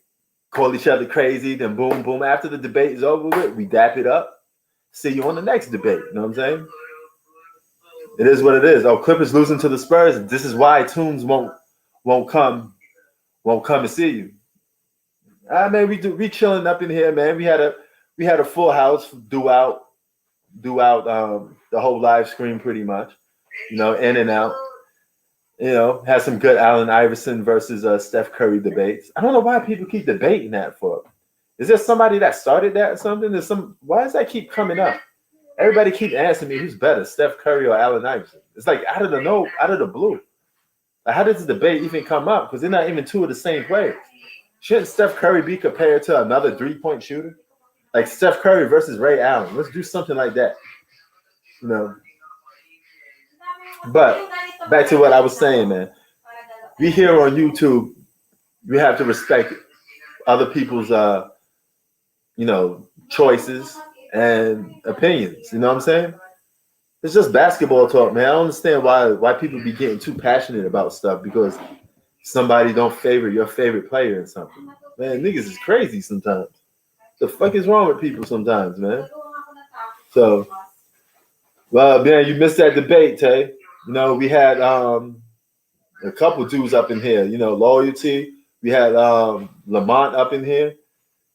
call each other crazy, then boom, boom. After the debate is over with, we dap it up. See you on the next debate. You know what I'm saying? It is what it is. Oh, Clippers losing to the Spurs. This is why Toombs won't come and see you. Man, we chilling up in here, man. We had a full house throughout the whole live stream pretty much. In and out. Had some good Allen Iverson versus Steph Curry debates. I don't know why people keep debating that for. Is there somebody that started that or something? Why does that keep coming up? Everybody keep asking me who's better, Steph Curry or Allen Iverson. It's like out of the blue. Like, how does the debate even come up? Because they're not even two of the same players. Shouldn't Steph Curry be compared to another 3-point shooter? Like Steph Curry versus Ray Allen. Let's do something like that. But back to what I was saying, man. We here on YouTube, we have to respect other people's choices and opinions. You know what I'm saying? It's just basketball talk, man. I don't understand why people be getting too passionate about stuff because somebody don't favor your favorite player or something. Man, niggas is crazy sometimes. The fuck is wrong with people sometimes, man? So, well, man, you missed that debate, Tay. We had a couple dudes up in here. Loyalty. We had Lamont up in here.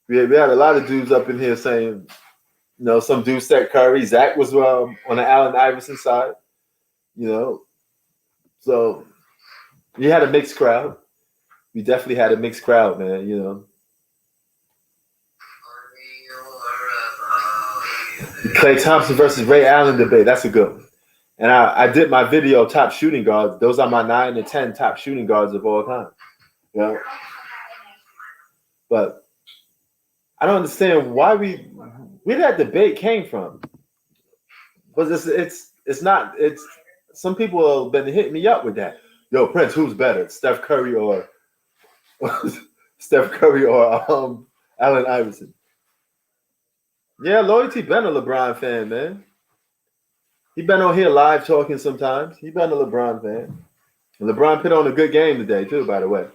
We had a lot of dudes up in here saying, some dudes said Curry. Zach was on the Allen Iverson side. So we had a mixed crowd. We definitely had a mixed crowd, man. Klay Thompson versus Ray Allen debate. That's a good one. And I did my video top shooting guards. Those are my 9 and 10 top shooting guards of all time. But I don't understand where that debate came from. Because it's some people have been hitting me up with that. Yo, Prince, who's better, Steph Curry or Allen Iverson? Yeah, Loyalty been a LeBron fan, man. He been on here live talking sometimes. He been a LeBron fan. And LeBron put on a good game today, too, by the way.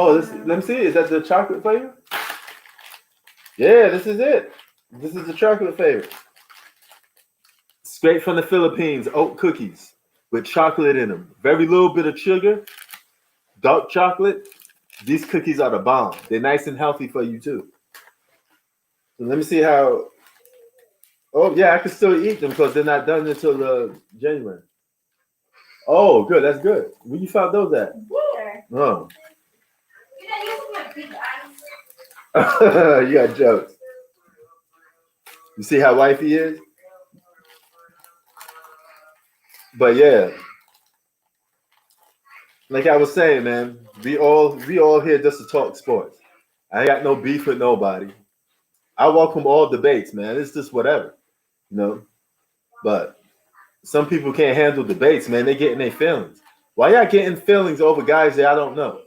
Oh, this. Let me see. Is that the chocolate flavor? Yeah, this is it. This is the chocolate flavor. Straight from the Philippines, oat cookies with chocolate in them. Very little bit of sugar, dark chocolate. These cookies are the bomb. They're nice and healthy for you too. So let me see how. Oh yeah, I can still eat them because they're not done until January. Oh, good. That's good. Where you found those at? Here. Oh, You're not using your big eyes. you got jokes. You see how wifey is? But yeah, like I was saying, man, we all here just to talk sports. I ain't got no beef with nobody. I welcome all debates, man. It's just whatever, you know. But some people can't handle debates, man. They get in their feelings. Why y'all getting feelings over guys that I don't know?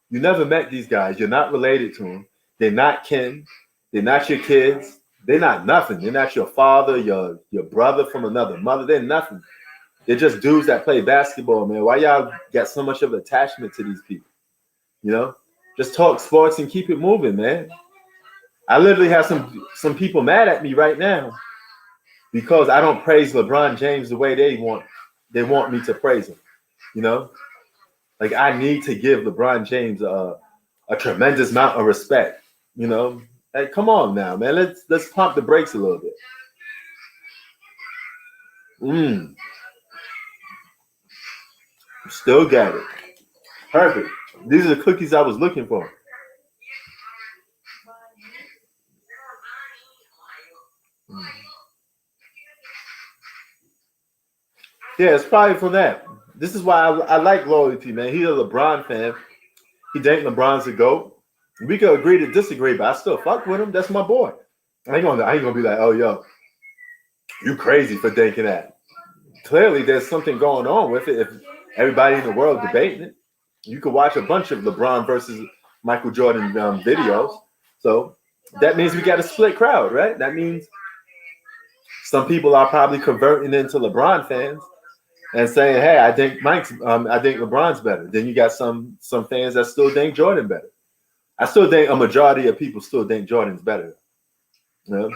You never met these guys. You're not related to them. They're not kin. They're not your kids. They're not nothing. They're not your father, your brother from another mother. They're nothing. They're just dudes that play basketball, man. Why y'all got so much of an attachment to these people? You know? Just talk sports and keep it moving, man. I literally have some people mad at me right now because I don't praise LeBron James the way they want me to praise him. You know? Like I need to give LeBron James a tremendous amount of respect. You know? Like, come on now, man. Let's pump the brakes a little bit. Still got it. Perfect. These are the cookies I was looking for. Yeah, it's probably from that. This is why I like loyalty, man. He's a LeBron fan. He think LeBron's a GOAT. We could agree to disagree, but I still fuck with him. That's my boy. I ain't gonna be like, oh yo, you crazy for thinking that. Clearly, there's something going on with it. If everybody in the world debating it, you could watch a bunch of LeBron versus Michael Jordan videos. So that means we got a split crowd, right? That means some people are probably converting into LeBron fans and saying, "Hey, I think LeBron's better." Then you got some fans that still think Jordan better. I still think a majority of people still think Jordan's better. You know?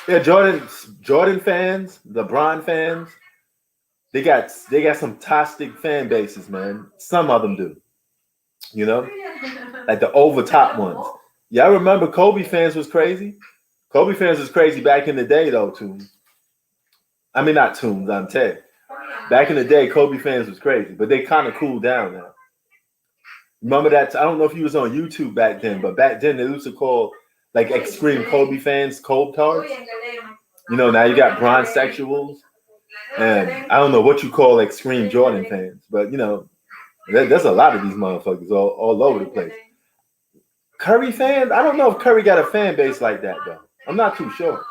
Yeah, Jordan fans, LeBron fans, they got some toxic fan bases, man. Some of them do. You know? Like the over top ones. Yeah, I remember Kobe fans was crazy. Kobe fans was crazy back in the day though, Toons. I mean not Toons, I'm Ted. Back in the day, Kobe fans was crazy, but they kind of cooled down now. Remember that? I don't know if you was on YouTube back then, but back then they used to call like extreme Kobe fans cold tards. You know, now you got bronze sexuals, and I don't know what you call extreme Jordan fans, but you know, there's a lot of these motherfuckers all over the place. Curry fans, I don't know if Curry got a fan base like that though. I'm not too sure.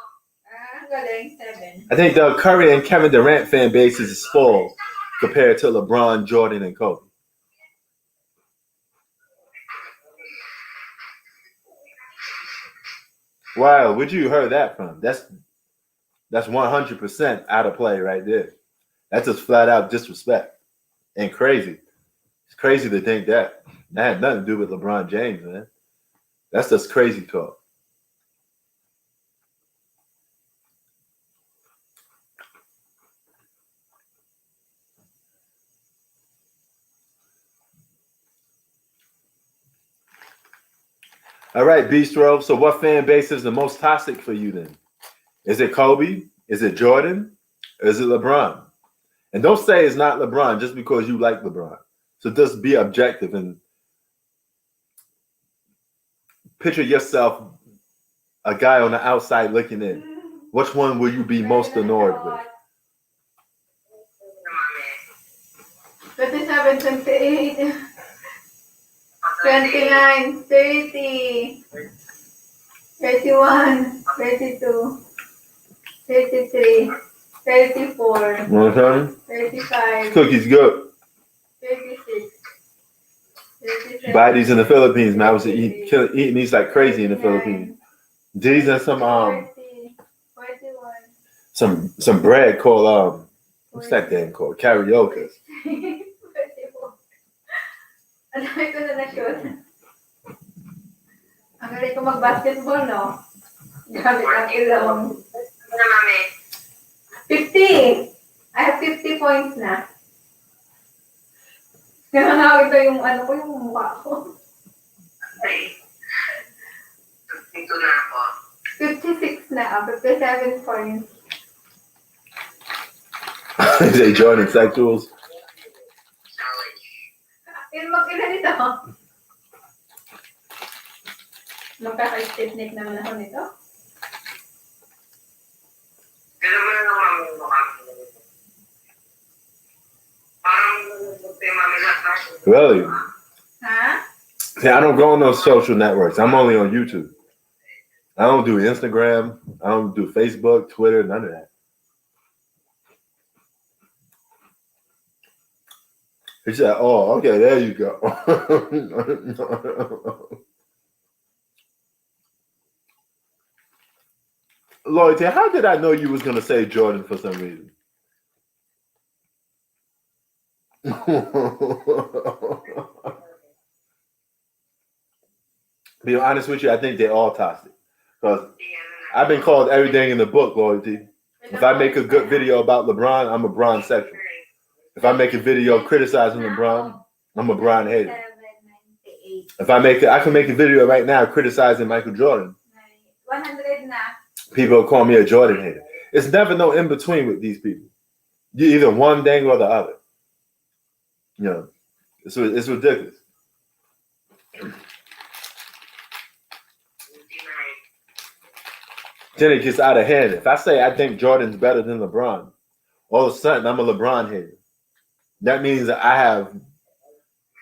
I think the Curry and Kevin Durant fan base is small compared to LeBron, Jordan, and Kobe. Wow, where'd you heard that from? That's 100% out of play right there. That's just flat out disrespect and crazy. It's crazy to think that. That had nothing to do with LeBron James, man. That's just crazy talk. All right, Bistro. So what fan base is the most toxic for you then? Is it Kobe? Is it Jordan? Or is it LeBron? And don't say it's not LeBron just because you like LeBron. So just be objective and picture yourself a guy on the outside looking in. Which one will you be most annoyed with? 27, 28, 29, 30, 31, 32, 33, 34, You know what I'm saying? 35, This cookie's good. 36, 37, Buy these in the Philippines, man. I was eating these like crazy in the Philippines. These and some 40, 41. bread called What's that thing called? Karaoke. Pwede po. Ang dami ko na na-shoot. Ang galing ko mag-basketball, no? Gamit ang ilong. Ano, mami? 50! I have 50 points na. Nanganawid na yung ano ko, yung mukha ko. Okay. Dito na ako. 56 na, 57 points. Is they joining sexuals? Challenge. Mag-ilan nito? Magkaka-stiffneck naman ako nito. Kaya mo na naman ang mukha. Parang kay mami lahat na. Really? Ha? See, I don't go on those social networks. I'm only on YouTube. I don't do Instagram. I don't do Facebook, Twitter, none of that. He said, "Oh, okay, there you go." Loyalty, how did I know you was gonna say Jordan for some reason? Be honest with you, I think they're all toxic. Because I've been called everything in the book, Loyalty. If I make a good video about LeBron, I'm a Bron sexual. If I make a video criticizing LeBron, I'm a Bron hater. 798. I can make a video right now criticizing Michael Jordan. 100 na. People call me a Jordan hater. It's never no in between with these people. You're either one thing or the other. You know, it's ridiculous. Then it gets out of hand. If I say I think Jordan's better than LeBron, all of a sudden I'm a LeBron hater. That means that I have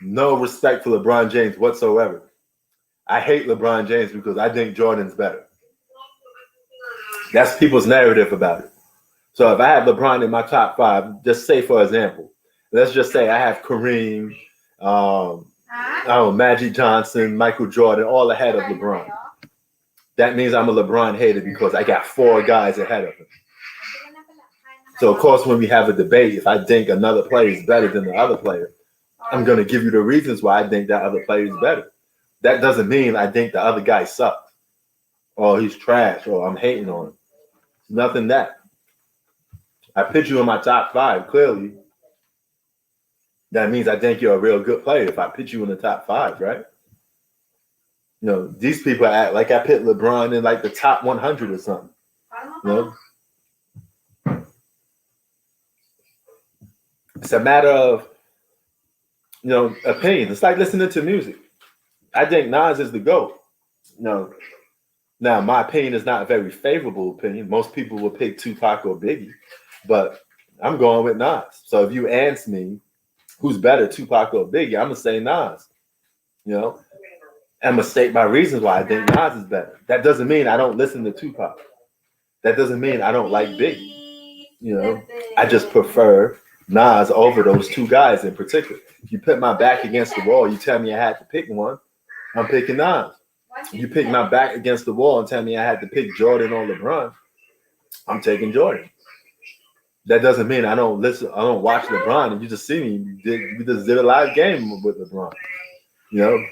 no respect for LeBron James whatsoever. I hate LeBron James because I think Jordan's better. That's people's narrative about it. So if I have LeBron in my top 5, just say for example, let's just say I have Kareem, Magic Johnson, Michael Jordan, all ahead of LeBron. That means I'm a LeBron hater because I got 4 guys ahead of him. So, of course, when we have a debate, if I think another player is better than the other player, I'm going to give you the reasons why I think that other player is better. That doesn't mean I think the other guy sucks or he's trash or I'm hating on him. It's nothing that. I put you in my top 5, clearly. That means I think you're a real good player if I put you in the top 5, right? You know, these people act like I put LeBron in like the top 100 or something. You know? It's a matter of, you know, opinion. It's like listening to music. I think Nas is the GOAT. You know, now my opinion is not a very favorable opinion. Most people will pick Tupac or Biggie, but I'm going with Nas. So if you ask me who's better, Tupac or Biggie, I'm gonna say Nas. You know, I'm gonna state my reasons why I think Nas is better. That doesn't mean I don't listen to Tupac. That doesn't mean I don't like Biggie. You know, I just prefer Nas over those 2 guys in particular. If you put my back against the wall, you tell me I had to pick one, I'm picking Nas. If you pick my back against the wall and tell me I had to pick Jordan or LeBron, I'm taking Jordan. That doesn't mean I don't watch LeBron and you just see me. We just did a live game with LeBron. You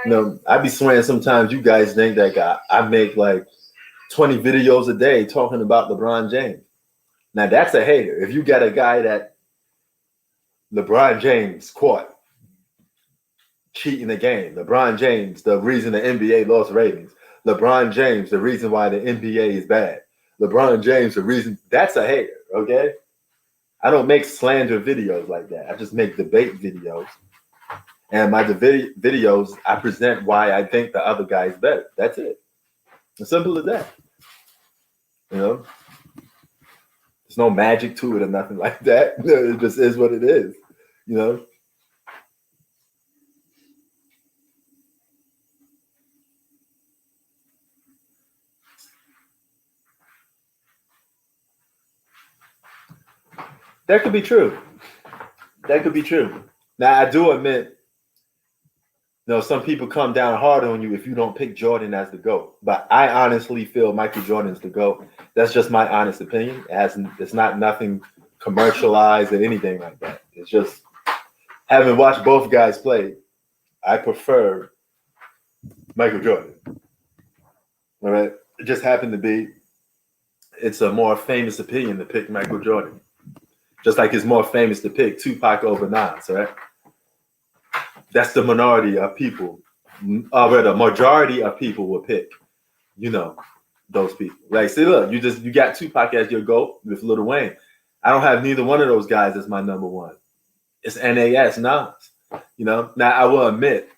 know, I be swearing sometimes you guys think that I make like 20 videos a day talking about LeBron James. Now that's a hater. If you got a guy that LeBron James caught cheating the game, LeBron James, the reason the NBA lost ratings, LeBron James, the reason why the NBA is bad, LeBron James, the reason, that's a hater, okay? I don't make slander videos like that. I just make debate videos. And my videos, I present why I think the other guy is better. That's it. As simple as that. You know? There's no magic to it or nothing like that. It just is what it is. You know? That could be true. That could be true. Now, I do admit know, some people come down hard on you if you don't pick Jordan as the GOAT. But I honestly feel Michael Jordan's the GOAT. That's just my honest opinion. It's not nothing commercialized or anything like that. It's just having watched both guys play, I prefer Michael Jordan. All right. It just happened to be it's a more famous opinion to pick Michael Jordan. Just like it's more famous to pick Tupac over Nas, right? That's the minority of people, or the majority of people will pick, you know, those people. Like, see, look, you got Tupac as your GOAT with Lil Wayne. I don't have neither one of those guys as my number one. It's Nas, Nas. You know, now I will admit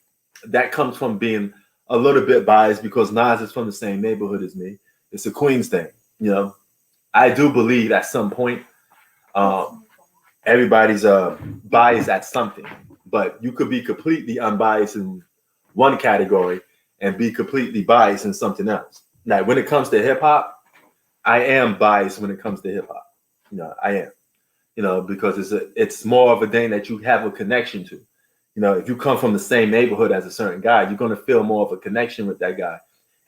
that comes from being a little bit biased because Nas is from the same neighborhood as me. It's a Queens thing, you know. I do believe at some point everybody's biased at something, but you could be completely unbiased in one category and be completely biased in something else. Now, when it comes to hip hop, I am biased when it comes to hip hop. You know, I am. You know, because it's more of a thing that you have a connection to. You know, if you come from the same neighborhood as a certain guy, you're going to feel more of a connection with that guy,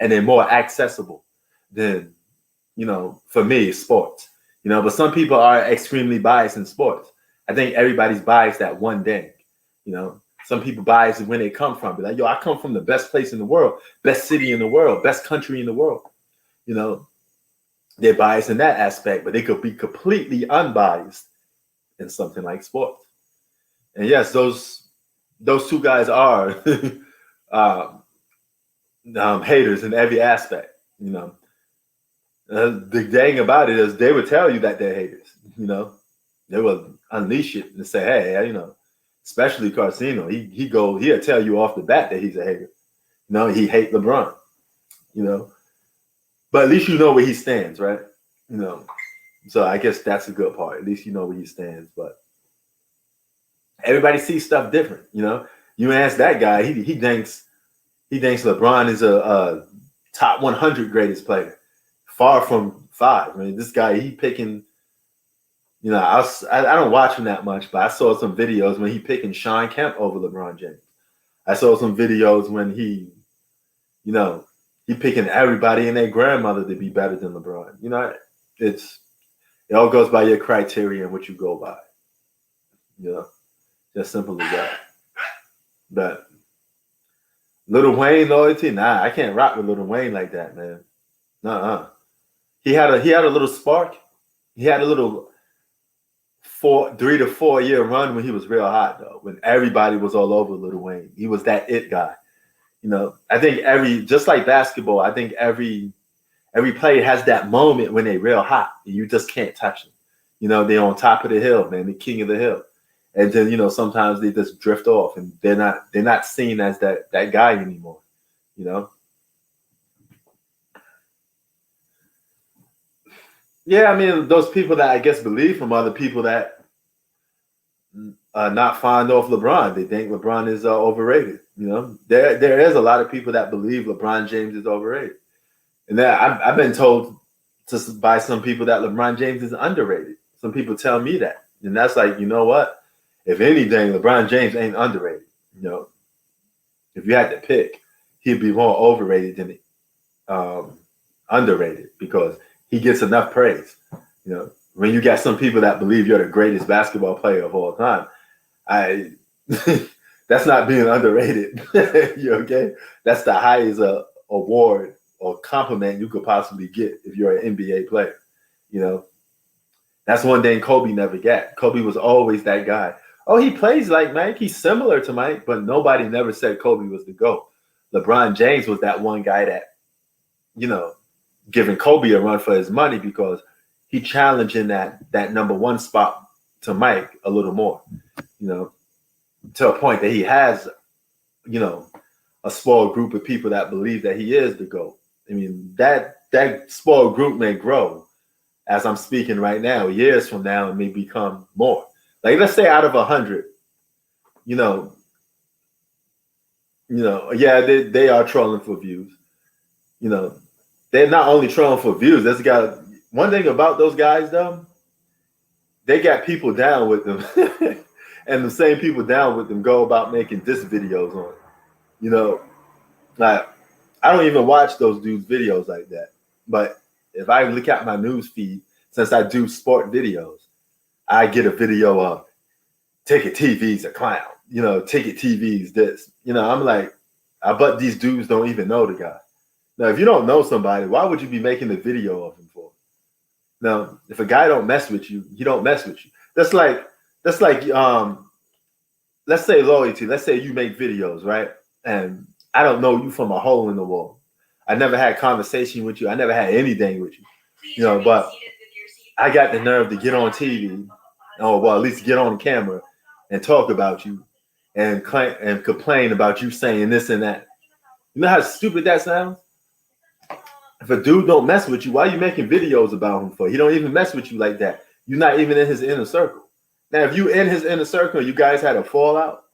and they're more accessible than, you know, for me, sports. You know, but some people are extremely biased in sports. I think everybody's biased at one thing. You know, some people biased when they come from. Be like, yo, I come from the best place in the world, best city in the world, best country in the world. You know, they're biased in that aspect, but they could be completely unbiased in something like sports. And yes, those two guys are haters in every aspect. You know, the thing about it is they would tell you that they're haters. You know, they will unleash it and say, hey, you know, especially Carcino, he'll tell you off the bat that he's a hater. You know, he hates LeBron. You know, but at least you know where he stands, right? You know, so I guess that's a good part. At least you know where he stands. But everybody sees stuff different. You know, you ask that guy, he thinks LeBron is a top 100 greatest player. Far from 5. I mean, this guy, he picking, you know, I don't watch him that much, but I saw some videos when he picking Sean Kemp over LeBron James. I saw some videos when he, you know, he picking everybody and their grandmother to be better than LeBron. You know, it all goes by your criteria and what you go by. You know, just simple as that. But Lil Wayne loyalty, nah, I can't rock with Lil Wayne like that, man. Nuh-uh. He had a little spark. He had a little 3 to 4 year run when he was real hot, though, when everybody was all over Lil Wayne. He was that it guy. You know, I think just like basketball, I think every player has that moment when they're real hot and you just can't touch them. You know, they're on top of the hill, man, the king of the hill. And then, you know, sometimes they just drift off and they're not seen as that guy anymore, you know? Yeah, I mean, those people that I guess believe from other people that not fond of LeBron, they think LeBron is overrated. You know, there is a lot of people that believe LeBron James is overrated, and that I've been told by some people that LeBron James is underrated. Some people tell me that, and that's like, you know what? If anything, LeBron James ain't underrated. You know, if you had to pick, he'd be more overrated than underrated because he gets enough praise. You know, when you got some people that believe you're the greatest basketball player of all time, that's not being underrated. You okay? That's the highest award or compliment you could possibly get if you're an NBA player. You know, that's one thing Kobe never got. Kobe was always that guy. Oh, he plays like Mike. He's similar to Mike, but nobody never said Kobe was the GOAT. LeBron James was that one guy that, you know, giving Kobe a run for his money because he challenging that number one spot to Mike a little more, you know, to a point that he has, you know, a small group of people that believe that he is the GOAT. I mean, that small group may grow as I'm speaking right now. Years from now, it may become more. Like, let's say out of 100, you know, yeah, they are trolling for views. You know, they're not only trolling for views. There's got one thing about those guys, though. They got people down with them, and the same people down with them go about making diss videos on it. You know, like I don't even watch those dudes' videos like that. But if I look at my news feed, since I do sport videos, I get a video of Ticket TV's a clown. You know, Ticket TV's this. You know, I'm like, I bet these dudes don't even know the guy. Now, if you don't know somebody, why would you be making the video of him for? Now, if a guy don't mess with you, he don't mess with you. That's like let's say loyalty. Let's say you make videos, right? And I don't know you from a hole in the wall. I never had conversation with you. I never had anything with you. You know, but I got the nerve to get on TV, or well, at least get on camera and talk about you and complain about you saying this and that. You know how stupid that sounds? If a dude don't mess with you, why are you making videos about him for? He don't even mess with you like that. You're not even in his inner circle. Now, if you in his inner circle, you guys had a fallout,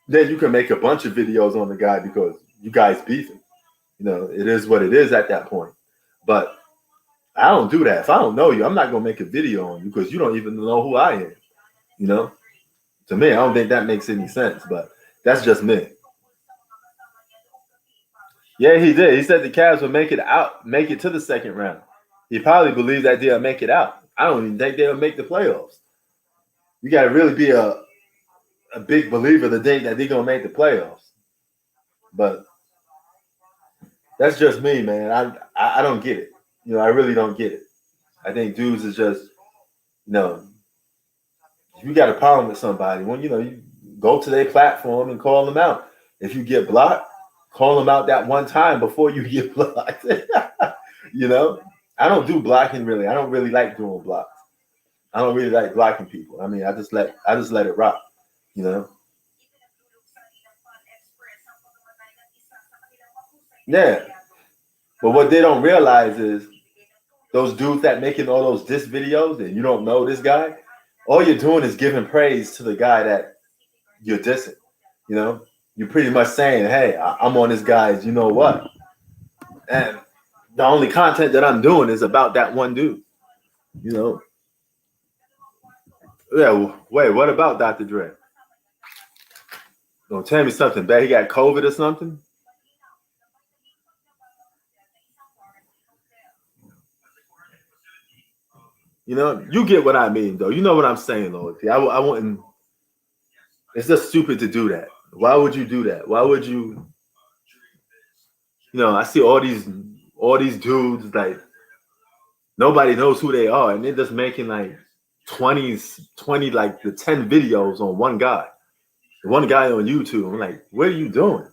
then you can make a bunch of videos on the guy because you guys beefing. You know, it is what it is at that point. But I don't do that. If I don't know you, I'm not gonna make a video on you because you don't even know who I am. You know, to me, I don't think that makes any sense. But that's just me. Yeah, he did. He said the Cavs would make it to the second round. He probably believed that they'll make it out. I don't even think they'll make the playoffs. You got to really be a big believer to think that they're going to make the playoffs. But that's just me, man. I don't get it. You know, I really don't get it. I think dudes is just, you know, if you got a problem with somebody, when, you know, you go to their platform and call them out. If you get blocked, call them out that one time before you get blocked. You know, I don't do blocking really. I don't really like doing blocks. I don't really like blocking people. I mean, I just let it rock, you know. Yeah. But what they don't realize is those dudes that making all those diss videos and you don't know this guy, all you're doing is giving praise to the guy that you're dissing. You know, you're pretty much saying, hey, I'm on this guy's, you know what? And the only content that I'm doing is about that one dude, you know. Yeah, wait, what about Dr. Dre? Don't tell me something bad. He got COVID or something? You know, you get what I mean, though. You know what I'm saying, Loyalty. I wouldn't. It's just stupid to do that. Why would you do that? Why would you? You know, I see all these dudes, like, nobody knows who they are, and they're just making like 20 like the 10 videos on one guy on YouTube. I'm like, what are you doing?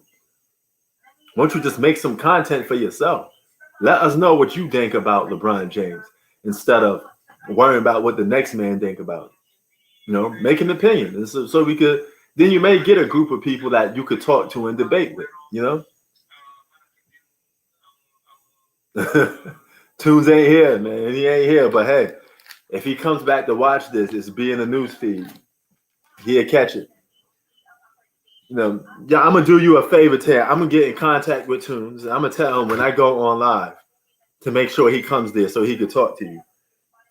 Why don't you just make some content for yourself? Let us know what you think about LeBron James instead of worrying about what the next man think about. You know, make an opinion, so we could. Then you may get a group of people that you could talk to and debate with. You know. Tunes ain't here, man. He ain't here. But hey, if he comes back to watch this, it's be in the news feed. He'll catch it. You know, yeah, I'm gonna do you a favor, Ted. I'm gonna get in contact with Tunes. I'm gonna tell him when I go on live to make sure he comes there so he can talk to you.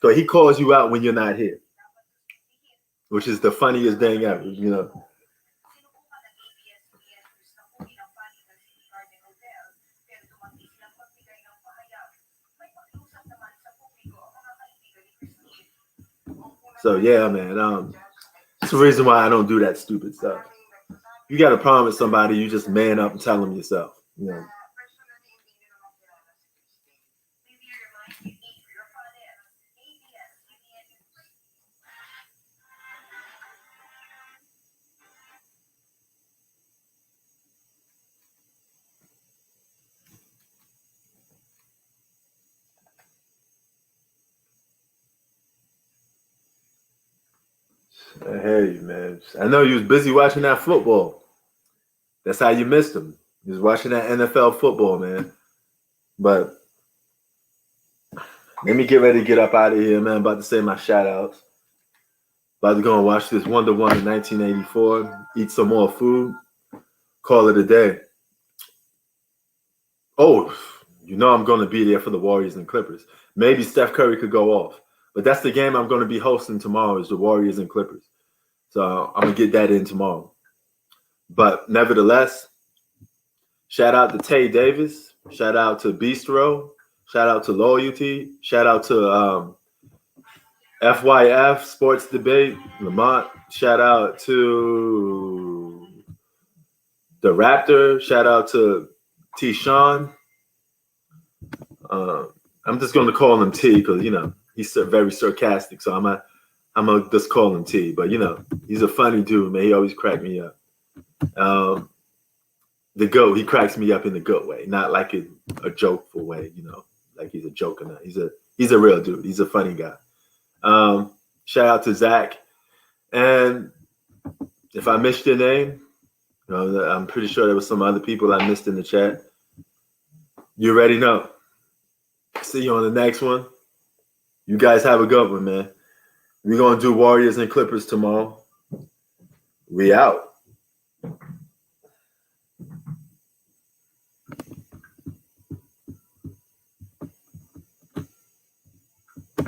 So he calls you out when you're not here, which is the funniest thing ever, you know. So yeah, man. That's the reason why I don't do that stupid stuff. You got a problem with somebody, you just man up and tell them yourself. You know. Hey, man. I know you was busy watching that football. That's how you missed him. You was watching that NFL football, man. But let me get ready to get up out of here, man. About to say my shout outs. About to go and watch this Wonder Woman 1984. Eat some more food. Call it a day. Oh, you know I'm going to be there for the Warriors and Clippers. Maybe Steph Curry could go off. But that's the game I'm going to be hosting tomorrow is the Warriors and Clippers. So I'm going to get that in tomorrow. But nevertheless, Shout out to Tay Davis. Shout out to Bistro. Shout out to Loyalty. Shout out to FYF Sports Debate, Lamont. Shout out to the Raptor. Shout out to T. Sean. I'm just going to call him T because he's very sarcastic. So I'm gonna just call him T. But he's a funny dude, man. He always cracked me up. The GOAT, he cracks me up in the GOAT way, not like in a jokeful way. Like he's a joke or not. He's a real dude. He's a funny guy. Shout out to Zach. And if I missed your name, I'm pretty sure there was some other people I missed in the chat. You already know. See you on the next one. You guys have a good one, man. We're going to do Warriors and Clippers tomorrow. We out.